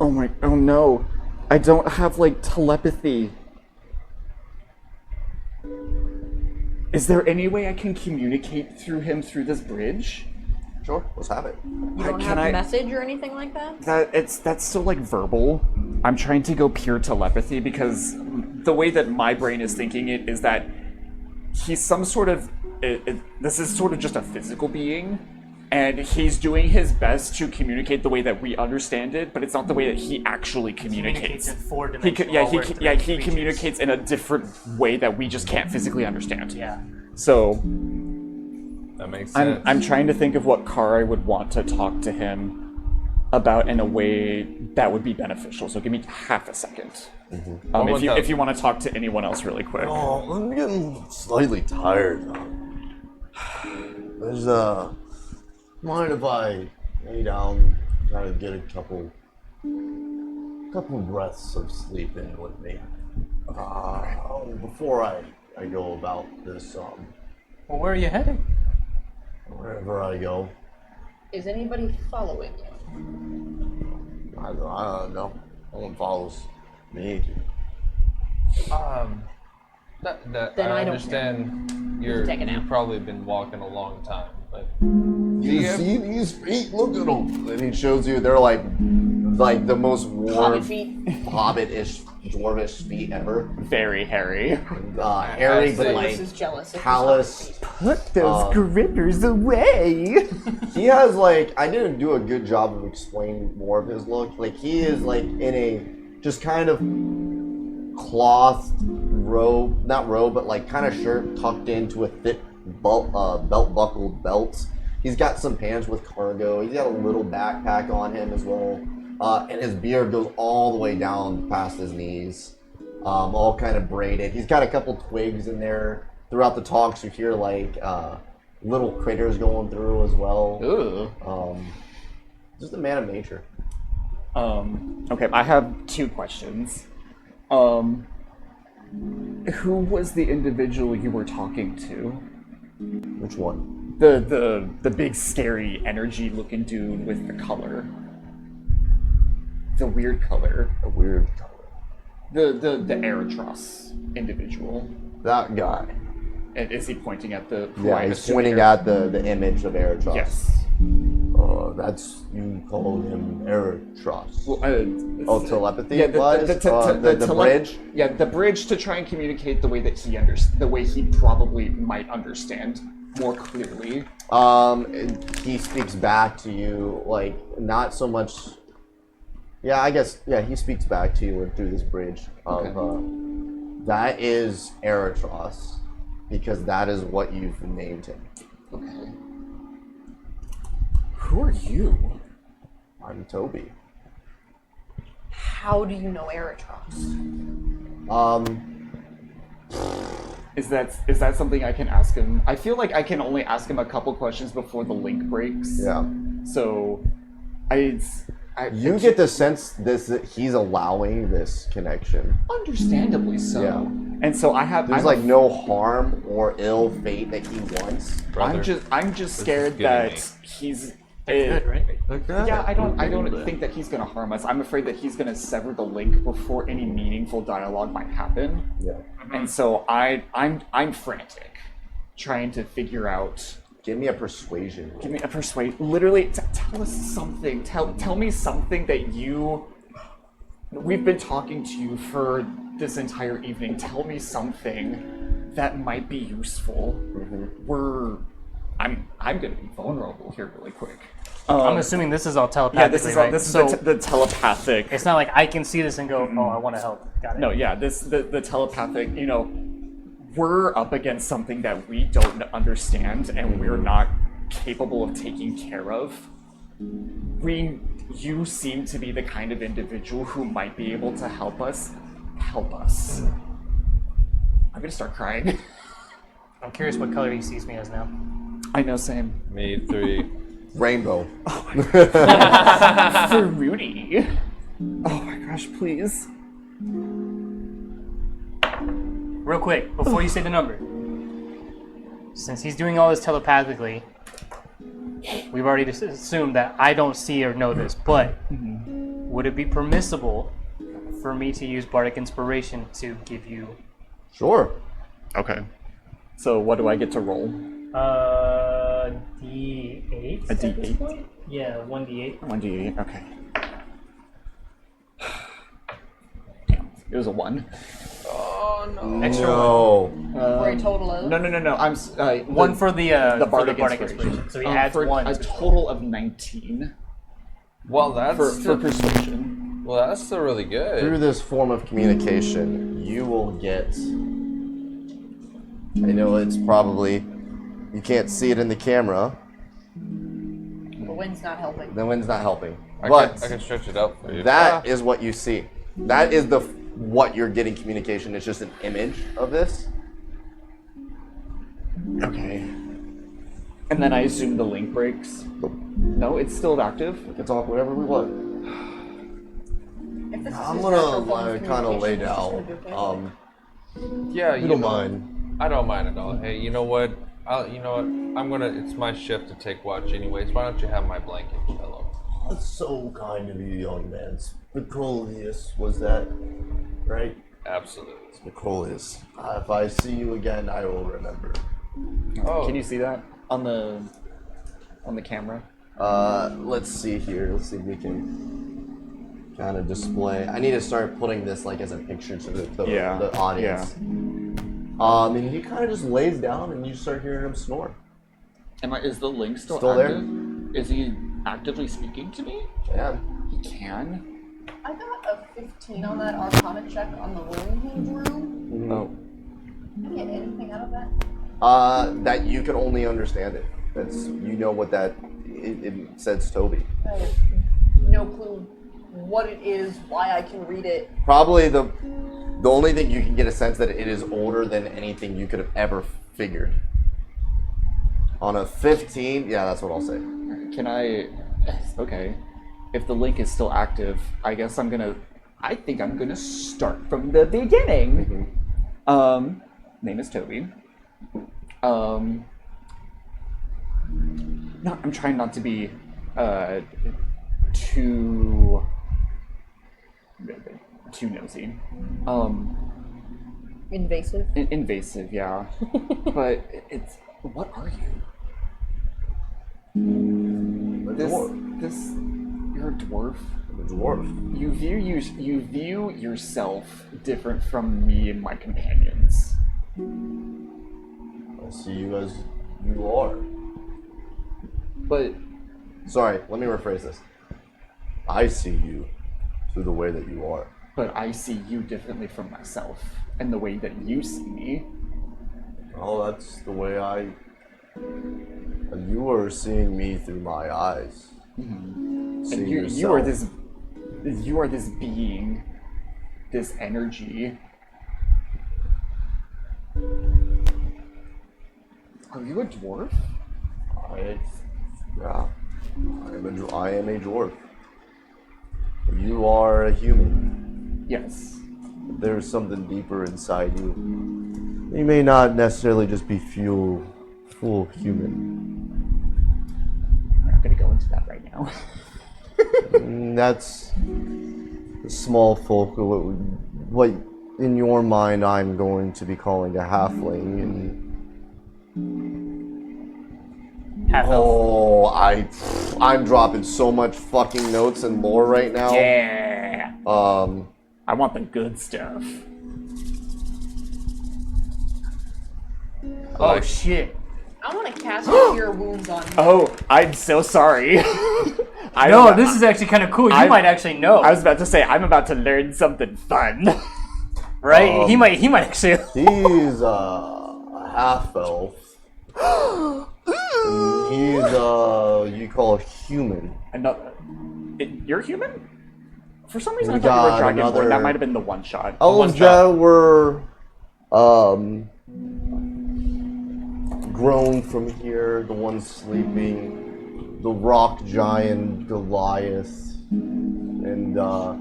Oh no. I don't have like telepathy. Is there any way I can communicate through him through this bridge? Sure, let's have it. You don't have a message or anything like that? That's still like verbal. I'm trying to go pure telepathy because the way that my brain is thinking it is that he's some sort of this is sort of just a physical being, and he's doing his best to communicate the way that we understand it, but it's not the way that he actually communicates. In four-dimensional. He communicates in a different way that we just can't physically understand. Yeah. So That makes sense. I'm trying to think of what car I would want to talk to him about in a way that would be beneficial. So give me half a second. If you want to talk to anyone else really quick. Oh, I'm getting slightly tired. There's mind if I lay down, try to get a couple breaths of sleep in with me. Before I go about this, Well, where are you heading? wherever I go, Is anybody following you? I don't know. No one follows me. Then I I don't understand Take a nap. you've probably been walking a long time, but You see these feet? Look at them. And he shows you they're like the most Hobbit warm, feet. hobbit-ish, dwarvish feet ever. Very hairy. Hairy, but see. like This is jealous. of his callous. Hobbit feet. Put those grippers away. He has like I didn't do a good job of explaining more of his look. Like he is like in a just kind of cloth robe, not robe, but like kind of shirt tucked into a thick belt buckled belt. He's got some pants with cargo. He's got a little backpack on him as well. And his beard goes all the way down past his knees, all kind of braided. He's got a couple twigs in there. Throughout the talks, you hear like little critters going through as well. Ooh. Just a man of nature. Okay, I have two questions. Who was the individual you were talking to? Which one? The big scary energy looking dude with the color. The weird color. A weird color. The Eritros individual. That guy. And is he pointing at the who Yeah, I'm he's assuming pointing are- at the image of Eritros. Yes. That's you called him Eritros. Well, Telepathy yeah, was the bridge. Yeah, the bridge to try and communicate the way that the way he probably might understand more clearly. He speaks back to you like not so much. Yeah, I guess. Yeah, he speaks back to you through this bridge. That is Eritros, because that is what you've named him. Okay. Who are you? I'm Toby. How do you know Eritros? Is that something I can ask him? I feel like I can only ask him a couple questions before the link breaks. Yeah. So, You get the sense that he's allowing this connection. understandably so. Yeah. And so There's like no harm or ill fate that he wants. brother, I'm just scared getting that me. he's. Good, right? Yeah, I don't think that he's gonna harm us. I'm afraid that he's gonna sever the link before any meaningful dialogue might happen. Yeah. And so I'm frantic. trying to figure out. Give me a persuasion roll. Give me a persuade. Literally, tell us something. Tell me something that you. We've been talking to you for this entire evening. Tell me something that might be useful. I'm gonna be vulnerable here really quick. I'm assuming this is all Yeah, telepathically, right? this is So the telepathic. it's not like I can see this and go, oh, I want to help. Got it. No, yeah, the telepathic. We're up against something that we don't understand and we're not capable of taking care of. You seem to be the kind of individual who might be able to help us. Help us. I'm gonna start crying. I'm curious what color he sees me as now. I know, same. Me 3. Rainbow. Fruity. Oh my gosh, please. Real quick, before you say the number. Since he's doing all this telepathically, we've already assumed that I don't see or know this, but would it be permissible for me to use Bardic Inspiration to give you... Sure. Okay. So what do I get to roll? D8 A at this D8? point? Yeah, 1D8. 1d8, okay. Damn, it was a 1. Extra No. For a total of. No. I'm one for the Bardic Bardic Inspiration. Inspiration. So he adds for 1. a total of 19 Well, that's for persuasion. well, that's still really good. Through this form of communication, you will get. I know it's probably. You can't see it in the camera. The wind's not helping. The wind's not helping. I But can stretch it out for you. that is what you see. That is what you're getting communication. It's just an image of this. Okay. And then I assume the link breaks. No, it's still active. We can talk whatever we want. If this is I'm his gonna natural form of kind of lay communication, he's just down. gonna do okay. Yeah, You don't mind. I don't mind at all. Hey, you know what? It's my shift to take watch anyways. Why don't you have my blanket, fellow? That's so kind of you, young man. Nicolius, was that right? Absolutely. Nicolius. If I see you again, I will remember. Oh, Can you see that on the camera? Let's see here. Let's see if we can kind of display. I need to start putting this like as a picture to the audience. And he kind of just lays down, and you start hearing him snore. Is the link still there? active? Is he actively speaking to me? Yeah. He can. I got a 15 on that Arcana check on the room he drew. Oh. Did I get anything out of that? That you can only understand it. What that it says Toby. I have no clue what it is, why I can read it. Probably the only thing you can get a sense that it is older than anything you could have ever figured. On a 15, yeah, that's what I'll say. Can I? Okay. If the link is still active, I think I'm gonna start from the beginning. Name is Toby. No, I'm trying not to be too nosy. Invasive. Invasive, yeah. But it's what are you? You're a dwarf. The dwarf. You view yourself different from me and my companions. I see you as you are. But Sorry, let me rephrase this. I see you through the way that you are. but I see you differently from myself and the way that you see me. Oh, that's the way you are seeing me through my eyes. And Seeing you are yourself. this being, this energy. Are you a dwarf? Yeah. I am a dwarf. You are a human. Yes. There's something deeper inside you. You may not necessarily just be full human. We're not gonna go into that right now. That's small folk. What in your mind I'm going to be calling a halfling, and Half elf. Oh, I'm dropping so much fucking notes and lore right now. Yeah. Um, I want the good stuff. Oh shit. I want to cast Cure Wounds on him. Oh, I'm so sorry. No, this is actually kind of cool. You might actually know. I was about to say, I'm about to learn something fun. Right? He might actually. he's a half elf. He's you call human. You're human? For some reason, We I thought you were got Dragonborn. another- That might have been the one shot. Elves that were grown from here, the one sleeping, the rock giant Goliath, and the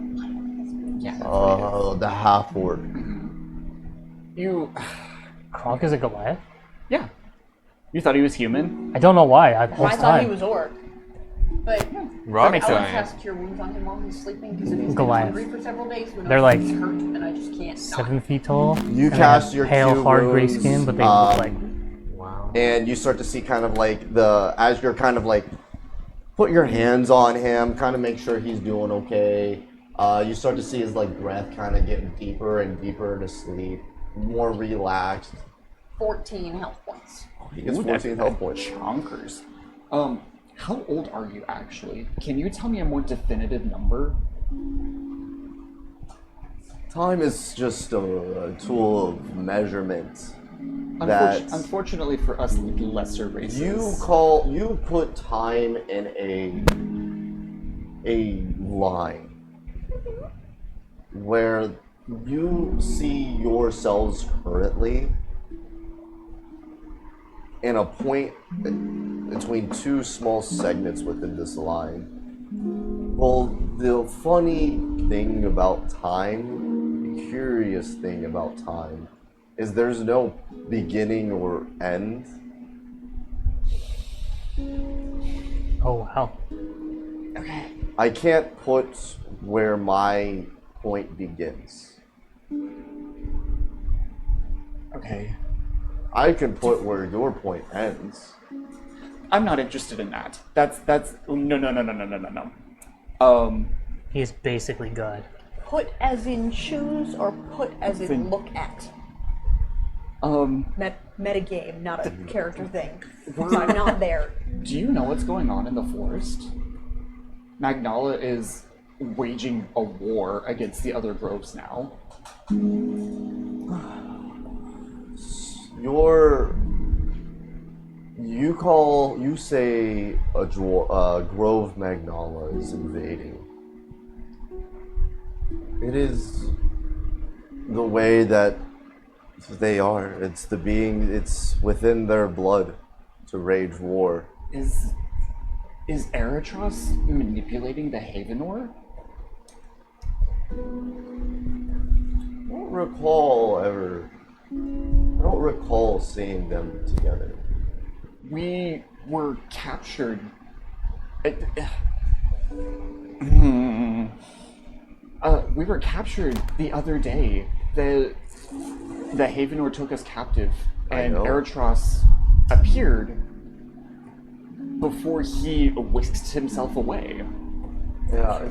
half orc. You. Kronk is a Goliath? Yeah. You thought he was human? I don't know why. The whole I thought he time. was orc. But Rock I want to giant. cast Cure Wounds on him while he's sleeping because if he's been Goliath. hungry for several days, who knows They're if like he's hurt, and I just can't stop. 7 feet tall. You and they cast have your pale, cue hard gray wounds, skin, but they look like. Wow. and you start to see kind of like as you're kind of like put your hands on him, kind of make sure he's doing okay. You start to see his like breath kind of getting deeper and deeper to sleep, more relaxed. 14 health points. He gets Ooh, 14 health points. Chonkers. How old are you actually? Can you tell me a more definitive number? Time is just a tool of measurement. That Unfortunately for us lesser races. you put time in a line where you see yourselves currently in a point between two small segments within this line. Well, the funny thing about time, the curious thing about time, is there's no beginning or end. Oh, wow. Okay. I can't put where my point begins. Okay. I can put where your point ends. I'm not interested in that. That's no. He's basically God. Put as in choose or put as in look at? Metagame, not a character thing. Because I'm not there. Do you know what's going on in the forest? Magnala is waging a war against the other groves now. You say a Grove Magnala is invading. It is the way that they are. It's within their blood to wage war. Is Eritros manipulating the Havenor? I don't recall seeing them together. We were captured. We were captured the other day. The Havenor took us captive, and Eritros appeared before he whisked himself away. Yeah,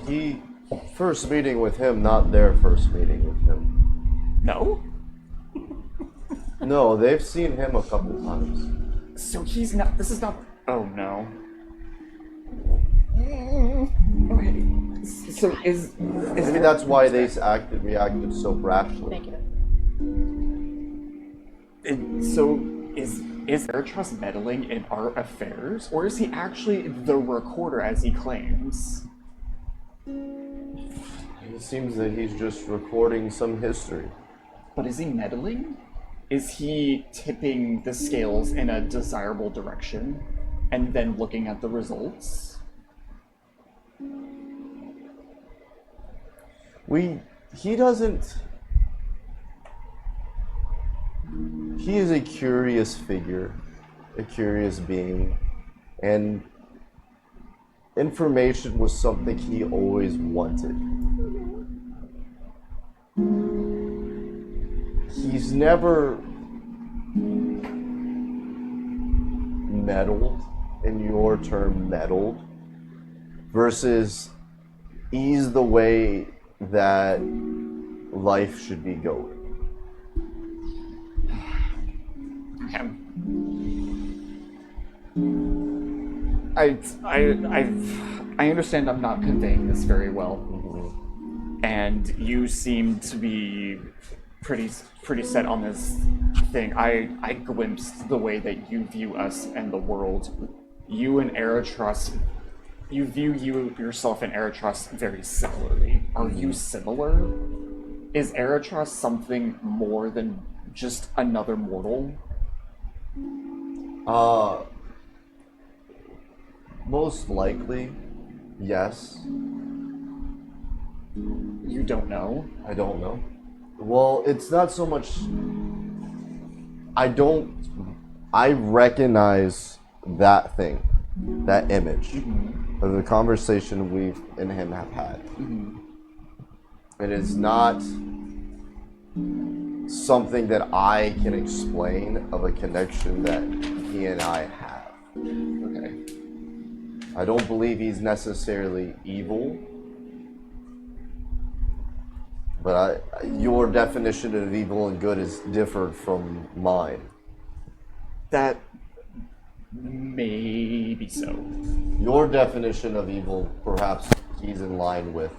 first meeting with him, not their first meeting with him. No? No, they've seen him a couple times. So he's not. This is not. Oh no. Okay. So is Maybe that's why they reacted so brashly. Thank you. So is Eritros meddling in our affairs, or is he actually the recorder as he claims? It seems that he's just recording some history. But is he meddling? Is he tipping the scales in a desirable direction and then looking at the results? He is a curious figure, a curious being, and information was something he always wanted. meddled, in your term meddled, versus ease the way that life should be going. I understand I'm not conveying this very well, and you seem to be pretty set on this thing. I glimpsed the way that you view us and the world. You and Eritros, you view yourself and Eritros very similarly. Are you similar? Is Eritros something more than just another mortal? Most likely, yes. You don't know? I don't know. Well, it's not so much. I recognize that thing, that image of the conversation we and him have had. It is not something that I can explain of a connection that he and I have. Okay. I don't believe he's necessarily evil, but your definition of evil and good is different from mine. That may be so. Your definition of evil, perhaps he's in line with.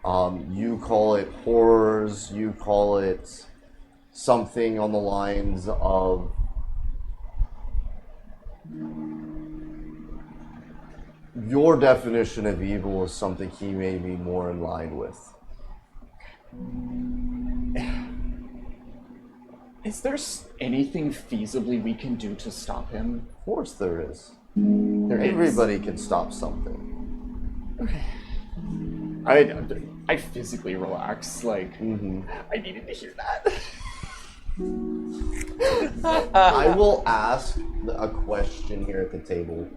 You call it horrors, you call it something on the lines of your definition of evil is something he may be more in line with. Is there anything feasibly we can do to stop him? Of course there is. There is. Everybody can stop something. I physically relax. Like, I needed to hear that. I will ask a question here at the table.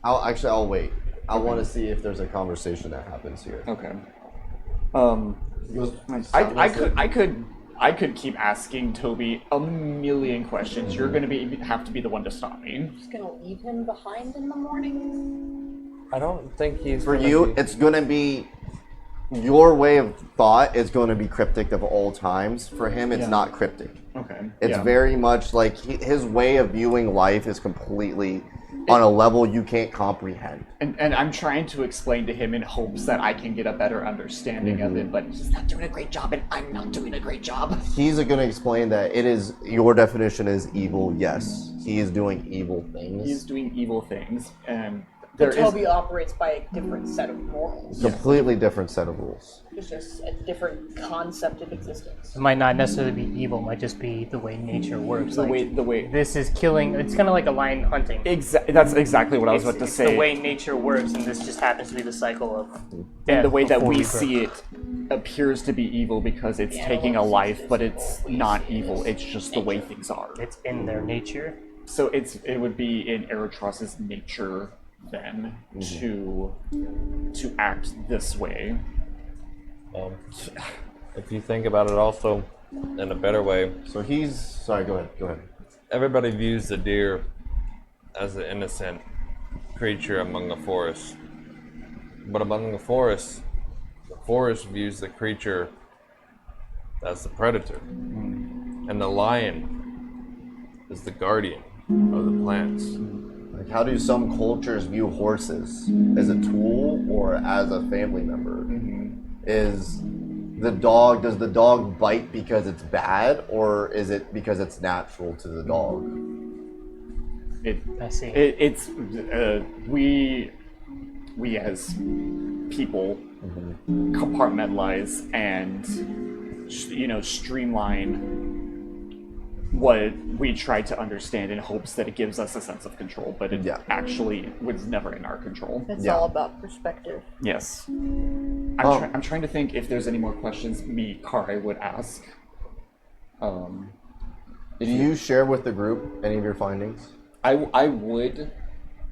I'll wait. I want to see if there's a conversation that happens here. Okay. I could keep asking Toby a million questions. You're gonna have to be the one to stop me. Just gonna leave him behind in the morning. I don't think he's For gonna you, be- it's going to be your way of thought is going to be cryptic of all times. For him, it's not cryptic. Okay. It's very much like his way of viewing life is completely on a level you can't comprehend. And I'm trying to explain to him in hopes that I can get a better understanding of it, but he's not doing a great job, and I'm not doing a great job. He's going to explain that it is your definition is evil. Yes, he is doing evil things. He's doing evil things, and But Toby operates by a different set of morals. Completely different set of rules. It's just a different concept of existence. It might not necessarily be evil. It might just be the way nature works. the way This is killing. It's kind of like a lion hunting. that's exactly what I was about to It's say. the way nature works, and this just happens to be the cycle of death. And the way that before we you grow. see it appears to be evil because it's taking a life, but it's not evil. It's just the way things are. It's in their nature. So it would be in Eritros's nature then to act this way. If you think about it also in a better way, So he's sorry. Go ahead. everybody views the deer as an innocent creature among the forest. But among the forest views the creature as the predator. And the lion is the guardian of the plants. Like, how do some cultures view horses? As a tool or as a family member? Does the dog bite because it's bad, or is it because it's natural to the dog? I see. It's we as people compartmentalize and streamline what we try to understand in hopes that it gives us a sense of control, but it actually was never in our control. It's all about perspective. Yes. I'm trying to think if there's any more questions Kari would ask. Do you share with the group any of your findings? I would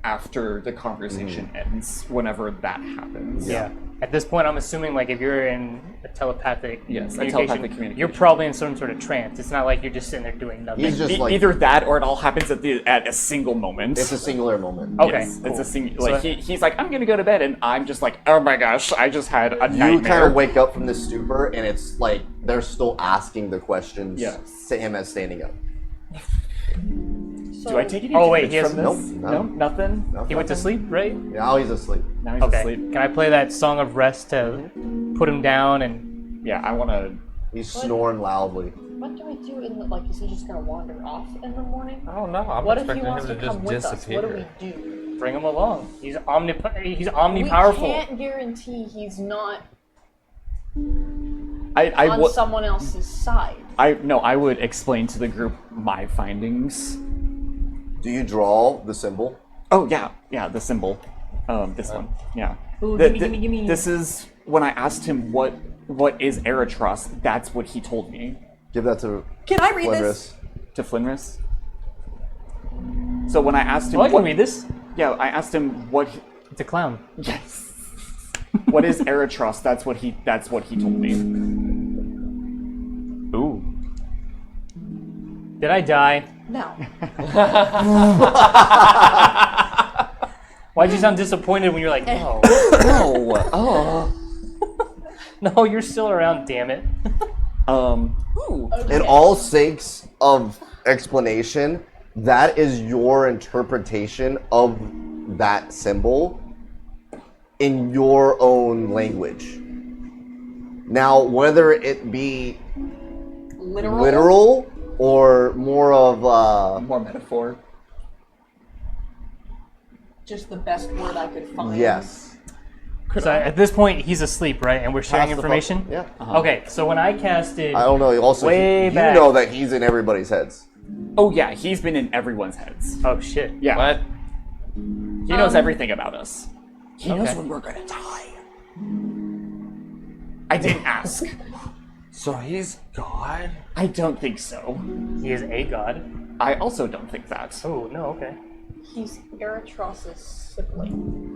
after the conversation ends, whenever that happens. Yeah. At this point, I'm assuming like if you're in a telepathic communication. you're probably in some sort of trance. It's not like you're just sitting there doing nothing. He's just like Either that, or it all happens at a single moment. it's a singular moment. Okay, Yes, cool. it's a So- he's like, I'm gonna go to bed, and I'm just like, oh my gosh, I just had a You nightmare. kind of wake up from this stupor, and it's like they're still asking the questions Yes. to him as standing up. Do I take any Oh, wait, damage he has- from this? Nope, No, nothing. No, He went to nothing. sleep, right? Now he's asleep. Now he's Okay. asleep. Can I play that song of rest to put him down and Yeah, I want to. He's snoring loudly. What do we do in the, like, is he just gonna wander off in the morning? I don't know. I'm What if he expecting wants him to to come just with us? disappear. What do we do? bring him along? He's omni-powerful. We can't guarantee he's not I on someone else's side. I would explain to the group my findings. Do you draw the symbol? Oh yeah, the symbol. This one. Yeah. Ooh, The- gimme. This is when I asked him what is Eritros. That's what he told me. Give that to Can I read this? Flinris. To Flinris. So when I asked him, Oh, I can what, read this. yeah, I asked him what. It's a clown. Yes. What is Eritros? That's what he told me. Ooh. Did I die? No. Why'd you sound disappointed when you're like, no? No. Oh. No, you're still around, damn it. Ooh. In all sakes of explanation, that is your interpretation of that symbol in your own language. Now, whether it be literal or more of More metaphor. Just the best word I could find. yes. So at this point, he's asleep, right? And we're sharing Pass the information? Yeah. Okay, so when I casted... I don't know. Also, Way you back. know that he's in everybody's heads. Oh yeah, he's been in everyone's heads. Oh, shit. Yeah. What? He knows everything about us. He knows Okay. when we're gonna die. I didn't ask. So he's God? I don't think so. He is a god. I also don't think that. Oh, no, okay. He's Eritros' sibling.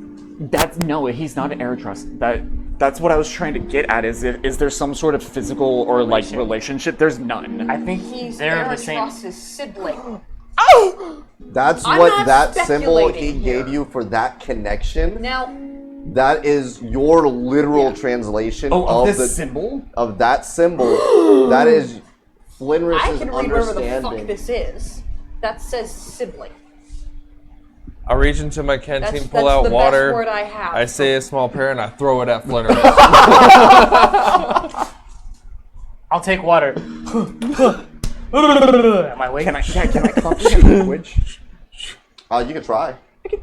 He's not an Eritros. That's what I was trying to get at. Is there some sort of physical or like relationship? There's none. I think He's they're the same. Eritros' sibling. That's I'm what not that symbol he speculating here. gave you for that connection. Now, That is your literal translation of of this symbol? of that symbol. That is I Flinris's can read whatever the fuck understanding. this is. that says sibling. I reach into my canteen, That's pull the out best water. word I have. I say a small prayer and I throw it at Flinner. I'll take water. Am I awake? Can I comprehend language? You can try.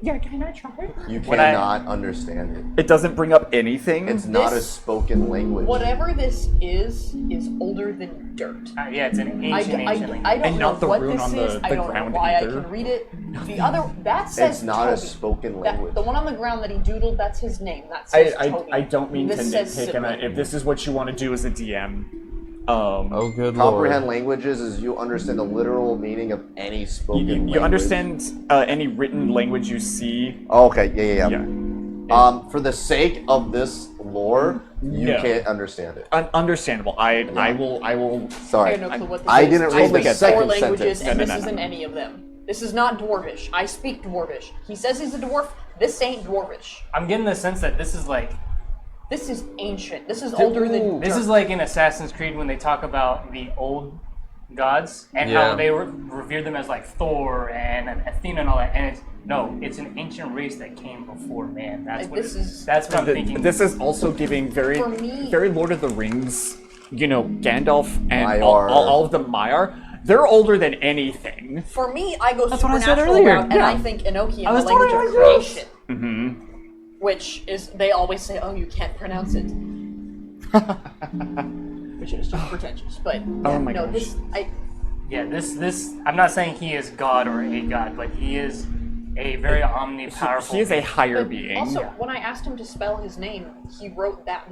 Yeah, can I try? You When I- cannot understand it. It doesn't bring up anything. It's not a This- spoken language. Whatever this is older than dirt. Yeah, it's an I ancient language. don't And know not the what rune this on is. the I don't know ground why either. I can read it. The other that says It's not a Toby. spoken That- language. the one on the ground that he doodled, that's his name. That says Toby. I don't mean This to says nitpick, and sibling. if this is what you want to do as a DM, Oh, good Comprehend lord. languages is you understand the literal meaning of any spoken language. you understand any written language you see. Oh, okay, yeah. Yeah. For the sake of this lore, you No. can't understand it. Understandable. I will. I Sorry. have no clue what this I is. didn't read the speak second four languages, sentence. and No, this no, no, isn't no. any of them. This is not Dwarvish. I speak Dwarvish. He says he's a dwarf. This ain't Dwarvish. I'm getting the sense that this is like This is ancient. This is older than this dirt. is like in Assassin's Creed when they talk about the old gods and Yeah. how they revered them as like Thor and Athena and all that. And it's an ancient race that came before man. That's what that's what I'm thinking. This is also giving very For me- very Lord of the Rings. You know, Gandalf and Maiar. all of the Maiar. They're older than anything. For me, I go That's what I said supernatural earlier. route, and I think Enochian, was the language totally of right. creation. Mm-hmm. Which is, they always say, oh, you can't pronounce it. Which is just pretentious. But, Oh my no, gosh. this I'm not saying he is God or a god, but he is a very omni-powerful He is a being. higher But being. also, when I asked him to spell his name, he wrote that.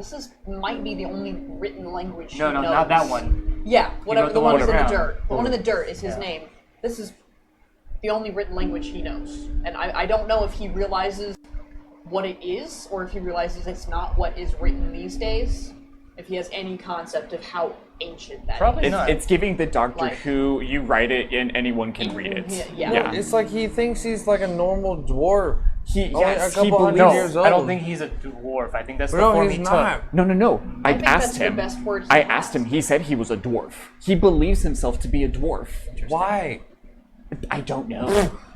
Might be the only written language No, he knows. not that one. Yeah, whatever. wrote The the one one that's in the around. dirt. The one in the dirt is his name. This is the only written language he knows. And I don't know if he realizes what it is, or if he realizes it's not what is written these days. If he has any concept of how ancient that Probably is. not. It's giving the Doctor Like- Who, you write it and anyone can read it. Yeah. It's like he thinks he's like a normal dwarf. He, Only yes, a couple he hundred believes. years I don't old. think he's a dwarf. I think that's the No, form he's he not. No. I think asked that's the him. best word he I has. asked him. He said he was a dwarf. He believes himself to be a dwarf. Why? I don't know.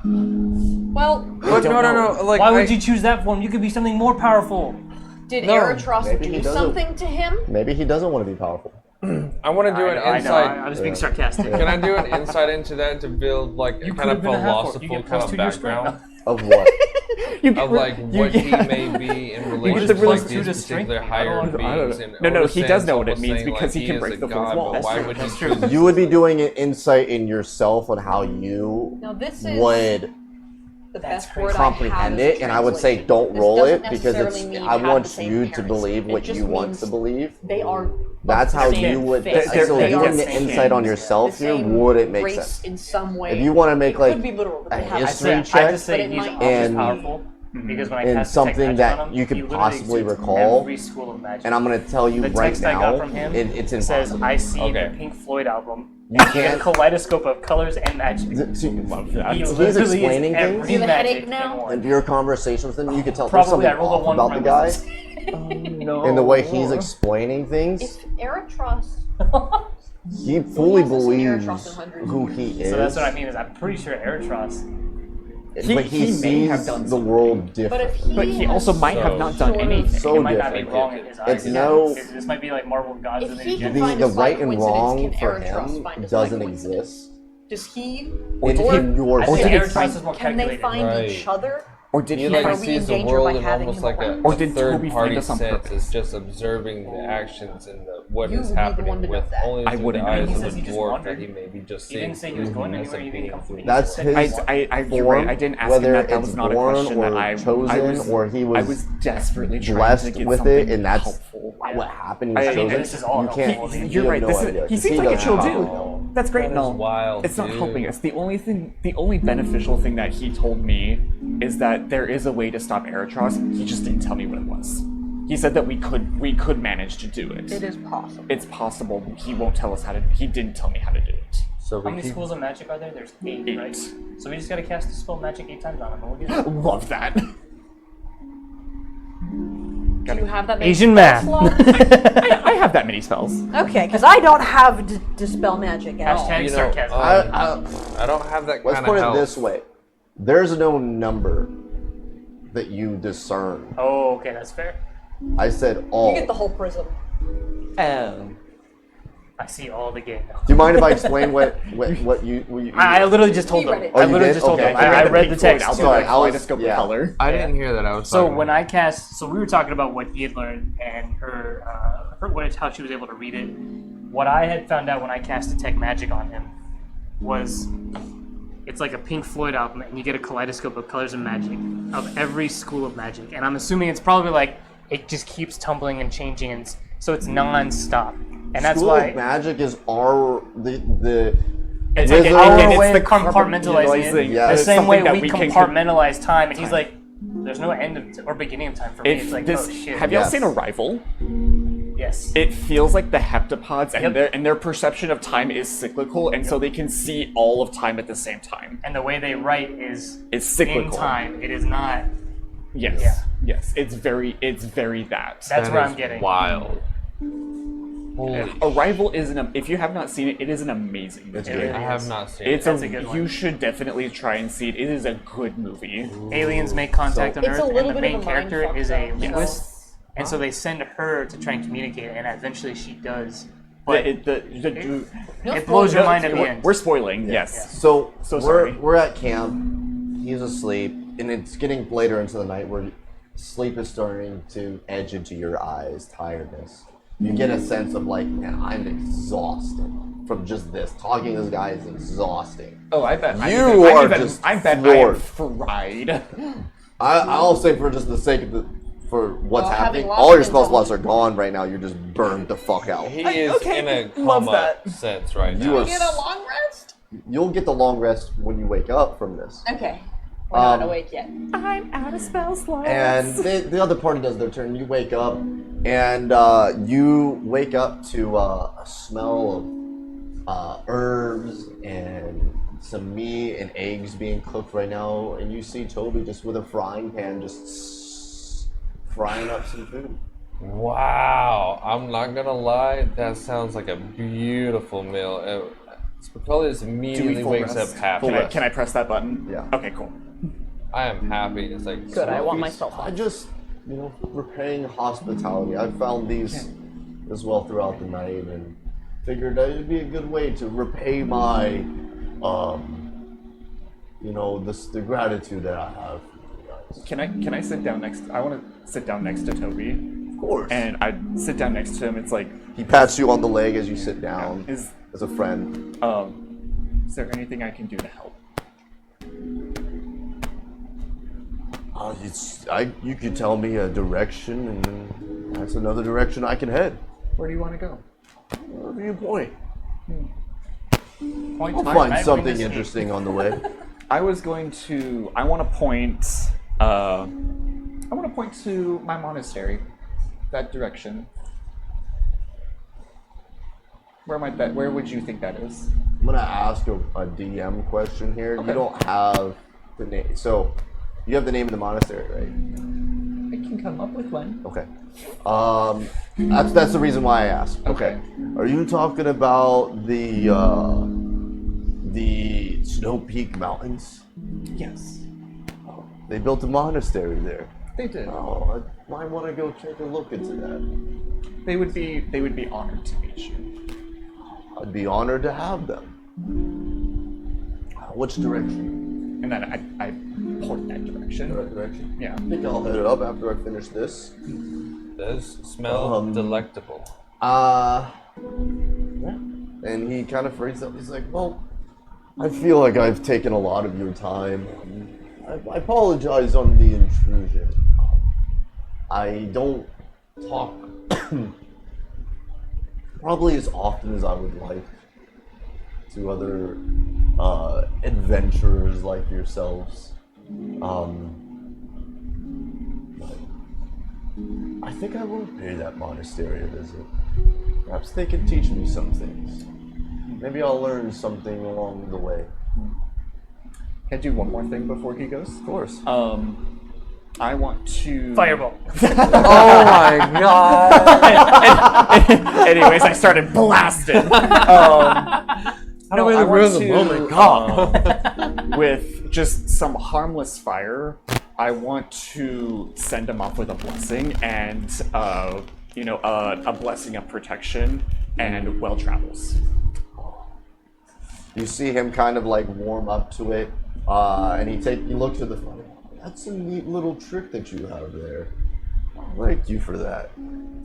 Well, But don't no. took. Like, Why would you choose that form? You could be something more powerful. did No, Eritros maybe he do doesn't. something to him? Maybe he doesn't want to be powerful. I want to do an I know. insight. I was being sarcastic. Can I do an insight into that to build like a You kind could of have been a half-orc. You philosophical get kind plus of 2 to your strength. background Of what? You get of rid- like you- what he yeah. may be in get relation the to plus like 2 these to strength. particular I higher don't know. beings? And No, he Oda does know San's what it almost means saying, because like, he can is break a the fourth god, wall. but why That's would That's you true. choose? You would be doing an insight in yourself on how you Now this is would the That's best word comprehend I have it, and I would say translation. don't This roll doesn't it because it's. necessarily mean I have want the same you to parents. believe It what just you want means to believe. They are. That's of how the same you would. faith. They're- So they're doing the the same insight on things. yourself The here same would make race sense. in some way. If you want to make it like could be literal, but a they have history I check just say but it he's might almost and- powerful because when I and cast something detect that magic on him, you could he literally possibly exudes recall, every school of magic. and I'm gonna tell you the right text I now, got from him it's says, impossible. "I see Okay. the Pink Floyd album. You and a can't- kaleidoscope of colors and magic." Love that. He He's literally is explaining every things. Do you have a magic headache now? in one. And your conversation with him, you could tell there's Probably something I rolled a off 1 about for the my guy, wisdom. No. and the way he's explaining things. If Eritros, He fully hasn't seen believes Eritros in hundreds who of he years. is. So that's what I mean. Is I'm pretty sure Eritros. But he He may have sees done the something. world But if differently. But he also might have not done sort of- anything. So it might not be different. wrong in his eyes. It's no- This might be like Marvel gods If and he then can find the a slight right and coincidence, wrong can for Eritros him find a slight doesn't coincidence? exist. Does he? Or did or- he- In your I or think did he Eritros find- is more Can they calculated. find Right. each other? Or did He he like Are find, we in sees the danger by world in having almost him like around? a Or did third Toby party find us on sense. purpose? It's just observing the actions and what You is would be the happening one to know with that. only I through wouldn't the know. eyes He of says a he just dwarf wandered. that he may be just He seeing. didn't say he was going as anywhere. a He being didn't come. who He That's said his- he wandered. you're form, right. I didn't ask whether him that. That it's was not a born question or that I chosen was, or he was I was desperately trying blessed to get with something it, and that's helpful. what happened. I He's mean, chosen. this is all you can't. helpful. you You're have right. no This idea, is, he 'cause seems like a doesn't chill probably dude. know. That's great That and is all. wild, It's not dude. helping us. The only beneficial thing that he told me is that there is a way to stop Eritros. He just didn't tell me what it was. He said that we could manage to do it. It is possible. It's possible. He won't tell us how to. He didn't tell me how to do it. So How we many keep schools of magic are there? There's 8, 8. right? So we just gotta cast a spell of magic 8 times on him. And we'll get it. Love that. Do you have that many Asian spell math. slots? I have that many spells. Okay, because I don't have dispel magic at all. Hashtag you know, sarcasm. I don't have that Let's kind put of it health. this way: there's no number that you discern. Oh, okay, that's fair. I said all. You get the whole prism. Oh. I see all the game now. Do you mind if I explain what you? I literally just told He them. read it. Oh, I you literally did? just told Okay. them. I read the Pink Floyd text. album, Sorry, like I was- Kaleidoscope of yeah. color. I didn't hear that. I was So talking when about- I cast, so we were talking about what he had learned and how she was able to read it. What I had found out when I cast Detect Magic on him was it's like a Pink Floyd album, and you get a kaleidoscope of colors and magic of every school of magic. And I'm assuming it's probably like it just keeps tumbling and changing, and so it's non-stop. And that's School why of Magic is our the. it's like Wizard- it's the compartmentalizing. compartmentalizing it. Yeah. The It's same way something that we we can compartmentalize time, and he's like, "There's no end of or beginning of time for me." If It's like, this, oh shit. have y'all Yes. seen Arrival? Yes. It feels like the heptapods and Yep. their perception of time is cyclical, and so they can see all of time at the same time. And the way they write is It's cyclical. in time. It is not. Yes. Yeah. Yes. It's very that. That's That where is I'm getting. wild. Holy Arrival is if you have not seen it, it is an amazing movie. It's It good. really I have is. not seen It's it. That's a good one. You should definitely try and see it. It is a good movie. Aliens make contact So- on It's a Earth, little and the bit of main a character mindfuck, is a though, linguist, so- and so they send her to try and communicate, and eventually she does. But it blows your mind at the end. We're spoiling. Yes. So, So sorry. we're at camp. He's asleep, and it's getting later into the night where sleep is starting to edge into your eyes. Tiredness. You get a sense of like, man, I'm exhausted from just this. Talking to this guy is exhausting. Oh, I bet. You are just I bet I am floored. fried. I'll say for just the sake of for what's Well, having happening, lost all your an spell slots are intelligence- gone right now. You're just burned the fuck out. He is okay, in a love coma that. sense right You now. are Get a long rest? You'll get the long rest when you wake up from this. Okay. We're not awake yet. I'm out of spell slots. And the other party does their turn. You wake up, and you wake up to a smell of herbs and some meat and eggs being cooked right now. And you see Toby just with a frying pan just frying up some food. Wow, I'm not gonna lie, that sounds like a beautiful meal. Spicolius immediately wakes up happy. Can I press that button? Yeah. Okay, cool. I am happy. It's like Good, I want Smokies. myself I on. just, repaying hospitality. I found these as well throughout the night and figured that it'd be a good way to repay my, the gratitude that I have for you guys. Can I sit down next? I want to sit down next to Toby, Of course. and I sit down next to him. It's like, He pats you on the leg as you sit down is as a friend. there anything I can do to help? You could tell me a direction, and that's another direction I can head. Where do you want to go? Wherever you point. Point I'll to find right something wing is interesting on the way. I want to point. I want to point to my monastery. That direction. Where would you think that is? I'm gonna ask a DM question here. Okay. You don't have the name, so you have the name of the monastery, right? I can come up with one. Okay. That's the reason why I asked. Okay. Are you talking about the Snow Peak Mountains? Yes, They built a monastery there. they did. Oh, I might want to go take a look into that. They would be honored to meet you. I'd be honored to have them. Which direction? And then I point that direction. The right direction? Yeah. I think I'll head it up after I finish this. Does smell delectable. Yeah. And he kind of freaks up. He's like, well, I feel like I've taken a lot of your time. I apologize on the intrusion. I don't talk probably as often as I would like to other adventurers like yourselves. I think I will pay that monastery a visit. Perhaps they can teach me some things. Maybe I'll learn something along the way. Can I do one more thing before he goes? Of course. I want to Fireball. Oh my god! Anyways, I started blasting. I want to, with just some harmless fire, I want to send him off with a blessing and, a blessing of protection and well travels. You see him kind of like warm up to it, and he looks at the fire. That's a neat little trick that you have there. I like you for that.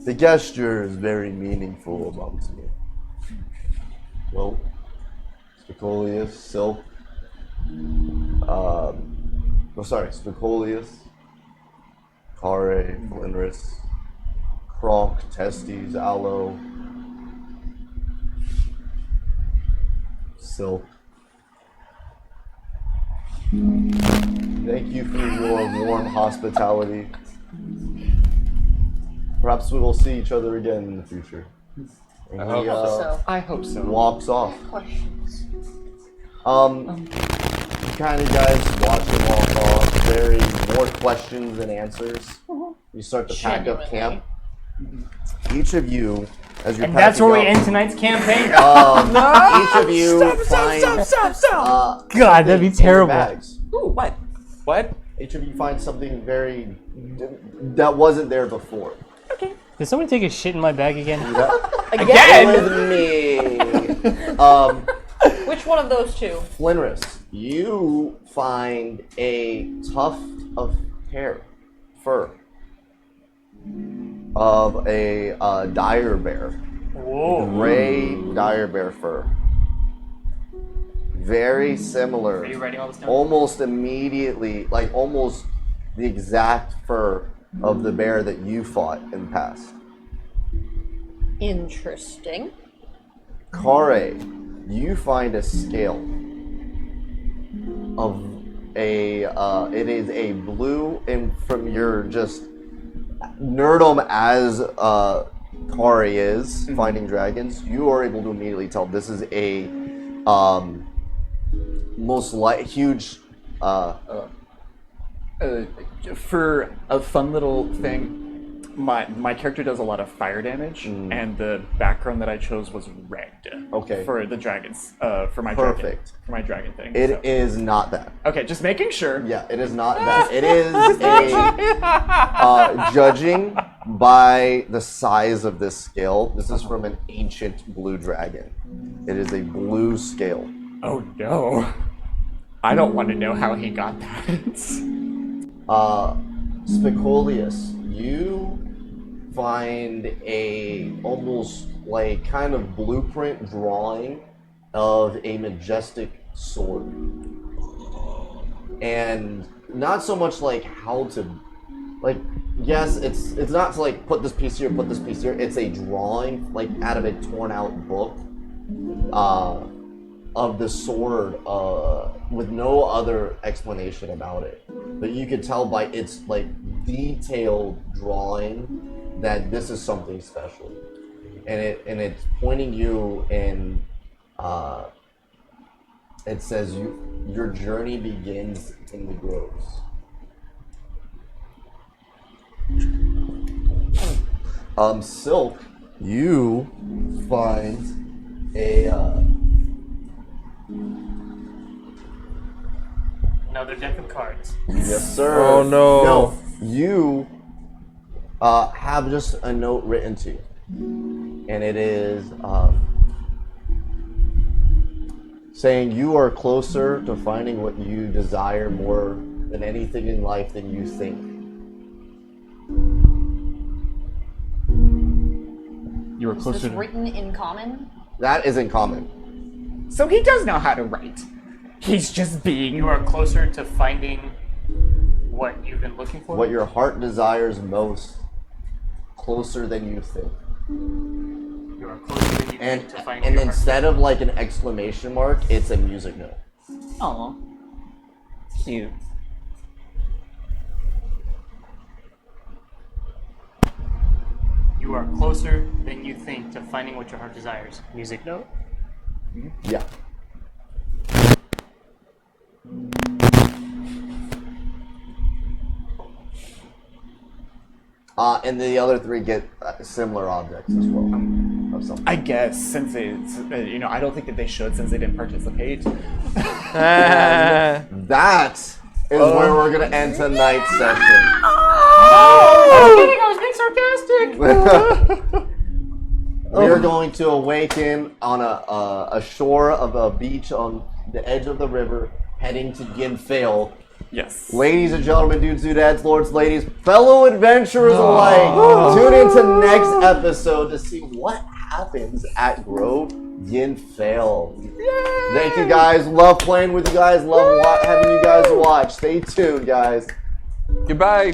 The gesture is very meaningful amongst me. Well, Spicolius, Silk, Spicolius, Kare, Flinris, Kronk, Testes, Aloe, Silk. Thank you for your warm hospitality. Perhaps we will see each other again in the future. And I hope So, I hope so. walks off. questions. You kind of guys watch him walk off. Very more questions than answers. You start to pack up camp. Each of you, as you're And that's where we packing end tonight's campaign. up, each of you find God, that'd be in your terrible. bags. Ooh, what? What? Each of you find something that wasn't there before. Did someone take a shit in my bag again? Again? With me. Which one of those two? Flinris, you find a tuft of fur of a dire bear, Whoa. gray dire bear fur. Very similar. Are you writing all this down? Almost immediately, like almost the exact fur of the bear that you fought in the past. Interesting. Kare, you find a scale of it is a blue, and from your just nerdum as Kari is finding dragons, you are able to immediately tell this is a huge. For a fun little thing, my character does a lot of fire damage, and the background that I chose was red. Okay. For the dragons, for my Perfect. dragon thing. It is not that. Okay, just making sure. Yeah, it is not that. It is a judging by the size of this scale. This is from an ancient blue dragon. It is a blue scale. Oh no! I don't want to know how he got that. Spicolius, you find a almost like kind of blueprint drawing of a majestic sword. And not so much like how to, like, yes, it's not to like put this piece here, put this piece here. It's a drawing like out of a torn out book of the sword with no other explanation about it. But you could tell by its like detailed drawing that this is something special, and it's pointing you in. It says your journey begins in the groves. Silk, you find a Another deck of cards. yes, sir. Oh, no. No, you have just a note written to you, and it is saying you are closer to finding what you desire more than anything in life than you think. You were Is closer this to... written in common? That is in common. So he does know how to write. He's just being... You are closer to finding what you've been looking for. What your heart desires most, closer than you think. You are closer than you And think to finding and your heart. instead of like an exclamation mark, it's a music note. Aw. Cute. You are closer than you think to finding what your heart desires. Music note. Yeah. And the other three get similar objects as well. Of something. I guess, since they, I don't think that they should, since they didn't participate. That is where we're gonna end tonight's session. I was being sarcastic. We are going to awaken on a shore of a beach on the edge of the river, heading to Yinfale. Yes. Ladies and gentlemen, dudes, dudettes, lords, ladies, fellow adventurers alike, tune into next episode to see what happens at Grove Yinfale. Thank you guys. Love playing with you guys. Love having you guys watch. Stay tuned, guys. Goodbye.